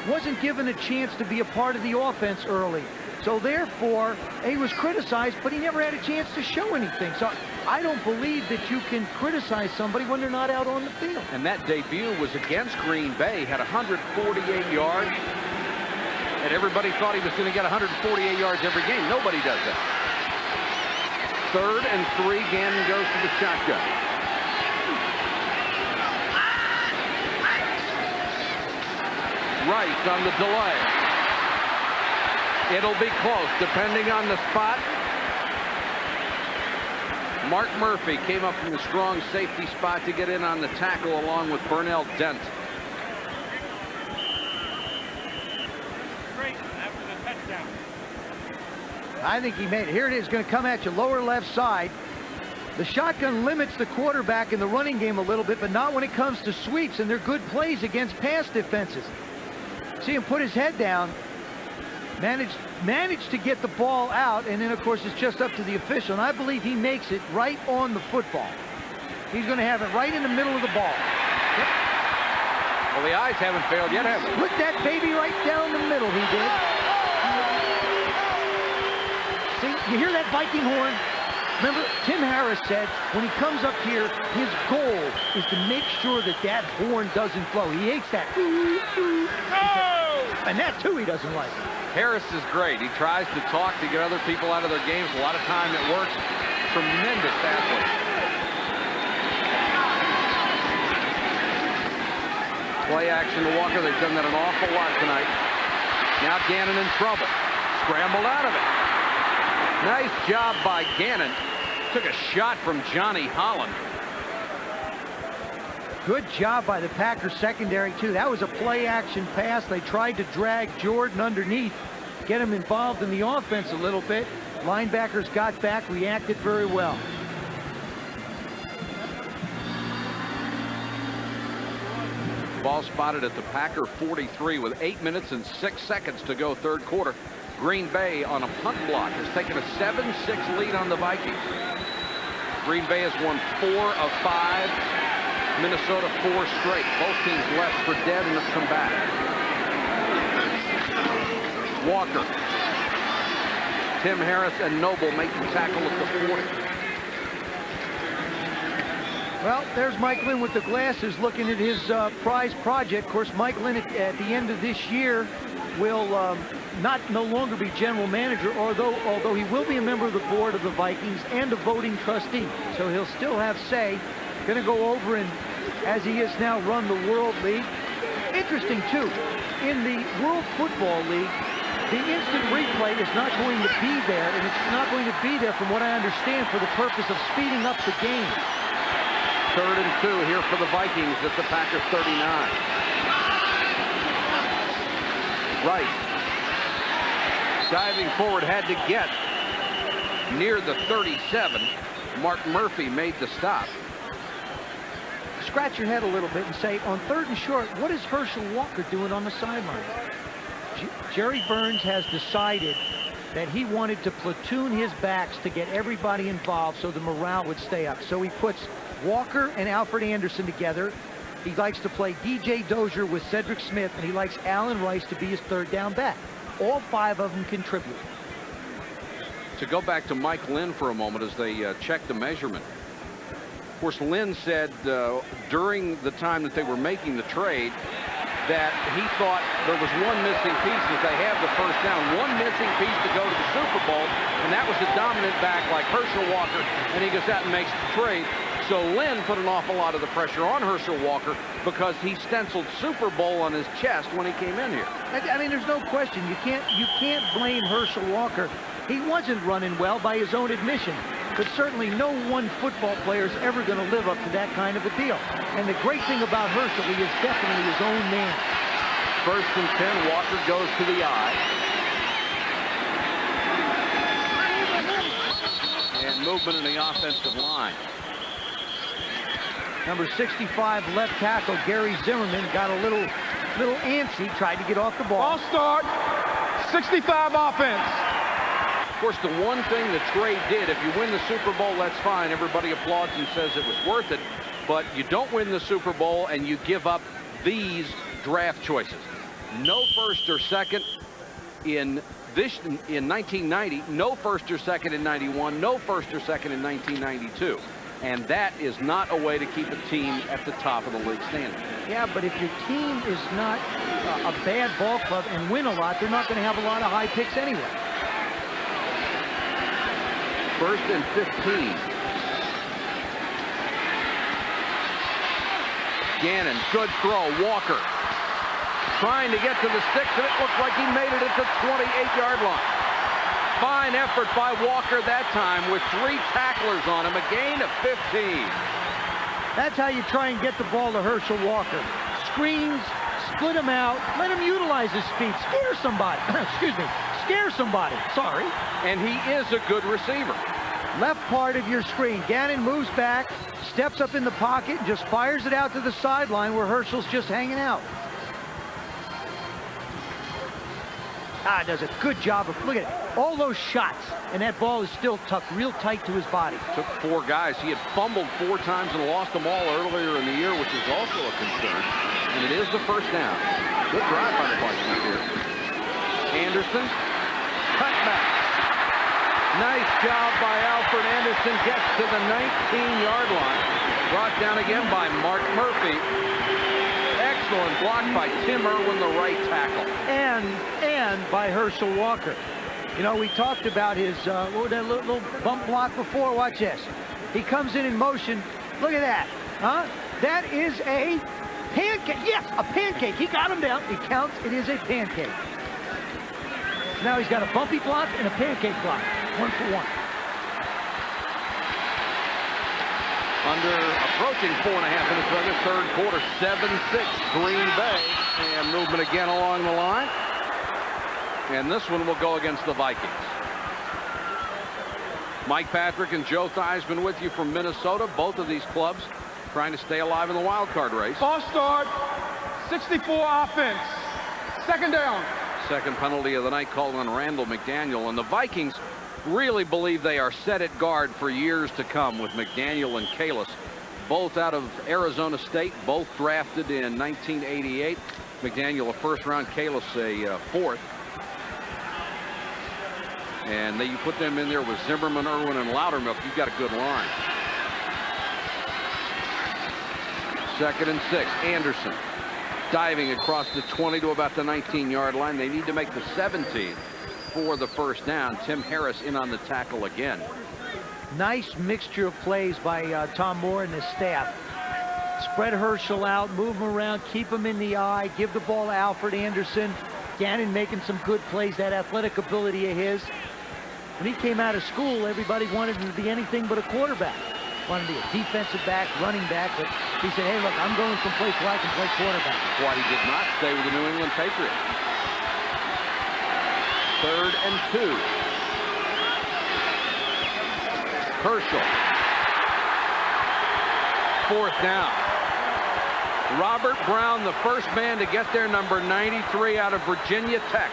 wasn't given a chance to be a part of the offense early. So therefore, he was criticized, but he never had a chance to show anything. So I don't believe that you can criticize somebody when they're not out on the field. And that debut was against Green Bay, had 148 yards. And everybody thought he was going to get 148 yards every game. Nobody does that. 3rd and 3, Gannon goes to the shotgun. Rice on the delay. It'll be close, depending on the spot. Mark Murphy came up from the strong safety spot to get in on the tackle along with Burnell Dent. I think he made it. Here it is, going to come at you, lower left side. The shotgun limits the quarterback in the running game a little bit, but not when it comes to sweeps, and they're good plays against pass defenses. See him put his head down, managed to get the ball out, and then, of course, it's just up to the official, and I believe he makes it right on the football. He's going to have it right in the middle of the ball. Yep. Well, the eyes haven't failed yet, have they? Put that baby right down the middle, he did. See, you hear that Viking horn? Remember, Tim Harris said when he comes up here, his goal is to make sure that that horn doesn't blow. He hates that. And that, too, he doesn't like. Harris is great. He tries to talk to get other people out of their games. A lot of time it works. Tremendous athlete. Play action to Walker. They've done that an awful lot tonight. Now Gannon in trouble. Scrambled out of it. Nice job by Gannon. Took a shot from Johnny Holland. Good job by the Packers secondary, too. That was a play-action pass. They tried to drag Jordan underneath, get him involved in the offense a little bit. Linebackers got back, reacted very well. Ball spotted at the Packer 43 with 8 minutes and 6 seconds to go third quarter. Green Bay on a punt block has taken a 7-6 lead on the Vikings. Green Bay has won 4 of 5. Minnesota 4 straight. Both teams left for dead and have come back. Walker. Tim Harris and Noble make the tackle at the 40. Well, there's Mike Lynn with the glasses looking at his prize project. Of course, Mike Lynn at the end of this year will no longer be general manager, although he will be a member of the board of the Vikings and a voting trustee. So he'll still have say. Going to go over and, as he is now, run the World League. Interesting, too, in the World Football League, the instant replay is not going to be there, and it's not going to be there, from what I understand, for the purpose of speeding up the game. 3rd and 2 here for the Vikings at the Packer 39. Rice. Diving forward, had to get near the 37. Mark Murphy made the stop. Scratch your head a little bit and say, on 3rd and short, what is Herschel Walker doing on the sideline? Jerry Burns has decided that he wanted to platoon his backs to get everybody involved so the morale would stay up. So he puts Walker and Alfred Anderson together. He likes to play DJ Dozier with Cedric Smith, and he likes Alan Rice to be his third down back. All 5 of them contribute. To go back to Mike Lynn for a moment as they check the measurement. Of course, Lynn said during the time that they were making the trade that he thought there was one missing piece as they have the first down. One missing piece to go to the Super Bowl, and that was a dominant back like Herschel Walker, and he goes out and makes the trade. So Lynn put an awful lot of the pressure on Herschel Walker because he stenciled Super Bowl on his chest when he came in here. I mean, there's no question. You can't blame Herschel Walker. He wasn't running well by his own admission. But certainly no one football player is ever going to live up to that kind of a deal. And the great thing about Herschel, he is definitely his own man. 1st and 10, Walker goes to the eye. And movement in the offensive line. Number 65 left tackle Gary Zimmerman got a little antsy, tried to get off the ball. Ball start, 65 offense. Of course, the one thing the trade did, if you win the Super Bowl, that's fine. Everybody applauds and says it was worth it. But you don't win the Super Bowl and you give up these draft choices. No 1st or 2nd in 1990, no 1st or 2nd in 91, no 1st or 2nd in 1992. And that is not a way to keep a team at the top of the league standing. Yeah, but if your team is not a bad ball club and win a lot, they're not going to have a lot of high picks anyway. 1st and 15. Gannon, good throw. Walker trying to get to the sticks, and it looks like he made it at the 28-yard line. Fine effort by Walker that time with 3 tacklers on him, a gain of 15. That's how you try and get the ball to Herschel Walker. Screens, split him out, let him utilize his speed, scare somebody. Excuse me, scare somebody. Sorry. And he is a good receiver. Left part of your screen. Gannon moves back, steps up in the pocket, and just fires it out to the sideline where Herschel's just hanging out. Does a good job of, look at it, all those shots, and that ball is still tucked real tight to his body. Took 4 guys. He had fumbled 4 times and lost them all earlier in the year, which is also a concern. And it is the first down. Good drive by the Vikings here. Anderson, cut back. Nice job by Alfred Anderson. Gets to the 19-yard line. Brought down again by Mark Murphy. Excellent block by Tim Irwin, the right tackle. And by Herschel Walker. You know, we talked about his that little bump block before. Watch this. He comes in motion. Look at that. Huh? That is a pancake. Yes, a pancake. He got him down. It counts. It is a pancake. Now he's got a bumpy block and a pancake block. 1 for 1. Approaching 4.5 minutes of the 3rd quarter, 7-6 Green Bay. And movement again along the line. And this one will go against the Vikings. Mike Patrick and Joe Theismann with you from Minnesota. Both of these clubs trying to stay alive in the wild card race. Ball start, 64 offense, 2nd down. 2nd penalty of the night called on Randall McDaniel. And the Vikings really believe they are set at guard for years to come with McDaniel and Kalis, both out of Arizona State, both drafted in 1988. McDaniel a 1st round, Kalis a 4th. And then you put them in there with Zimmerman, Irwin, and Loudermilk, you've got a good line. 2nd and 6. Anderson diving across the 20 to about the 19-yard line. They need to make the 17 for the 1st down. Tim Harris in on the tackle again. Nice mixture of plays by Tom Moore and his staff. Spread Herschel out, move him around, keep him in the eye, give the ball to Alfred Anderson. Gannon making some good plays, that athletic ability of his. When he came out of school, everybody wanted him to be anything but a quarterback. Wanted to be a defensive back, running back, but he said, hey, look, I'm going someplace where I can play quarterback. That's why he did not stay with the New England Patriots. 3rd and 2. Herschel. 4th down. Robert Brown, the first man to get their number 93 out of Virginia Tech.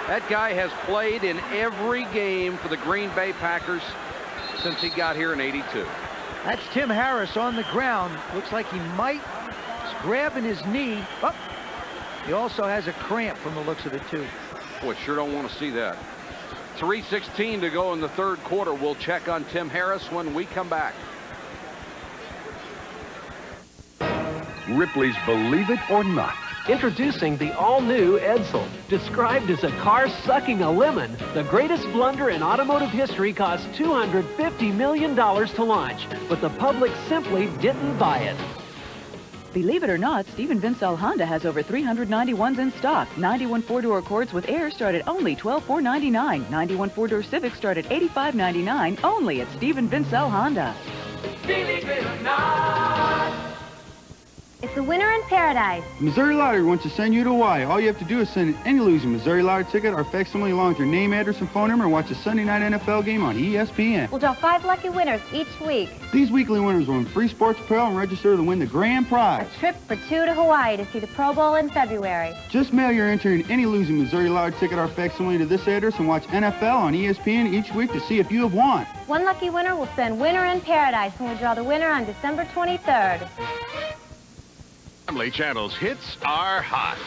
That guy has played in every game for the Green Bay Packers since he got here in '82. That's Tim Harris on the ground. Looks like he might grabbing his knee. Oh, he also has a cramp from the looks of it, too. Boy, sure don't want to see that. 3:16 to go in the third quarter. We'll check on Tim Harris when we come back. Ripley's Believe It or Not. Introducing the all-new Edsel. Described as a car sucking a lemon, the greatest blunder in automotive history cost $250 million to launch, but the public simply didn't buy it. Believe it or not, Stephen Vincel Honda has over 391s in stock. 91 four-door Accords with Air start at only $12,499. 91 four-door Civics start at $85,99 only at Stephen Vincel Honda. Believe it or not. It's a winner in paradise. Missouri Lottery wants to send you to Hawaii. All you have to do is send any losing Missouri Lottery ticket or facsimile along with your name, address, and phone number and watch a Sunday night NFL game on ESPN. We'll draw 5 lucky winners each week. These weekly winners will win free sports apparel and register to win the grand prize. A trip for 2 to Hawaii to see the Pro Bowl in February. Just mail your entry in any losing Missouri Lottery ticket or facsimile to this address and watch NFL on ESPN each week to see if you have won. One lucky winner will send Winner in Paradise when we draw the winner on December 23rd. Family Channel's hits are hot.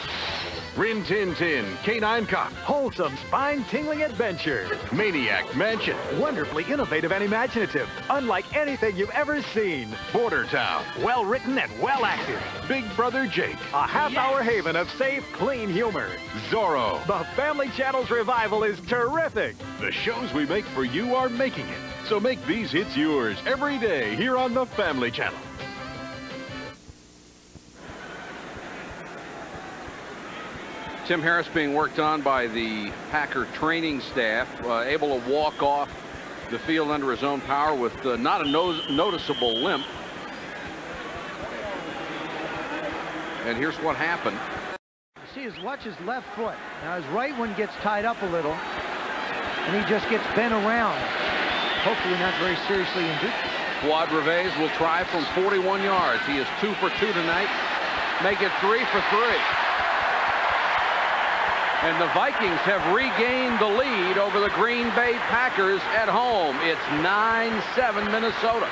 Rin Tin Tin, Canine Cop. Wholesome, spine-tingling adventure. Maniac Mansion. Wonderfully innovative and imaginative. Unlike anything you've ever seen. Border Town. Well-written and well-acted. Big Brother Jake. A half-hour haven of safe, clean humor. Zorro. The Family Channel's revival is terrific. The shows we make for you are making it. So make these hits yours every day here on the Family Channel. Tim Harris being worked on by the Packer training staff, able to walk off the field under his own power with not a noticeable limp. And here's what happened. See, watch his left foot. Now his right one gets tied up a little, and he just gets bent around. Hopefully not very seriously injured. Quadreves will try from 41 yards. He is 2 for 2 tonight. Make it 3 for 3. And the Vikings have regained the lead over the Green Bay Packers at home. It's 9-7 Minnesota.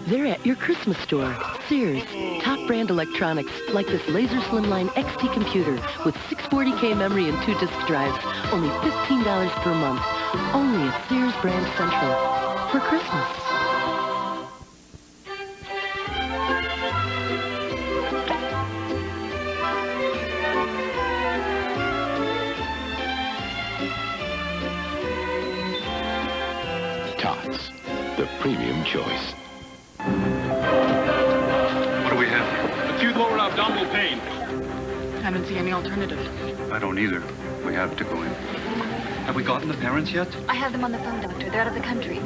They're at your Christmas store. Sears, top brand electronics like this Laser Slimline XT computer with 640K memory and 2 disk drives. Only $15 per month. Only at Sears Brand Central. For Christmas. Tots, the premium choice. What do we have here? Acute lower abdominal pain. I don't see any alternative. I don't either. We have to go in. Have we gotten the parents yet? I have them on the phone, Doctor. They're out of the country.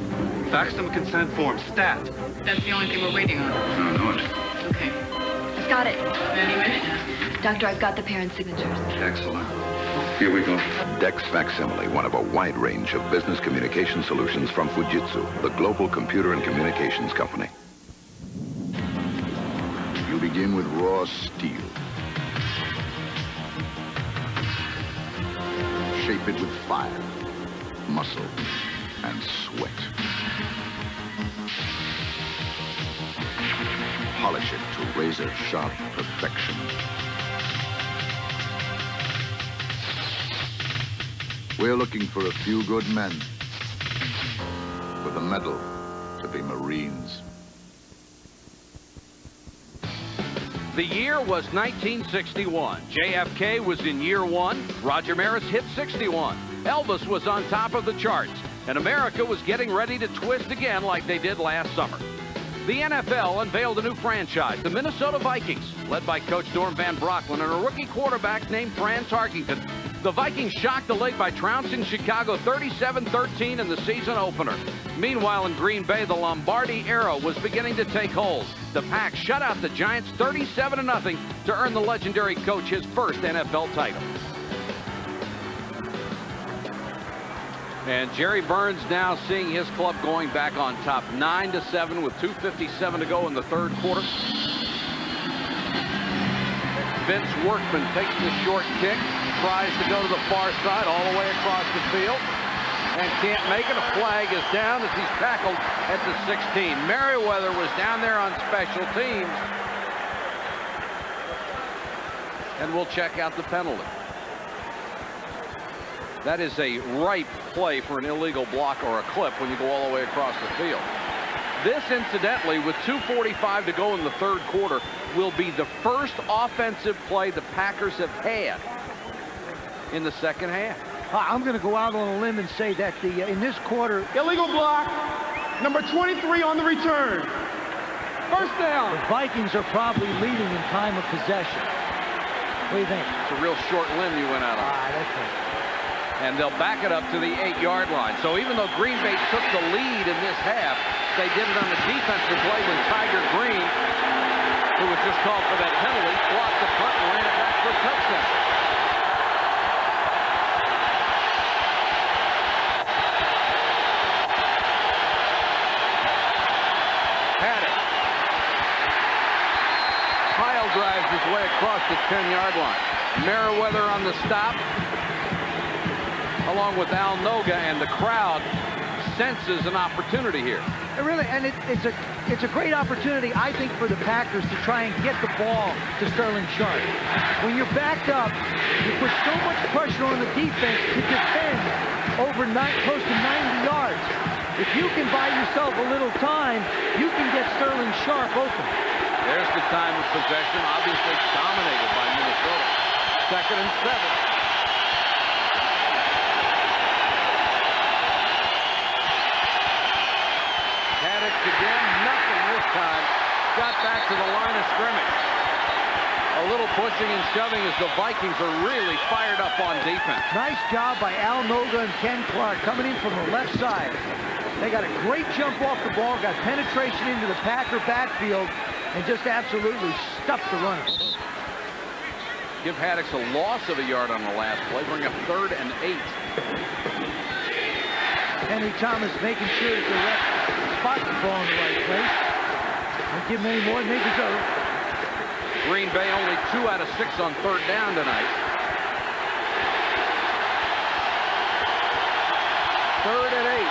Fax them a consent form. Stat. That's the only thing we're waiting on. I know it. Okay. Just got it. Any minute now. Doctor, I've got the parents' signatures. Excellent. Here we go. Dex Facsimile, one of a wide range of business communication solutions from Fujitsu, the global computer and communications company. You begin with raw steel. Shape it with fire, muscle, and sweat. Polish it to razor-sharp perfection. We're looking for a few good men with a medal to be Marines. The year was 1961. JFK was in year 1. Roger Maris hit 61. Elvis was on top of the charts. And America was getting ready to twist again like they did last summer. The NFL unveiled a new franchise, the Minnesota Vikings, led by coach Norm Van Brocklin and a rookie quarterback named Fran Tarkington. The Vikings shocked the league by trouncing Chicago 37-13 in the season opener. Meanwhile, in Green Bay, the Lombardi era was beginning to take hold. The Pack shut out the Giants 37-0 to earn the legendary coach his first NFL title. And Jerry Burns now seeing his club going back on top, 9-7 with 2:57 to go in the third quarter. Vince Workman takes the short kick, tries to go to the far side all the way across the field, and can't make it. A flag is down as he's tackled at the 16. Merriweather was down there on special teams, and we'll check out the penalty. That is a ripe play for an illegal block or a clip when you go all the way across the field. This, incidentally, with 2:45 to go in the third quarter, will be the first offensive play the Packers have had in the second half. I'm going to go out on a limb and say that in this quarter... Illegal block, number 23 on the return. First down. The Vikings are probably leading in time of possession. What do you think? It's a real short limb you went out on. That's it. And they'll back it up to the 8-yard line. So even though Green Bay took the lead in this half, they did it on the defensive play when Tiger Green, who was just called for that penalty, blocked the punt and ran it back for a touchdown. Haddock. Pile drives his way across the 10-yard line. Merriweather on the stop, along with Al Noga, and the crowd senses an opportunity here. Really, and it's a great opportunity, I think, for the Packers to try and get the ball to Sterling Sharp. When you're backed up, you put so much pressure on the defense to defend over close to 90 yards. If you can buy yourself a little time, you can get Sterling Sharp open. There's the time of possession, obviously dominated by Minnesota. 2nd and 7. Again, nothing this time. Got back to the line of scrimmage. A little pushing and shoving as the Vikings are really fired up on defense. Nice job by Al Noga and Ken Clark coming in from the left side. They got a great jump off the ball, got penetration into the Packer backfield, and just absolutely stuffed the runners. Give Haddock a loss of a yard on the last play, bring up 3rd and 8. Henry Thomas making sure that the ref spots the ball in the right place. Don't give them any more than they deserve. Green Bay only 2 out of 6 on 3rd down tonight. 3rd and 8.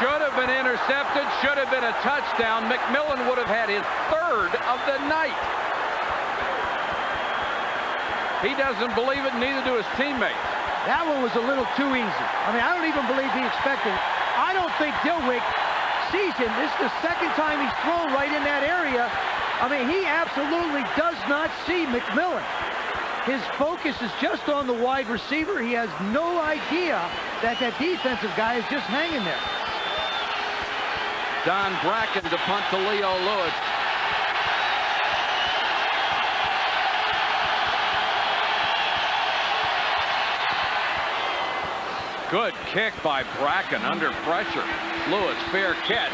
Should have been intercepted, should have been a touchdown. McMillan would have had his 3rd of the night. He doesn't believe it, neither do his teammates. That one was a little too easy. I mean, I don't even believe he expected it. I don't think Dilwick sees him. This is the second time he's thrown right in that area. I mean, he absolutely does not see McMillan. His focus is just on the wide receiver. He has no idea that that defensive guy is just hanging there. Don Bracken to punt to Leo Lewis. Good kick by Bracken under pressure. Lewis, fair catch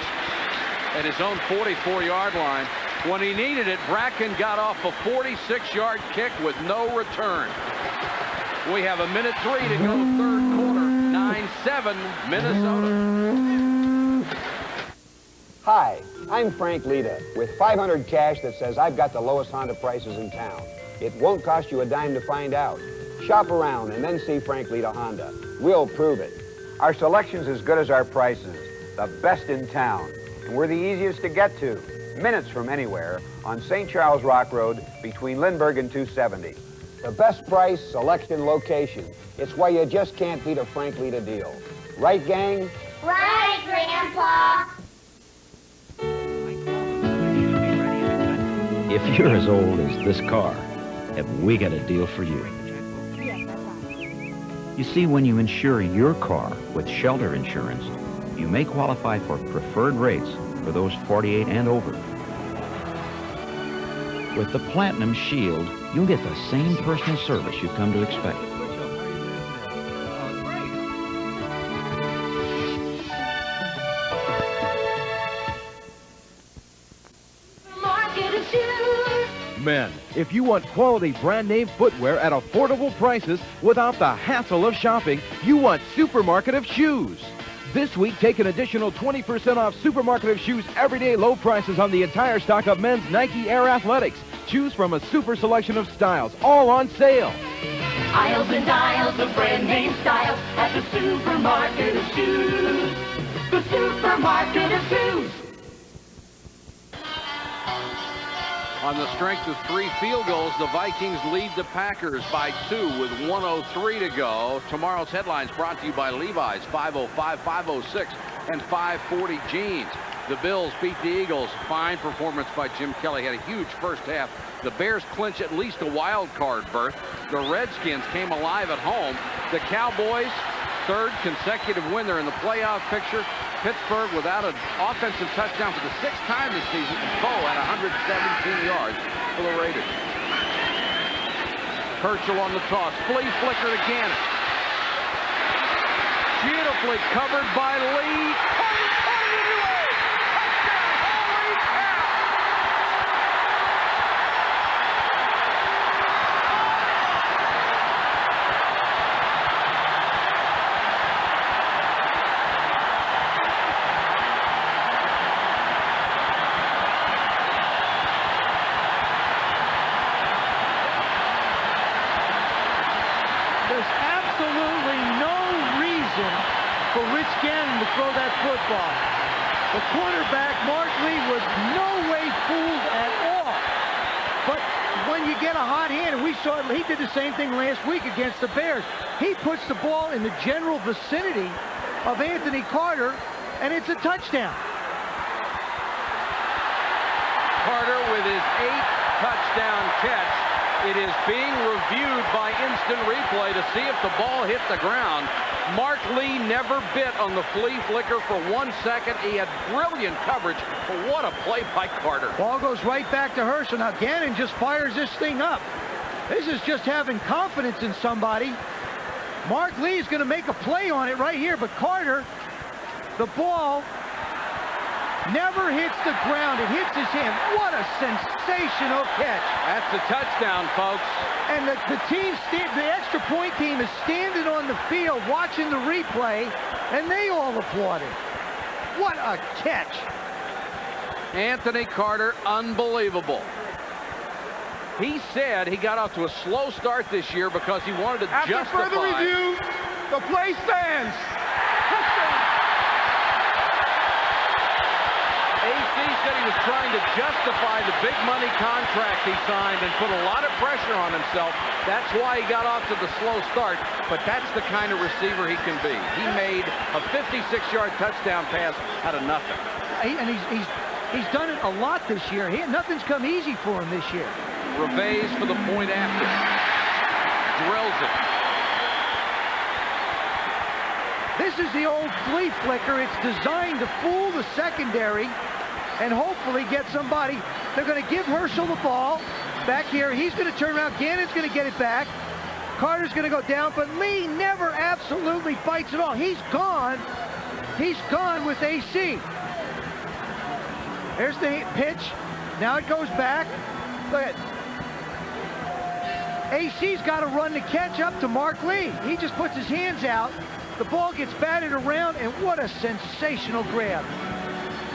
at his own 44-yard line. When he needed it, Bracken got off a 46-yard kick with no return. We have 1:03 to go, third quarter. 9-7 Minnesota. Hi, I'm Frank Lita with 500 cash that says I've got the lowest Honda prices in town. It won't cost you a dime to find out. Shop around and then see Frank Lita Honda. We'll prove it. Our selection's as good as our prices, the best in town. And we're the easiest to get to, minutes from anywhere, on St. Charles Rock Road between Lindbergh and 270. The best price, selection, location. It's why you just can't beat a Frank Lita deal. Right, gang? Right, Grandpa! If you're as old as this car, have we got a deal for you? You see, when you insure your car with shelter insurance, you may qualify for preferred rates for those 48 and over. With the Platinum Shield, you'll get the same personal service you've come to expect. Men, if you want quality brand name footwear at affordable prices without the hassle of shopping, you want Supermarket of Shoes. This week, take an additional 20% off Supermarket of Shoes everyday low prices on the entire stock of men's Nike Air Athletics. Choose from a super selection of styles, all on sale. Aisles and aisles of brand name styles at the Supermarket of Shoes. The Supermarket of Shoes. On the strength of 3 field goals, the Vikings lead the Packers by 2 with 1:03 to go. Tomorrow's headlines brought to you by Levi's, 505, 506, and 540 jeans. The Bills beat the Eagles. Fine performance by Jim Kelly. Had a huge first half. The Bears clinch at least a wild card berth. The Redskins came alive at home. The Cowboys, 3rd consecutive win. They're in the playoff picture. Pittsburgh without an offensive touchdown for the 6th time this season. And Bo had 117 yards for the Raiders. Herschel on the toss. Flea flicker to Gannon. Beautifully covered by Lee. For Rich Gannon to throw that football. The quarterback, Mark Lee, was no way fooled at all. But when you get a hot hand, and we saw it, he did the same thing last week against the Bears. He puts the ball in the general vicinity of Anthony Carter, and it's a touchdown. Carter with his 8th touchdown catch. It is being reviewed by instant replay to see if the ball hit the ground. Mark Lee never bit on the flea flicker for 1 second. He had brilliant coverage, but what a play by Carter. Ball goes right back to Herschel. Now Gannon just fires this thing up. This is just having confidence in somebody. Mark Lee is going to make a play on it right here, but Carter, the ball never hits the ground. It hits his hand. What a sensational catch. That's a touchdown, folks. And the extra point team is standing on the field watching the replay, and they all applauded. What a catch. Anthony Carter, unbelievable. He said he got off to a slow start this year because he wanted to justify. After further review, the play stands. Said he was trying to justify the big money contract he signed and put a lot of pressure on himself. That's why he got off to the slow start, but that's the kind of receiver he can be. He made a 56-yard touchdown pass out of nothing. And he's done it a lot this year. Nothing's come easy for him this year. Reves for the point after. Drills it. This is the old flea flicker. It's designed to fool the secondary and hopefully get somebody. They're going to give Herschel the ball back here. He's going to turn around. Gannon's going to get it back. Carter's going to go down, but Lee never absolutely fights at all. He's gone. He's gone with AC. There's the pitch. Now it goes back. Look at AC's got to run to catch up to Mark Lee. He just puts his hands out. The ball gets batted around, and what a sensational grab.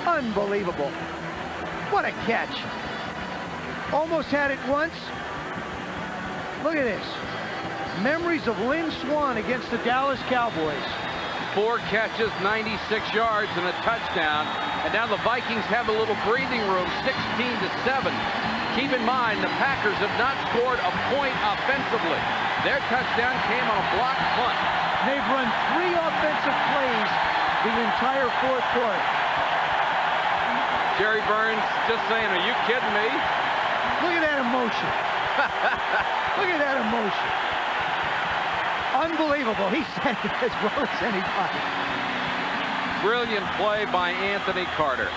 Unbelievable. What a catch. Almost had it once. Look at this. Memories of Lynn Swann against the Dallas Cowboys. 4 catches, 96 yards, and a touchdown. And now the Vikings have a little breathing room, 16-7. Keep in mind, the Packers have not scored a point offensively. Their touchdown came on a blocked punt. They've run 3 offensive plays the entire 4th quarter. Jerry Burns just saying, are you kidding me? Look at that emotion. Look at that emotion. Unbelievable. He said it as well as anybody. Brilliant play by Anthony Carter.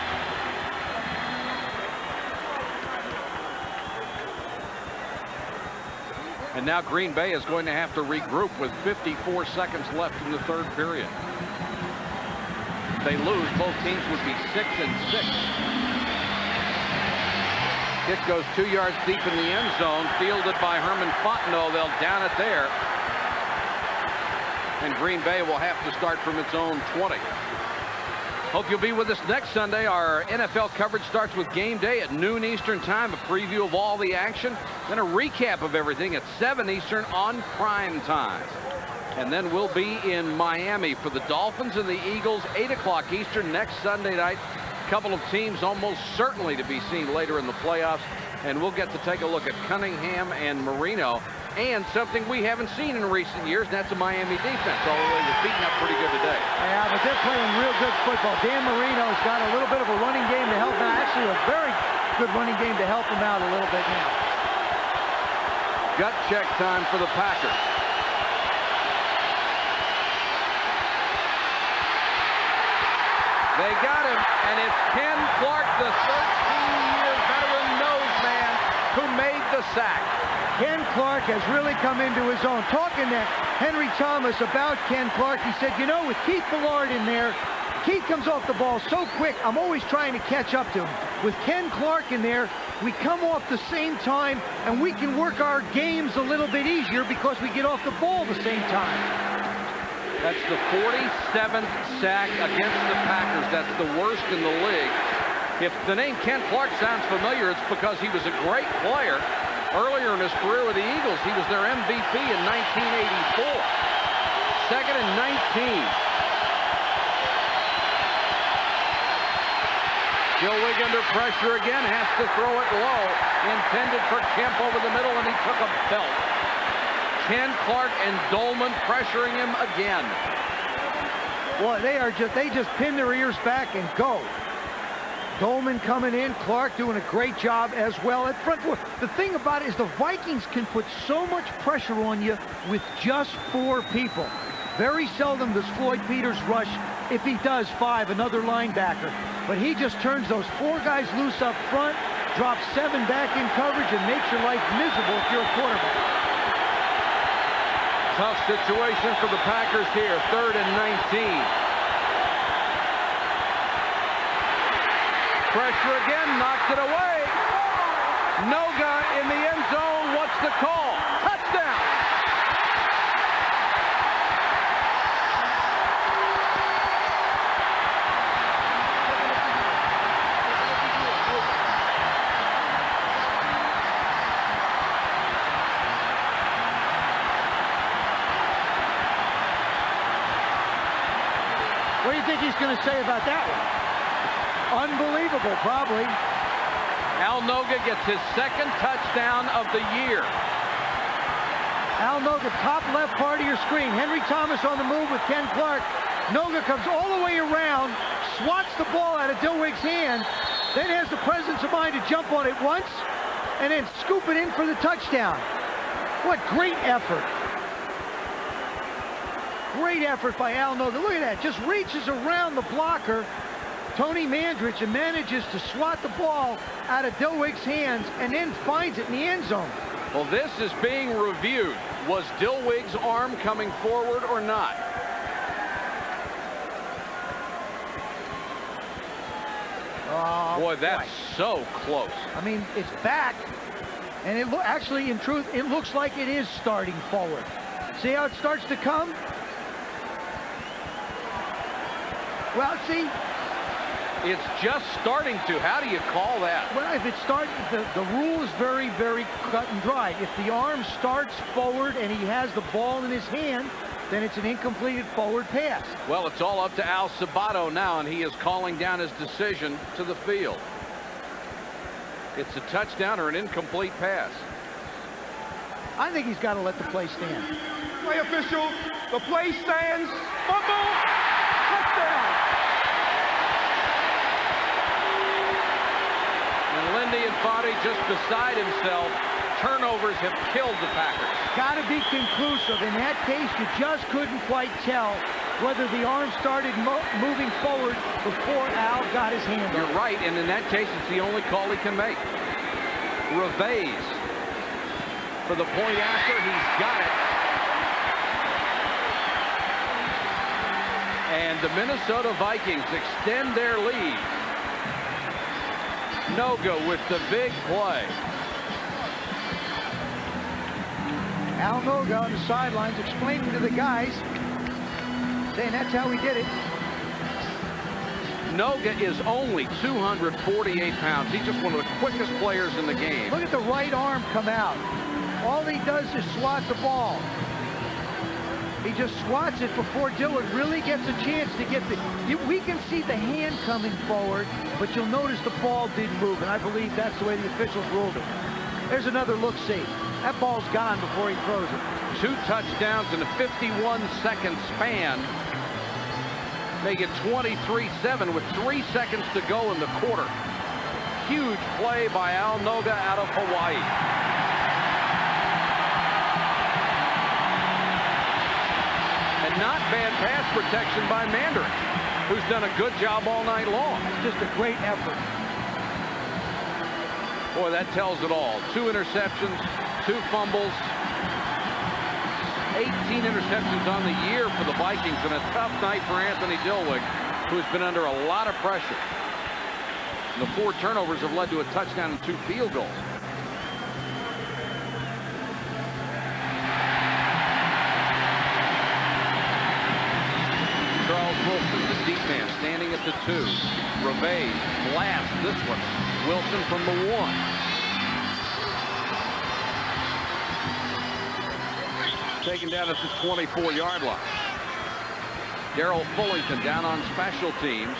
And now Green Bay is going to have to regroup with 54 seconds left in the 3rd period. If they lose, both teams would be 6-6. Kick goes 2 yards deep in the end zone, fielded by Herman Fontenot. They'll down it there. And Green Bay will have to start from its own 20. Hope you'll be with us next Sunday. Our NFL coverage starts with game day at noon Eastern time, a preview of all the action, then a recap of everything at 7 Eastern on prime time. And then we'll be in Miami for the Dolphins and the Eagles, 8 o'clock Eastern next Sunday night. A couple of teams almost certainly to be seen later in the playoffs, and we'll get to take a look at Cunningham and Marino, and something we haven't seen in recent years, and that's a Miami defense, although they're beating up pretty good today. Yeah, but they're playing real good football. Dan Marino's got a little bit of a running game to help him out. Actually, a very good running game to help him out a little bit now. Gut check time for the Packers. They got him, and it's Ken Clark, the 13-year veteran nose man, who made the sack. Ken Clark has really come into his own. Talking to Henry Thomas about Ken Clark, he said, you know, with Keith Ballard in there, Keith comes off the ball so quick, I'm always trying to catch up to him. With Ken Clark in there, we come off the same time, and we can work our games a little bit easier because we get off the ball the same time. That's the 47th sack against the Packers. That's the worst in the league. If the name Ken Clark sounds familiar, it's because he was a great player. Earlier in his career with the Eagles, he was their MVP in 1984. Second and 19. Gilwig under pressure again, has to throw it low. Intended for Kemp over the middle, and he took a belt. Ken Clark and Dolman pressuring him again. Well, they just pin their ears back and go. Dolman coming in, Clark doing a great job as well at front. The thing about it is the Vikings can put so much pressure on you with just 4 people. Very seldom does Floyd Peters rush. If he does, 5, another linebacker. But he just turns those 4 guys loose up front, drops 7 back in coverage, and makes your life miserable if you're a quarterback. Tough situation for the Packers here, 3rd and 19. Pressure again, knocked it away. Noga in the end zone. What's the call? Touchdown. What do you think he's going to say about that one? Unbelievable, probably. Al Noga gets his 2nd touchdown of the year. Al Noga, top left part of your screen. Henry Thomas on the move with Ken Clark. Noga comes all the way around, swats the ball out of Dilwig's hand, then has the presence of mind to jump on it once, and then scoop it in for the touchdown. What great effort. Great effort by Al Noga. Look at that. Just reaches around the blocker, Tony Mandrich, and manages to swat the ball out of Dilwig's hands and then finds it in the end zone. Well, this is being reviewed. Was Dilwig's arm coming forward or not? Boy, that's so close. I mean, it's back, and it actually, in truth, it looks like it is starting forward. See how it starts to come? Well, see, it's just starting to. How do you call that? Well, if it starts, the rule is very, very cut and dry. If the arm starts forward and he has the ball in his hand, then it's an incompleted forward pass. Well, it's all up to Al Sabato now, and he is calling down his decision to the field. It's a touchdown or an incomplete pass. I think he's got to let the play stand. Play official, the play stands. Fumble, touchdown. And Lindy and Foddy just beside himself. Turnovers have killed the Packers. Got to be conclusive. In that case, you just couldn't quite tell whether the arm started moving forward before Al got his hand on it. You're right, and in that case, it's the only call he can make. Revays for the point after. He's got it. And the Minnesota Vikings extend their lead. Noga with the big play. Al Noga on the sidelines explaining to the guys, saying that's how he did it. Noga is only 248 pounds. He's just one of the quickest players in the game. Look at the right arm come out. All he does is swat the ball. He just swats it before Dillard really gets a chance to get the... We can see the hand coming forward, but you'll notice the ball didn't move, and I believe that's the way the officials ruled it. There's another look-see. That ball's gone before he throws it. 2 touchdowns in a 51-second span. Make it 23-7 with 3 seconds to go in the quarter. Huge play by Al Noga out of Hawaii. And not bad pass protection by Mandarin, who's done a good job all night long. Just a great effort. Boy, that tells it all. 2 interceptions, 2 fumbles. 18 interceptions on the year for the Vikings, and a tough night for Anthony Dilweg, who's been under a lot of pressure. And the 4 turnovers have led to a touchdown and 2 field goals. Charles Wilson, the deep man, standing at the 2. Revay blasts this one. Wilson from the 1. Taken down at the 24-yard line. Darrell Fullington down on special teams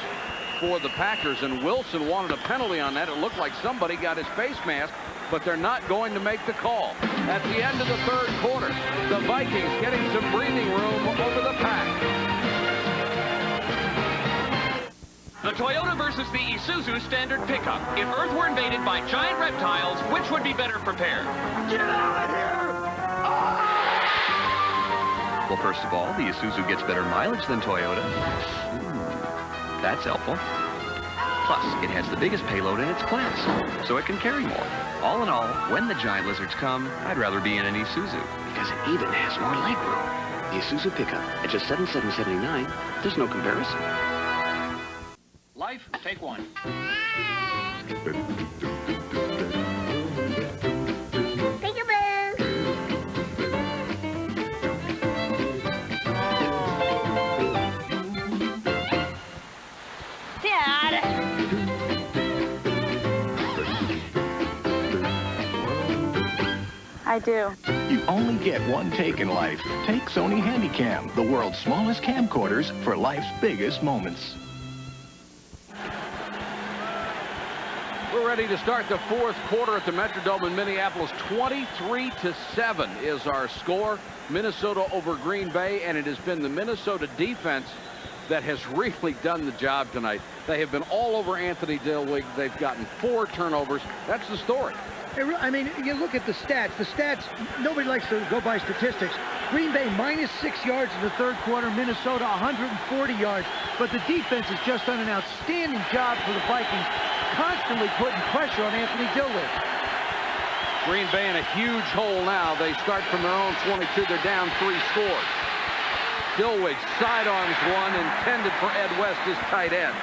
for the Packers, and Wilson wanted a penalty on that. It looked like somebody got his face mask, but they're not going to make the call. At the end of the 3rd quarter, the Vikings getting some breathing room over the Pack. The Toyota versus the Isuzu standard pickup. If Earth were invaded by giant reptiles, which would be better prepared? Get out of here! Well, first of all, the Isuzu gets better mileage than Toyota. That's helpful. Plus, it has the biggest payload in its class, so it can carry more. All in all, when the giant lizards come, I'd rather be in an Isuzu. Because it even has more legroom. The Isuzu pickup, at just $7,779, there's no comparison. Life, take 1. I do. You only get one take in life. Take Sony Handycam, the world's smallest camcorders for life's biggest moments. We're ready to start the 4th quarter at the Metrodome in Minneapolis. 23-7 is our score. Minnesota over Green Bay, and it has been the Minnesota defense that has really done the job tonight. They have been all over Anthony Dilweg. They've gotten 4 turnovers. That's the story. I mean, you look at the stats. The stats, nobody likes to go by statistics. Green Bay minus 6 yards in the 3rd quarter. Minnesota 140 yards. But the defense has just done an outstanding job for the Vikings, constantly putting pressure on Anthony Dilweg. Green Bay in a huge hole now. They start from their own 22. They're down 3 scores. Dilweg sidearms one intended for Ed West, his tight end.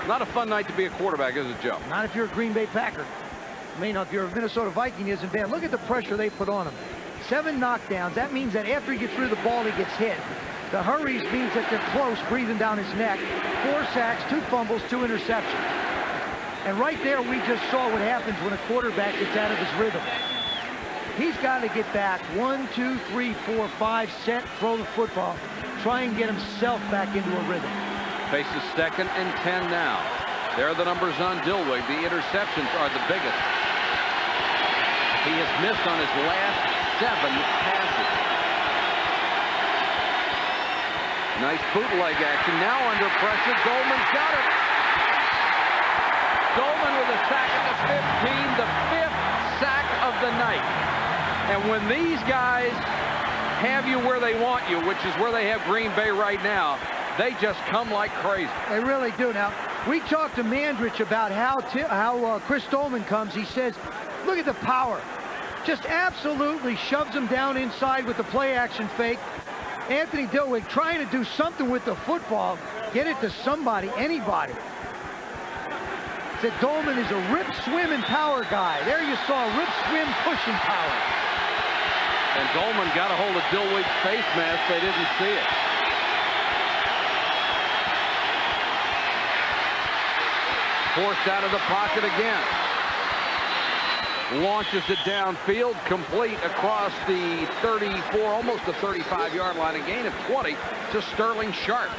Not a fun night to be a quarterback, is it, Joe? Not if you're a Green Bay Packer. I mean, if you're a Minnesota Viking, isn't bad. Look at the pressure they put on him. 7 knockdowns. That means that after he gets through the ball, he gets hit. The hurries means that they're close, breathing down his neck. 4 sacks, 2 fumbles, 2 interceptions. And right there, we just saw what happens when a quarterback gets out of his rhythm. He's got to get back. 1, 2, 3, 4, 5, set, throw the football. Try and get himself back into a rhythm. Faces 2nd and 10 now. There are the numbers on Dilweg. The interceptions are the biggest. He has missed on his last 7 passes. Nice bootleg action. Now under pressure. Goldman's got it. Goldman with a sack at the 15. The 5th sack of the night. And when these guys have you where they want you, which is where they have Green Bay right now, they just come like crazy. They really do. Now, we talked to Mandrich about how Chris Dolman comes. He says, look at the power. Just absolutely shoves him down inside with the play-action fake. Anthony Dilweg trying to do something with the football, get it to somebody, anybody. said Dolman is a rip, swim, and power guy. There you saw rip, swim, push, and power. And Dolman got a hold of Dillwig's face mask. They didn't see it. Forced out of the pocket again. Launches it downfield, complete across the 34, almost the 35-yard line. A gain of 20 to Sterling Sharp.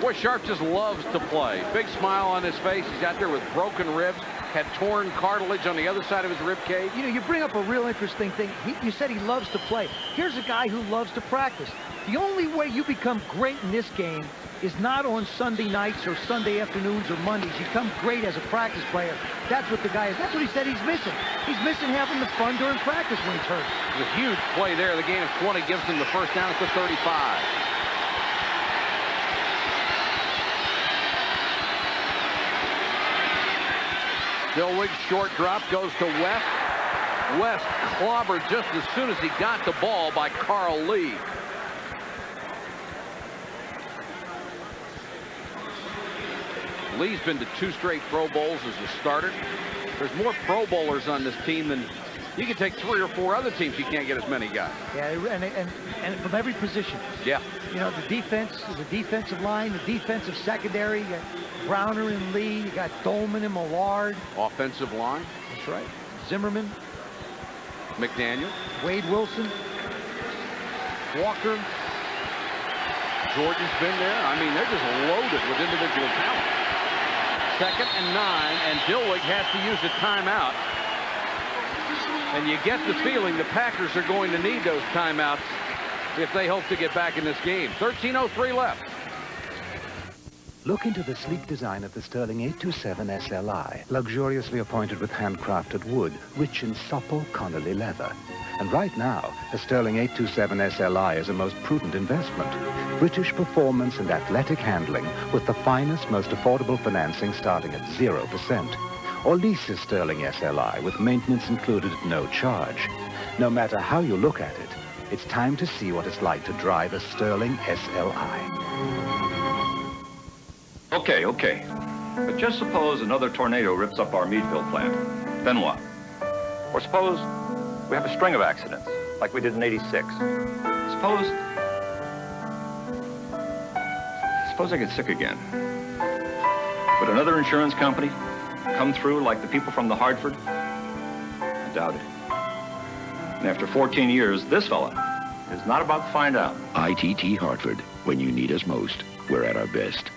Boy, Sharp just loves to play. Big smile on his face. He's out there with broken ribs, had torn cartilage on the other side of his rib cage. You know, you bring up a real interesting thing. You said he loves to play. Here's a guy who loves to practice. The only way you become great in this game is not on Sunday nights or Sunday afternoons or Mondays. You become great as a practice player. That's what the guy is. That's what he said he's missing. He's missing having the fun during practice when he's hurt. The huge play there. The gain of 20 gives him the first down at the 35. Dillwig's short drop goes to West. West clobbered just as soon as he got the ball by Carl Lee. Lee's been to 2 straight Pro Bowls as a starter. There's more Pro Bowlers on this team than you can take 3 or 4 other teams. You can't get as many guys. Yeah, and from every position. Yeah. You know, the defense, the defensive line, the defensive secondary. You got Browner and Lee. You got Dolman and Millard. Offensive line. That's right. Zimmerman. McDaniel. Wade Wilson. Walker. Jordan's been there. I mean, they're just loaded with individual talent. 2nd and 9, and Dillwig has to use a timeout. And you get the feeling the Packers are going to need those timeouts if they hope to get back in this game. 13:03 left. Look into the sleek design of the Sterling 827 SLI, luxuriously appointed with handcrafted wood, rich in supple Connolly leather. And right now, a Sterling 827 SLI is a most prudent investment. British performance and athletic handling with the finest, most affordable financing starting at 0%. Or lease a Sterling SLI with maintenance included at no charge. No matter how you look at it, it's time to see what it's like to drive a Sterling SLI. Okay. But just suppose another tornado rips up our Meadville plant. Then what? Or suppose we have a string of accidents, like we did in '86. Suppose I get sick again. Would another insurance company come through like the people from the Hartford? I doubt it. And after 14 years, this fella is not about to find out. ITT Hartford. When you need us most, we're at our best.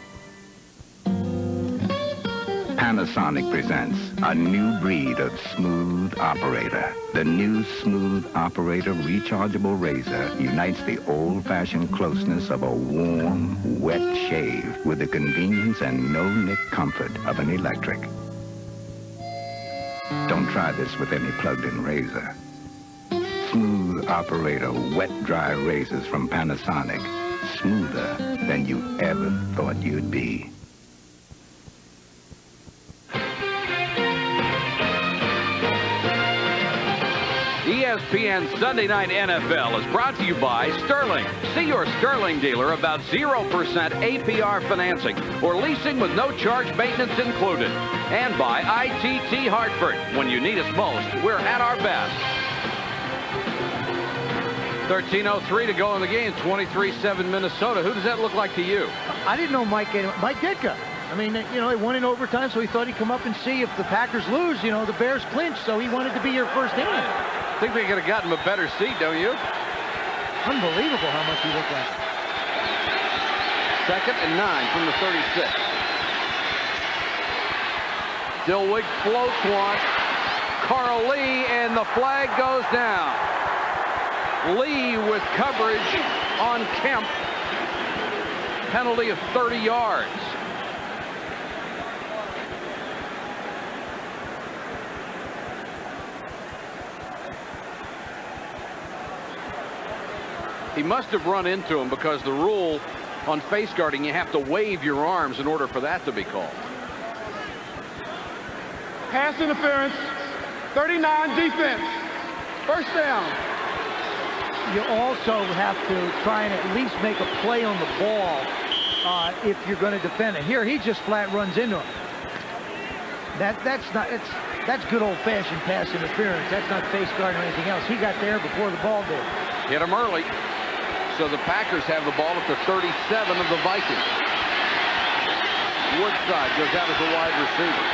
Panasonic presents a new breed of smooth operator. The new Smooth Operator rechargeable razor unites the old-fashioned closeness of a warm, wet shave with the convenience and no-nick comfort of an electric. Don't try this with any plugged-in razor. Smooth Operator wet-dry razors from Panasonic. Smoother than you ever thought you'd be. ESPN Sunday Night NFL is brought to you by Sterling. See your Sterling dealer about 0% APR financing or leasing with no charge maintenance included. And by ITT Hartford. When you need us most, we're at our best. 13:03 to go in the game. 23-7 Minnesota. Who does that look like to you? I didn't know Mike Ditka. I mean, you know, they won in overtime, so he thought he'd come up and see if the Packers lose, you know, the Bears clinch, so he wanted to be your first inning. I think they could have gotten him a better seat, don't you? Unbelievable how much he looked like. 2nd and 9 from the 36. Dillwig floats one. Carl Lee, and the flag goes down. Lee with coverage on Kemp. Penalty of 30 yards. He must have run into him because the rule on face guarding, you have to wave your arms in order for that to be called. Pass interference, 39 defense, first down. You also have to try and at least make a play on the ball if you're going to defend it. Here, he just flat runs into him. That's good old-fashioned pass interference. That's not face guard or anything else. He got there before the ball did. Hit him early. So the Packers have the ball at the 37 of the Vikings. Woodside goes out as a wide receiver.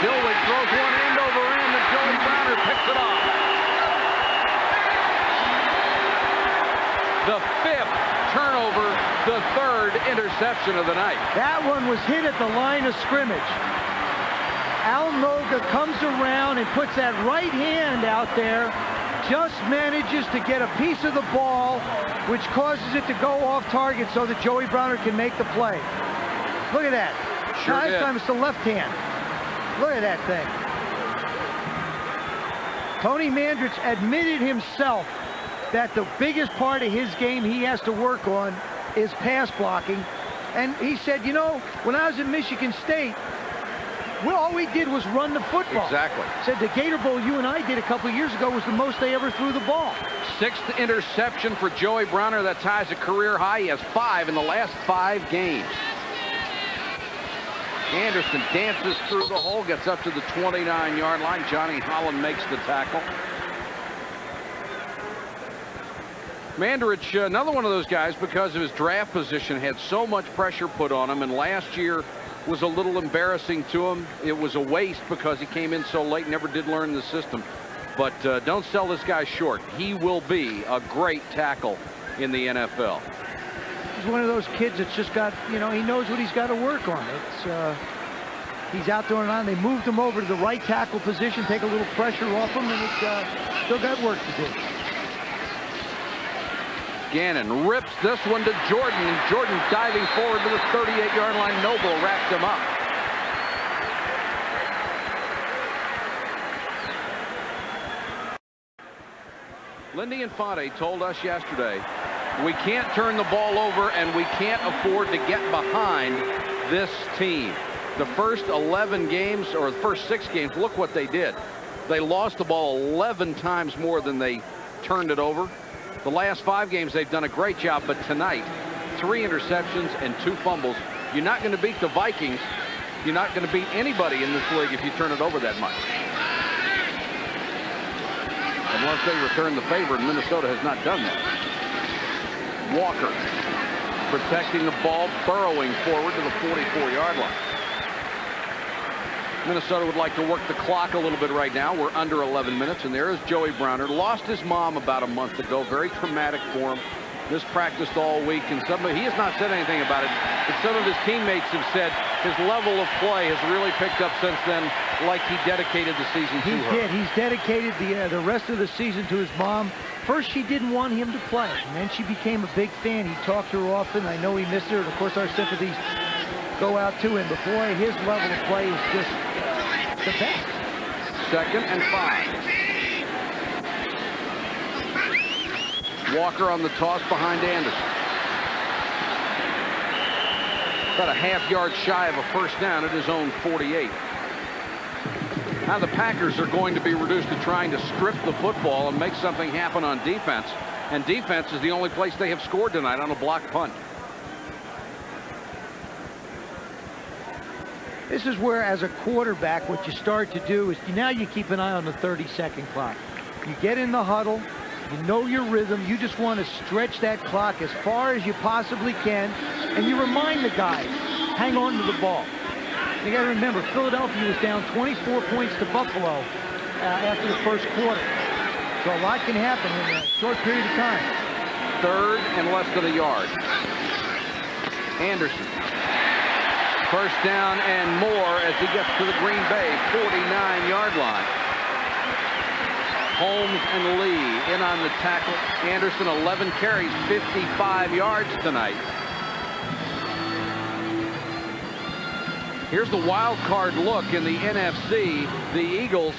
Dilweg throws one end over end, and Joey Browner picks it off. The 5th turnover, the 3rd interception of the night. That one was hit at the line of scrimmage. Al Noga comes around and puts that right hand out there, just manages to get a piece of the ball, which causes it to go off target so that Joey Browner can make the play. Look at that. Sure now, this did. time it's the left hand. Look at that thing. Tony Mandrich admitted himself that the biggest part of his game he has to work on is pass blocking. And he said, you know, when I was at Michigan State, all we did was run the football. Exactly. Said the Gator Bowl you and I did a couple of years ago was the most they ever threw the ball. 6th interception for Joey Browner. That ties a career high. He has 5 in the last 5 games. Anderson dances through the hole, gets up to the 29-yard line. Johnny Holland makes the tackle. Mandrich, another one of those guys, because of his draft position, had so much pressure put on him, and last year was a little embarrassing to him. It was a waste because he came in so late, never did learn the system. But don't sell this guy short. He will be a great tackle in the NFL. He's one of those kids that's just got, you know, he knows what he's got to work on. It's he's out there and on. They moved him over to the right tackle position, take a little pressure off him, and it's still got work to do. Gannon rips this one to Jordan, and Jordan diving forward to the 38-yard line. Noble wrapped him up. Lindy Infante told us yesterday, we can't turn the ball over and we can't afford to get behind this team. The first 11 games, or the first 6 games, look what they did. They lost the ball 11 times more than they turned it over. The last 5 games, they've done a great job, but tonight, 3 interceptions and 2 fumbles. You're not going to beat the Vikings. You're not going to beat anybody in this league if you turn it over that much. Unless they return the favor, and Minnesota has not done that. Walker protecting the ball, burrowing forward to the 44-yard line. Minnesota would like to work the clock a little bit right now. We're under 11 minutes, and there is Joey Browner. Lost his mom about a month ago. Very traumatic for him. Just practiced all week, and he has not said anything about it, but some of his teammates have said his level of play has really picked up since then, like he dedicated the season to her. He did. He's dedicated the rest of the season to his mom. First, she didn't want him to play, and then she became a big fan. He talked to her often. I know he missed her, and of course our sympathies go out to him. But boy, his level of play is just the best. 2nd and 5. Walker on the toss behind Anderson. About a half-yard shy of a first down at his own 48. Now the Packers are going to be reduced to trying to strip the football and make something happen on defense. And defense is the only place they have scored tonight on a blocked punt. This is where, as a quarterback, what you start to do is now you keep an eye on the 30-second clock. You get in the huddle. You know your rhythm. You just want to stretch that clock as far as you possibly can. And you remind the guys, hang on to the ball. You got to remember, Philadelphia was down 24 points to Buffalo after the first quarter. So a lot can happen in a short period of time. 3rd and less than a yard. Anderson. First down and more as he gets to the Green Bay 49-yard line. Holmes and Lee in on the tackle. Anderson, 11 carries, 55 yards tonight. Here's the wild card look in the NFC. The Eagles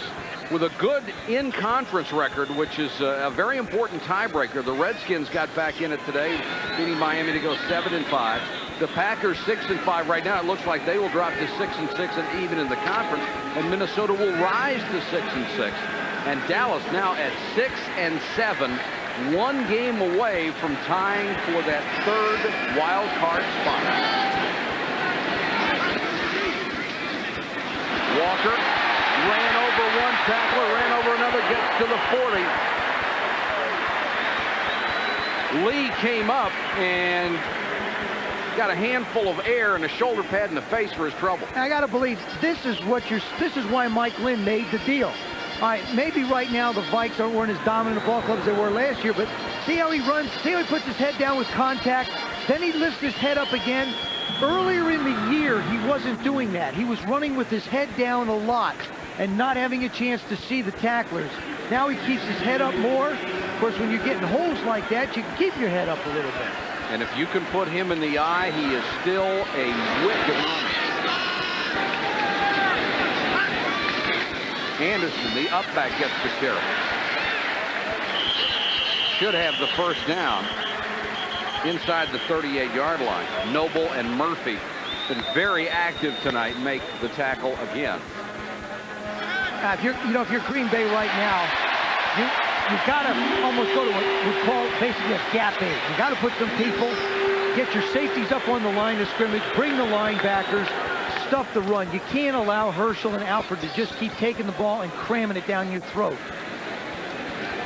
with a good in-conference record, which is a very important tiebreaker. The Redskins got back in it today, beating Miami to go 7-5. The Packers 6-5 right now. It looks like they will drop to 6-6 and even in the conference, and Minnesota will rise to 6-6. And Dallas now at 6-7 one game away from tying for that third wild card spot. Walker ran over one tackler, ran over another, gets to the 40. Lee came up and got a handful of air and a shoulder pad in the face for his trouble. I got to believe this is why Mike Lynn made the deal. All right, maybe right now the Vikes weren't as dominant a ball club as they were last year, but see how he runs, see how he puts his head down with contact, then he lifts his head up again. Earlier in the year, he wasn't doing that. He was running with his head down a lot and not having a chance to see the tacklers. Now he keeps his head up more. Of course, when you're getting holes like that, you can keep your head up a little bit. And if you can put him in the eye, he is still a wicked runner. Anderson, the up back, gets the carry. Should have the first down inside the 38-yard line. Noble and Murphy been very active tonight, make the tackle again. If you're Green Bay right now, you've got to almost go to what we call basically a gap aid. You got to put some people, get your safeties up on the line of scrimmage, bring the linebackers, stuff the run. You can't allow Herschel and Alford to just keep taking the ball and cramming it down your throat.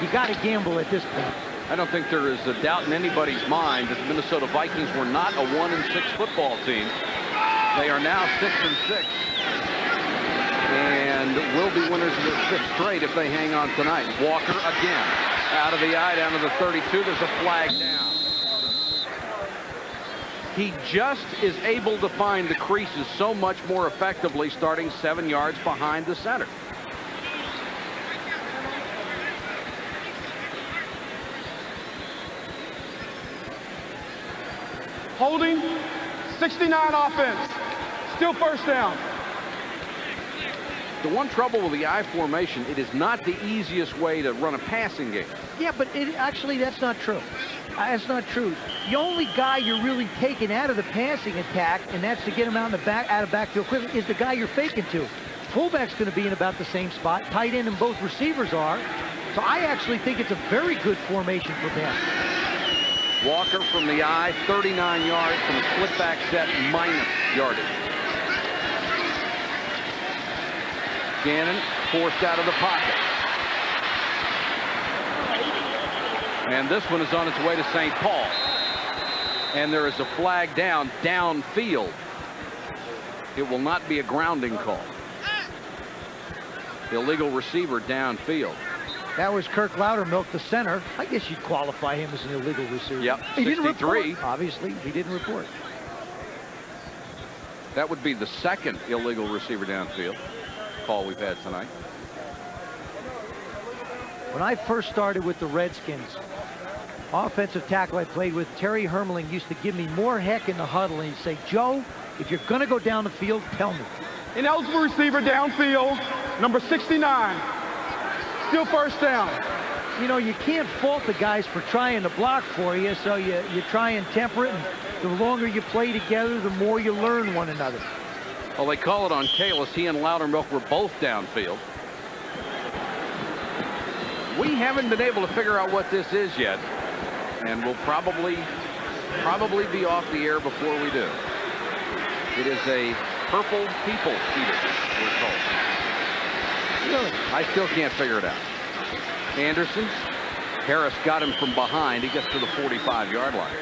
You got to gamble at this point. I don't think there is a doubt in anybody's mind that the Minnesota Vikings were not a 1-6 football team. They are now 6-6. And will be winners of their 6th straight if they hang on tonight. Walker again. Out of the eye, down to the 32. There's a flag down. He just is able to find the creases so much more effectively, starting 7 yards behind the center. Holding, 69 offense. Still first down. The one trouble with the I formation, it is not the easiest way to run a passing game. Yeah, but actually that's not true. That's not true. The only guy you're really taking out of the passing attack, and that's to get him out of backfield quickly, is the guy you're faking to. Fullback's going to be in about the same spot. Tight end and both receivers are. So I actually think it's a very good formation for passing. Walker from the eye, 39 yards from a split back set, minus yardage. Gannon forced out of the pocket. And this one is on its way to St. Paul. And there is a flag downfield. It will not be a grounding call. Illegal receiver downfield. That was Kirk Loudermilk, the center. I guess you'd qualify him as an illegal receiver. Yep, he 63. Didn't report. Obviously, he didn't report. That would be the second illegal receiver downfield call we've had tonight. When I first started with the Redskins, offensive tackle I played with, Terry Hermeling, used to give me more heck in the huddle, and he'd say, Joe, if you're going to go down the field, tell me. Ineligible receiver downfield, number 69. Still first down. You know, you can't fault the guys for trying to block for you, so you try and temper it, and the longer you play together, the more you learn one another. Well, they call it on Kalis. He and Loudermilk were both downfield. We haven't been able to figure out what this is yet, and we'll probably be off the air before we do. It is a purple people eater, we're told. Really? I still can't figure it out. Anderson, Harris got him from behind. He gets to the 45-yard line.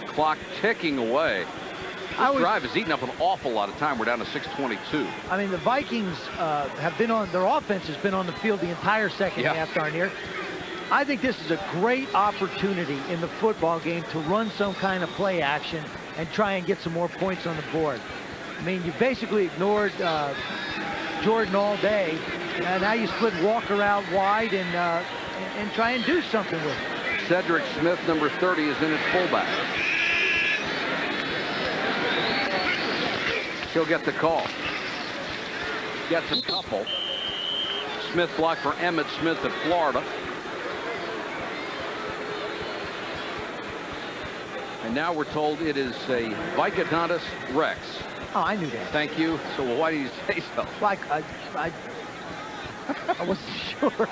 Clock ticking away. This drive has eaten up an awful lot of time. We're down to 6:22. I mean, the Vikings have been on, their offense has been on the field the entire second half, darn near. I think this is a great opportunity in the football game to run some kind of play action and try and get some more points on the board. I mean, you basically ignored Jordan all day, and now you split Walker out wide and try and do something with it. Cedric Smith, number 30, is in at fullback. He'll get the call. Gets a couple. Smith blocked for Emmitt Smith of Florida. And now we're told it is a Vicodontus Rex. Oh, I knew that. Thank you. So why do you say so? Like, I wasn't sure.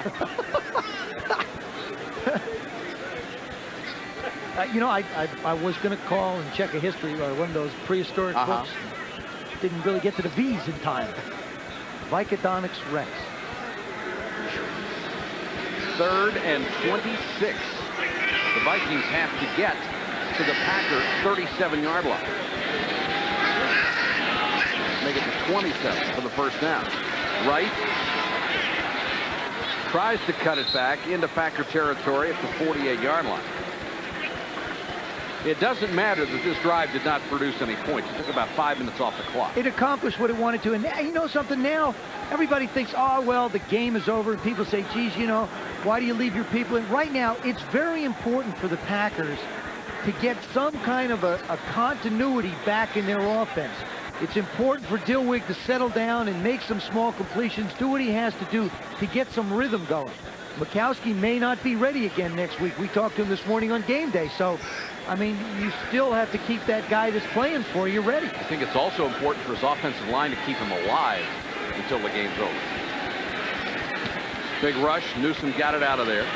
You know, I was going to call and check a history or one of those prehistoric books. Didn't really get to the V's in time. Vicodontus Rex. 3rd and 26. The Vikings have to get to the Packer 37-yard line. Make it to 27 for the first down. Wright tries to cut it back into Packer territory at the 48-yard line. It doesn't matter that this drive did not produce any points. It took about 5 minutes off the clock. It accomplished what it wanted to. And you know something now? Everybody thinks, oh, well, the game is over. And people say, geez, you know, why do you leave your people in? Right now, it's very important for the Packers to get some kind of a continuity back in their offense. It's important for Dilweg to settle down and make some small completions, do what he has to do to get some rhythm going. Mikowski may not be ready again next week. We talked to him this morning on game day. So, I mean, you still have to keep that guy that's playing for you ready. I think it's also important for his offensive line to keep him alive until the game's over. Big rush. Newsom got it out of there.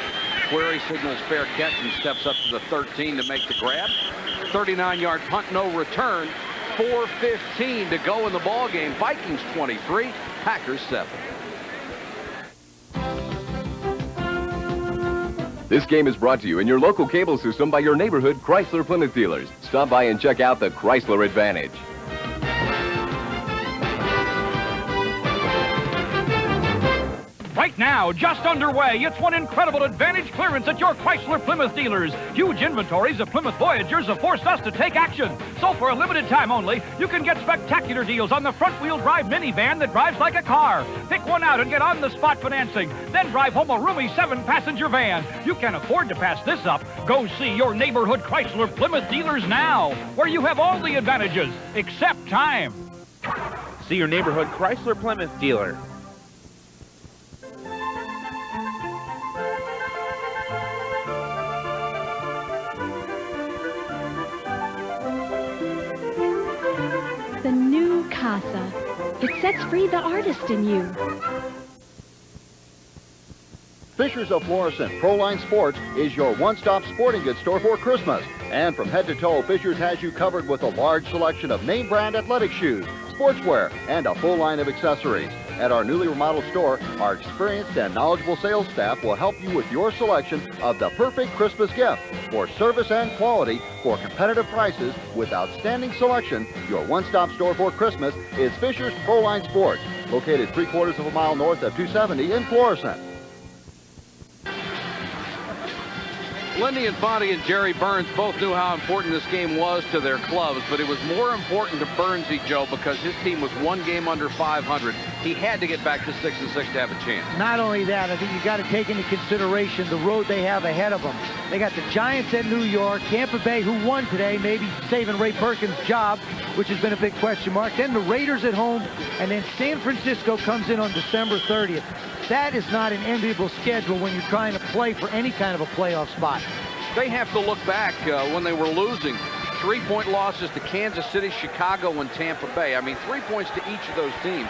Query signals fair catch and steps up to the 13 to make the grab. 39-yard punt, no return. 4:15 to go in the ball game. Vikings 23, Packers 7. This game is brought to you in your local cable system by your neighborhood Chrysler Plymouth dealers. Stop by and check out the Chrysler Advantage. Right now, just underway, it's one incredible advantage clearance at your Chrysler Plymouth dealers. Huge inventories of Plymouth Voyagers have forced us to take action. So for a limited time only, you can get spectacular deals on the front-wheel drive minivan that drives like a car. Pick one out and get on-the-spot financing. Then drive home a roomy 7-passenger van. You can't afford to pass this up. Go see your neighborhood Chrysler Plymouth dealers now, where you have all the advantages, except time. See your neighborhood Chrysler Plymouth dealer. The new Casa. It sets free the artist in you. Fishers of Florissant Proline Sports is your one-stop sporting goods store for Christmas. And from head to toe, Fishers has you covered with a large selection of name brand athletic shoes, sportswear, and a full line of accessories. At our newly remodeled store, our experienced and knowledgeable sales staff will help you with your selection of the perfect Christmas gift. For service and quality, for competitive prices, with outstanding selection, your one-stop store for Christmas is Fishers Proline Sports, located 3/4 of a mile north of 270 in Florissant. Lindy Infante and Jerry Burns both knew how important this game was to their clubs, but it was more important to Burnsy, Joe, because his team was one game under 500. He had to get back to 6-6 to have a chance. Not only that, I think you got to take into consideration the road they have ahead of them. They got the Giants at New York, Tampa Bay, who won today, maybe saving Ray Perkins' job, which has been a big question mark. Then the Raiders at home, and then San Francisco comes in on December 30th. That is not an enviable schedule when you're trying to play for any kind of a playoff spot. They have to look back when they were losing. 3-point losses to Kansas City, Chicago, and Tampa Bay. I mean, 3 points to each of those teams.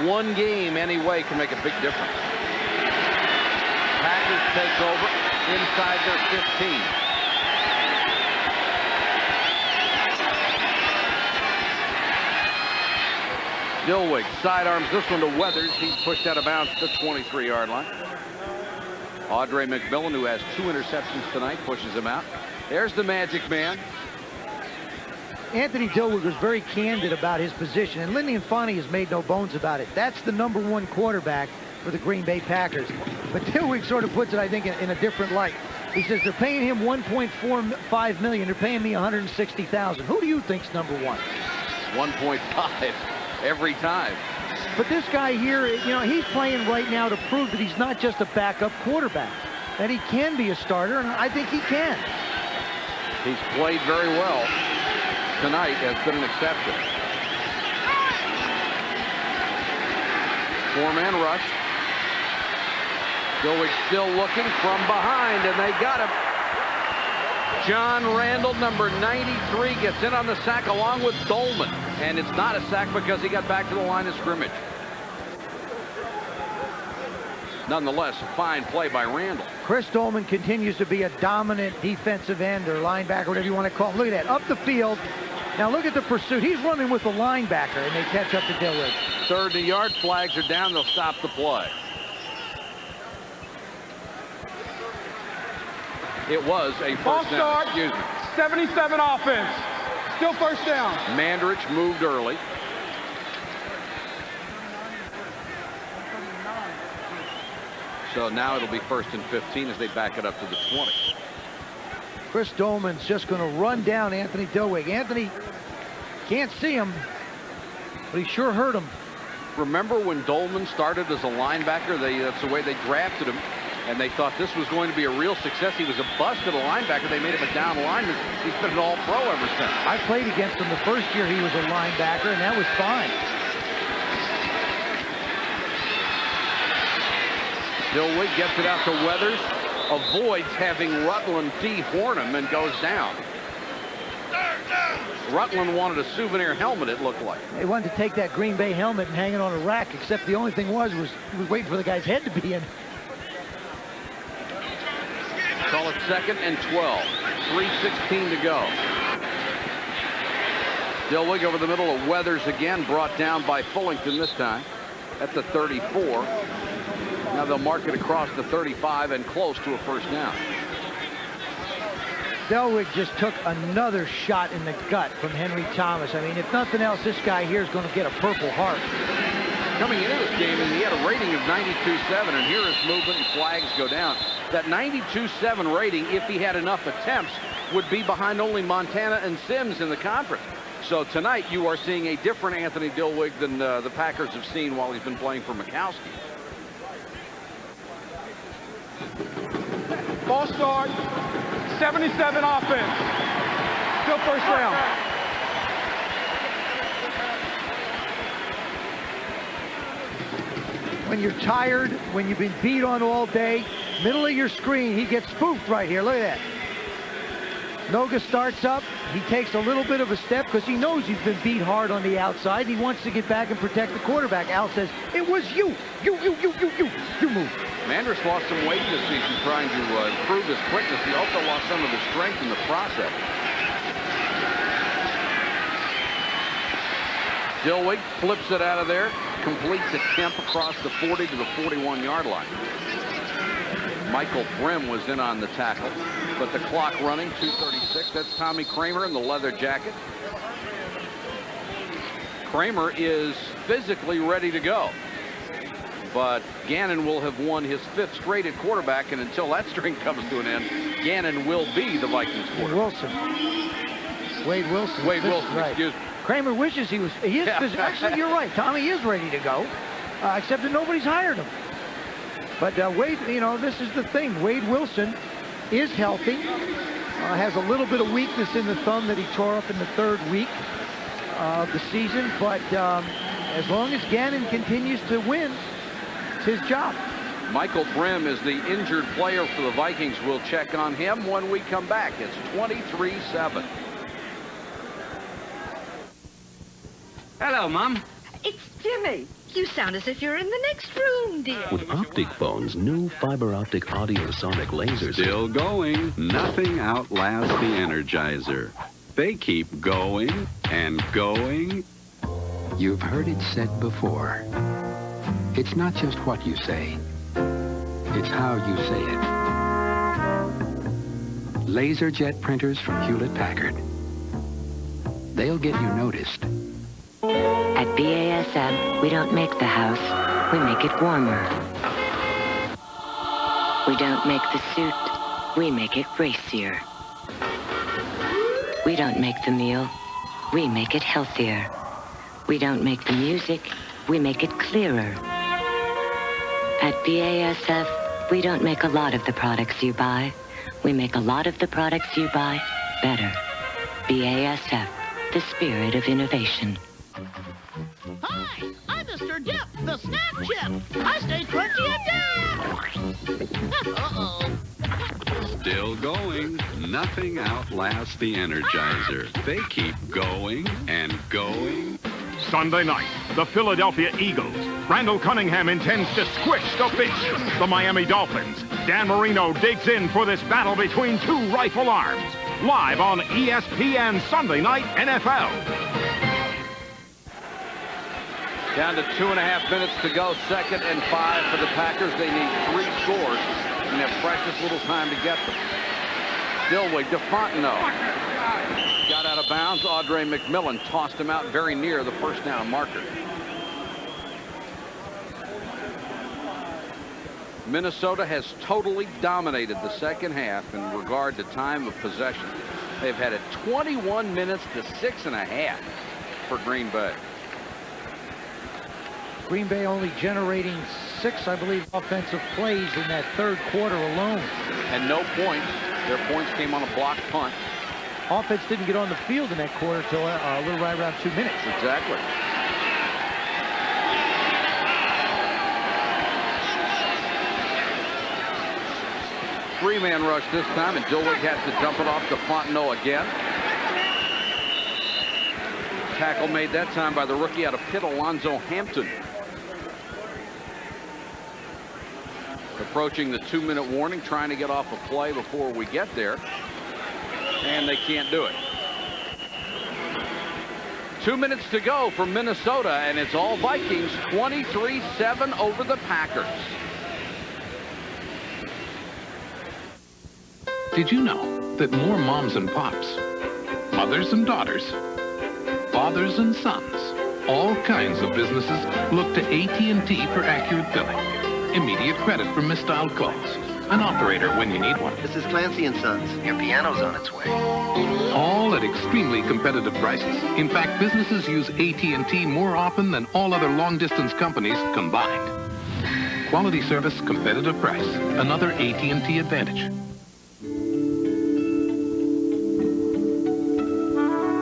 One game anyway can make a big difference. Packers take over inside their 15. Dilweg sidearms this one to Weathers. He's pushed out of bounds to the 23-yard line. Audrey McMillan, who has 2 interceptions tonight, pushes him out. There's the magic man. Anthony Dilweg was very candid about his position, and Lindy Infante has made no bones about it. That's the #1 quarterback for the Green Bay Packers. But Dilweg sort of puts it, I think, in a different light. He says they're paying him $1.45 million. They're paying me $160,000. Who do you think's #1? 1.5 every time. But this guy here, you know, he's playing right now to prove that he's not just a backup quarterback, that he can be a starter, and I think he can. He's played very well tonight, has been an exception. 4-man rush. Dilweg still looking from behind, and they got him. John Randall, number 93, gets in on the sack along with Dolman. And it's not a sack because he got back to the line of scrimmage. Nonetheless, a fine play by Randall. Chris Dolman continues to be a dominant defensive end or linebacker, whatever you want to call him. Look at that, up the field. Now look at the pursuit. He's running with the linebacker, and they catch up to Dillard. 30-yard flags are down. They'll stop the play. It was a first down. Excuse me. 77 offense. Still first down. Mandrich moved early. So now it'll be 1st and 15 as they back it up to the 20. Chris Dolman's just going to run down Anthony Dilweg. Anthony can't see him, but he sure hurt him. Remember when Dolman started as a linebacker? That's the way they drafted him, and they thought this was going to be a real success. He was a bust at a linebacker. They made him a down lineman. He's been an all-pro ever since. I played against him the first year he was a linebacker, and that was fine. Dilweg gets it out to Weathers, avoids having Rutland dehorn him and goes down. Rutland wanted a souvenir helmet, it looked like. They wanted to take that Green Bay helmet and hang it on a rack, except the only thing was he was waiting for the guy's head to be in. Call it 2nd and 12. 3:16 to go. Dilweg over the middle of Weathers again, brought down by Fullington this time at the 34. Now they'll mark it across the 35 and close to a first down. Dilweg just took another shot in the gut from Henry Thomas. I mean, if nothing else, this guy here is going to get a Purple Heart. Coming into this game, and he had a rating of 92.7, and here is movement and flags go down. That 92.7 rating, if he had enough attempts, would be behind only Montana and Sims in the conference. So tonight you are seeing a different Anthony Dilweg than the Packers have seen while he's been playing for Mikowski. Ball start. 77 offense. Still first down. When you're tired, when you've been beat on all day, middle of your screen, he gets spoofed right here. Look at that. Noga starts up. He takes a little bit of a step because he knows he's been beat hard on the outside. He wants to get back and protect the quarterback. Al says, it was you. You move. Manders lost some weight this season trying to improve his quickness. He also lost some of his strength in the process. Dilweg flips it out of there, completes a Kemp across the 40 to the 41-yard line. Michael Brim was in on the tackle, but the clock running, 2:36. That's Tommy Kramer in the leather jacket. Kramer is physically ready to go. But Gannon will have won his 5th straight at quarterback, and until that string comes to an end, Gannon will be the Vikings quarterback. Wade Wilson. Wade Wilson, right. excuse me. Kramer wishes he is actually, you're right. Tommy is ready to go, except that nobody's hired him. But Wade, you know, this is the thing. Wade Wilson is healthy, has a little bit of weakness in the thumb that he tore up in the 3rd week of the season. But as long as Gannon continues to win, his job. Michael Brim is the injured player for the Vikings. We'll check on him when we come back. It's 23-7. Hello, Mom. It's Jimmy. You sound as if you're in the next room, dear. With Optic Phone's new fiber optic audio sonic lasers. Still going. Nothing outlasts the Energizer. They keep going and going. You've heard it said before. It's not just what you say, it's how you say it. LaserJet printers from Hewlett-Packard. They'll get you noticed. At BASF, we don't make the house, we make it warmer. We don't make the suit, we make it racier. We don't make the meal, we make it healthier. We don't make the music, we make it clearer. At BASF, we don't make a lot of the products you buy. We make a lot of the products you buy better. BASF, the spirit of innovation. Hi, I'm Mr. Dip, the snack chip. I stay crunchy and dip. Uh-oh. Still going. Nothing outlasts the Energizer. They keep going and going. Sunday night, the Philadelphia Eagles. Randall Cunningham intends to squish the bitch, the Miami Dolphins. Dan Marino digs in for this battle between two rifle arms. Live on ESPN Sunday Night NFL. Down to 2.5 minutes to go. 2nd and 5 for the Packers. They need 3 scores and have precious little time to get them. Dillwig to Fontenot. Got out of bounds. Audrey McMillan tossed him out very near the first down marker. Minnesota has totally dominated the second half in regard to time of possession. They've had it 21 minutes to 6.5 for Green Bay. Green Bay only generating 6, I believe, offensive plays in that third quarter alone. And no points. Their points came on a blocked punt. Offense didn't get on the field in that quarter until a little right around 2 minutes. Exactly. Three-man rush this time, and Dillwig has to dump it off to Fontenot again. Tackle made that time by the rookie out of Pitt, Alonzo Hampton. Approaching the 2-minute warning, trying to get off a play before we get there. And they can't do it. 2 minutes to go for Minnesota, and it's all Vikings, 23-7 over the Packers. Did you know that more moms and pops, mothers and daughters, fathers and sons, all kinds of businesses look to AT&T for accurate billing, immediate credit for misdialed calls, an operator when you need one. This is Clancy & Sons. Your piano's on its way. All at extremely competitive prices. In fact, businesses use AT&T more often than all other long-distance companies combined. Quality service, competitive price. Another AT&T advantage.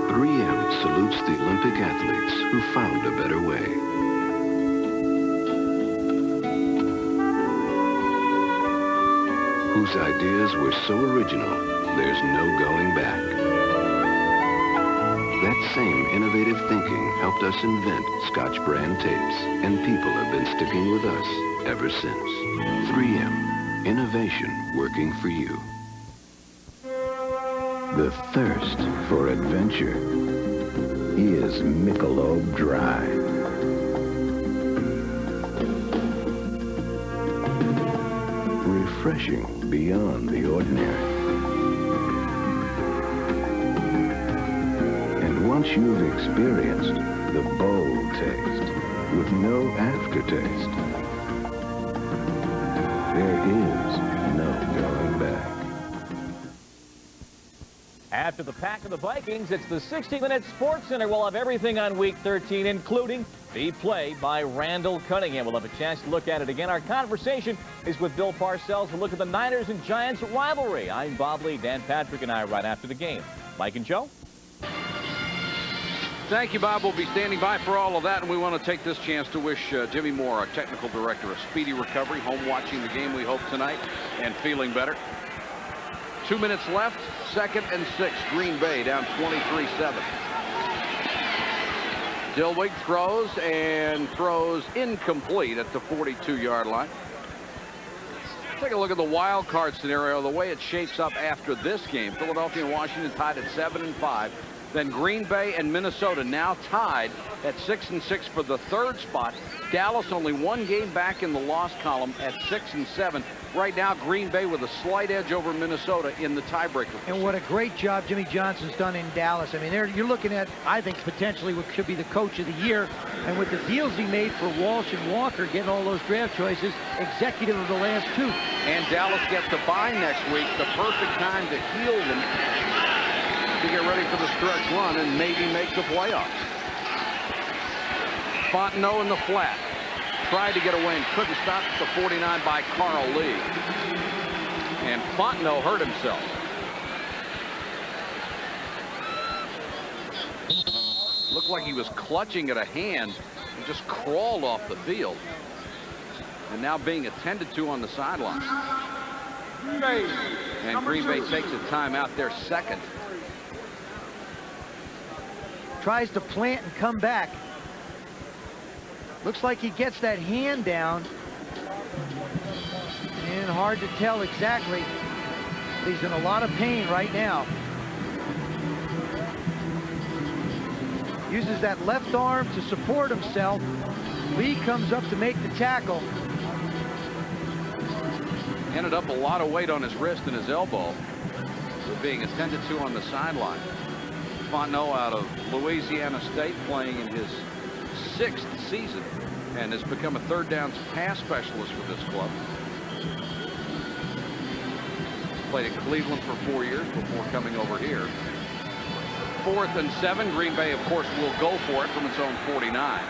3M salutes the Olympic athletes who found a better way. Whose ideas were so original, there's no going back. That same innovative thinking helped us invent Scotch brand tapes, and people have been sticking with us ever since. 3M, innovation working for you. The thirst for adventure is Michelob Dry. Refreshing beyond the ordinary. And once you've experienced the bold taste with no aftertaste, there is no going back. After the Pack of the Vikings, it's the 60-minute Sports Center. We'll have everything on Week 13, including the play by Randall Cunningham. We'll have a chance to look at it again. Our conversation is with Bill Parcells. We'll look at the Niners and Giants rivalry. I'm Bob Lee, Dan Patrick, and I right after the game. Mike and Joe? Thank you, Bob. We'll be standing by for all of that, and we want to take this chance to wish Jimmy Moore, our technical director, a speedy recovery, home watching the game, we hope, tonight, and feeling better. 2 minutes left, 2nd and 6. Green Bay down 23-7. Dillwig throws and throws incomplete at the 42-yard line. Take a look at the wild card scenario, the way it shapes up after this game. Philadelphia and Washington tied at 7-5. Then Green Bay and Minnesota now tied at 6-6 for the third spot. Dallas only one game back in the loss column at 6-7. Right now, Green Bay with a slight edge over Minnesota in the tiebreaker. And what a great job Jimmy Johnson's done in Dallas. I mean, you're looking at, I think, potentially what should be the coach of the year. And with the deals he made for Walsh and Walker, getting all those draft choices, executive of the last two. And Dallas gets a bye next week, the perfect time to heal them, to get ready for the stretch run and maybe make the playoffs. Fontenot in the flat. Tried to get away and couldn't stop at the 49 by Carl Lee. And Fontenot hurt himself. Looked like he was clutching at a hand and just crawled off the field. And now being attended to on the sideline. And Green Bay takes a timeout, their second. Tries to plant and come back. Looks like he gets that hand down. And hard to tell exactly. He's in a lot of pain right now. Uses that left arm to support himself. Lee comes up to make the tackle. Ended up a lot of weight on his wrist and his elbow. Being attended to on the sideline. Fontenot out of Louisiana State, playing in his 6th season and has become a third down pass specialist for this club. Played in Cleveland for 4 years before coming over here. 4th and 7. Green Bay, of course, will go for it from its own 49.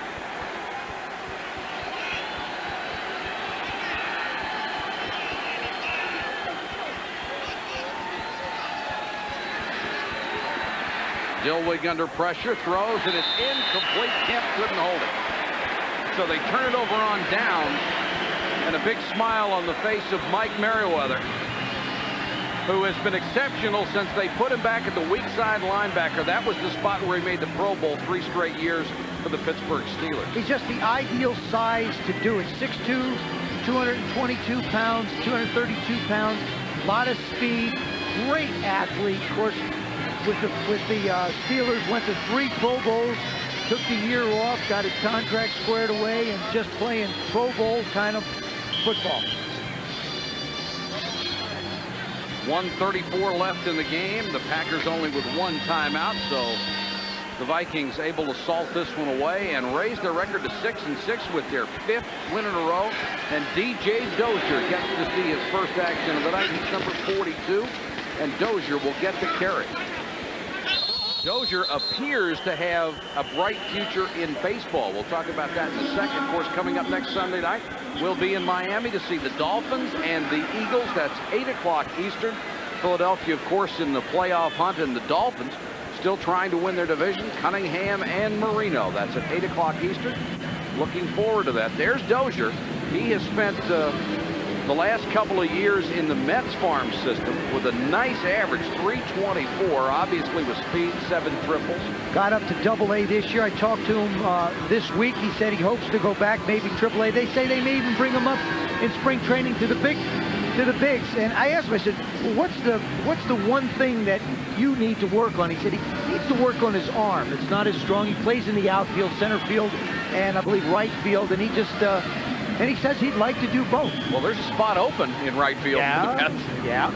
Dilweg under pressure, throws, and it's incomplete. Kemp couldn't hold it. So they turn it over on down, and a big smile on the face of Mike Merriweather, who has been exceptional since they put him back at the weak side linebacker. That was the spot where he made the Pro Bowl 3 straight years for the Pittsburgh Steelers. He's just the ideal size to do it. 6'2", 222 pounds, 232 pounds, a lot of speed, great athlete. Of course, with the Steelers, went to 3 Pro Bowls, took the year off, got his contract squared away, and just playing Pro Bowl kind of football. 1:34 left in the game. The Packers only with 1 timeout, so the Vikings able to salt this one away and raise their record to 6-6 with their 5th win in a row. And DJ Dozier gets to see his first action of the night. He's number 42, and Dozier will get the carry. Dozier appears to have a bright future in baseball. We'll talk about that in a second. Of course, coming up next Sunday night, we'll be in Miami to see the Dolphins and the Eagles. That's 8 o'clock Eastern. Philadelphia, of course, in the playoff hunt, and the Dolphins still trying to win their division. Cunningham and Marino. That's at 8 o'clock Eastern. Looking forward to that. There's Dozier. He has spent the last couple of years in the Mets farm system with a nice average, 324, obviously with speed, 7 triples. Got up to AA this year. I talked to him this week. He said he hopes to go back, maybe AAA. They say they may even bring him up in spring training to the bigs. And I asked him, I said, what's the one thing that you need to work on? He said he needs to work on his arm. It's not as strong. He plays in the outfield, center field, and I believe right field, and he just and he says he'd like to do both. Well, there's a spot open in right field for the Mets. Yeah.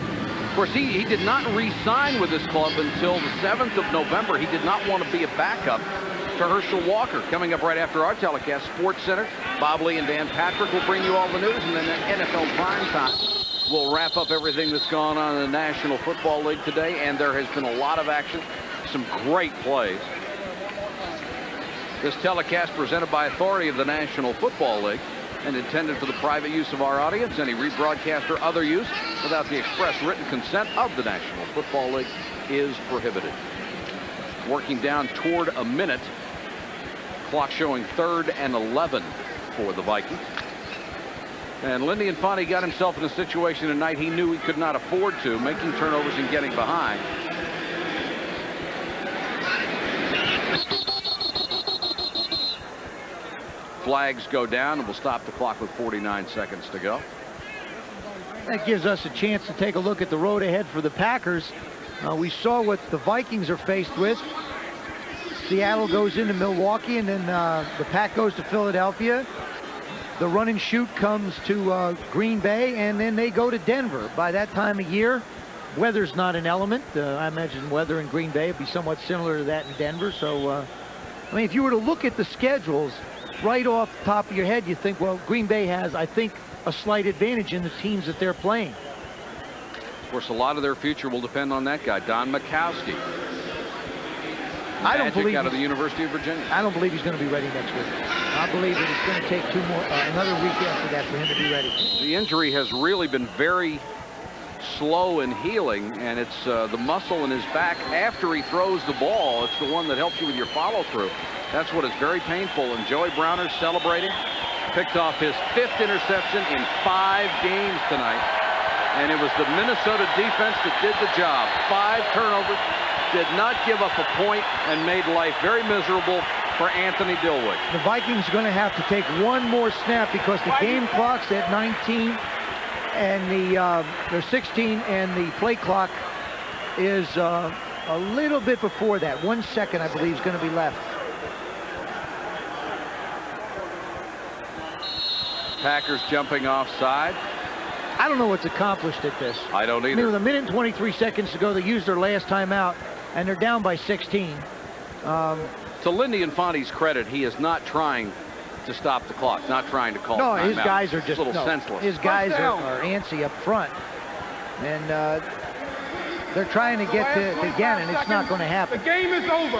Of course, he did not re-sign with this club until the 7th of November. He did not want to be a backup to Herschel Walker. Coming up right after our telecast, Sports Center, Bob Lee and Dan Patrick will bring you all the news, and then the NFL Primetime will wrap up everything that's gone on in the National Football League today, and there has been a lot of action, some great plays. This telecast presented by authority of the National Football League and intended for the private use of our audience. Any rebroadcast or other use without the express written consent of the National Football League is prohibited. Working down toward a minute. Clock showing 3rd and 11 for the Vikings. And Lindy Infante got himself in a situation tonight he knew he could not afford to, making turnovers and getting behind. Flags go down, and we'll stop the clock with 49 seconds to go. That gives us a chance to take a look at the road ahead for the Packers. We saw what the Vikings are faced with. Seattle goes into Milwaukee, and then the Pack goes to Philadelphia. The run and shoot comes to Green Bay, and then they go to Denver. By that time of year, weather's not an element. I imagine weather in Green Bay would be somewhat similar to that in Denver. So, I mean, if you were to look at the schedules, right off the top of your head, you think, well, Green Bay has, I think, a slight advantage in the teams that they're playing. Of course, a lot of their future will depend on that guy, Don Majkowski. I don't believe out of the University of Virginia. I don't believe he's going to be ready next week. I believe that it's going to take another week after that for him to be ready. The injury has really been very slow in healing, and it's the muscle in his back after he throws the ball. It's the one that helps you with your follow-through. That's what is very painful, and Joey Browner's celebrating. Picked off his 5th interception in 5 games tonight. And it was the Minnesota defense that did the job. 5 turnovers, did not give up a point, and made life very miserable for Anthony Dilwick. The Vikings are going to have to take one more snap because the game clock's at 19 and they're 16, and the play clock is a little bit before that. 1 second, I believe, is going to be left. Packers jumping offside. I don't know what's accomplished at this. I don't either. I mean, with 1 minute and 23 seconds to go, they used their last timeout, and they're down by 16. To Lindy Infanti's credit, he is not trying to stop the clock, not trying to call No, timeout. his guys are just a little senseless. His guys are antsy up front, and they're trying to get to Gannon. It's not going to happen. The game is over.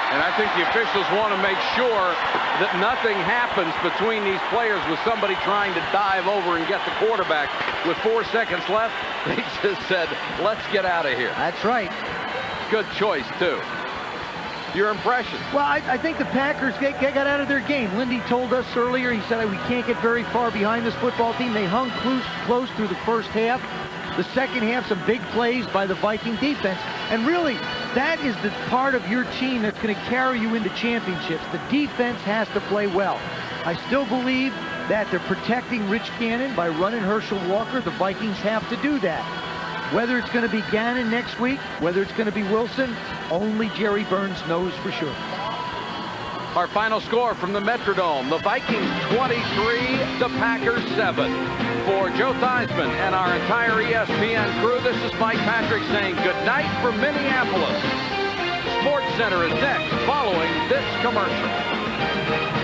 And I think the officials want to make sure that nothing happens between these players with somebody trying to dive over and get the quarterback. With 4 seconds left, they just said, let's get out of here. That's right. Good choice, too. Your impression? Well, I think the Packers got out of their game. Lindy told us earlier, he said, we can't get very far behind this football team. They hung close through the first half. The second half, some big plays by the Viking defense. And really, that is the part of your team that's going to carry you into championships. The defense has to play well. I still believe that they're protecting Rich Gannon by running Herschel Walker. The Vikings have to do that. Whether it's going to be Gannon next week, whether it's going to be Wilson, only Jerry Burns knows for sure. Our final score from the Metrodome, the Vikings 23, the Packers 7. For Joe Theismann and our entire ESPN crew, this is Mike Patrick saying good night from Minneapolis. Sports Center is next following this commercial.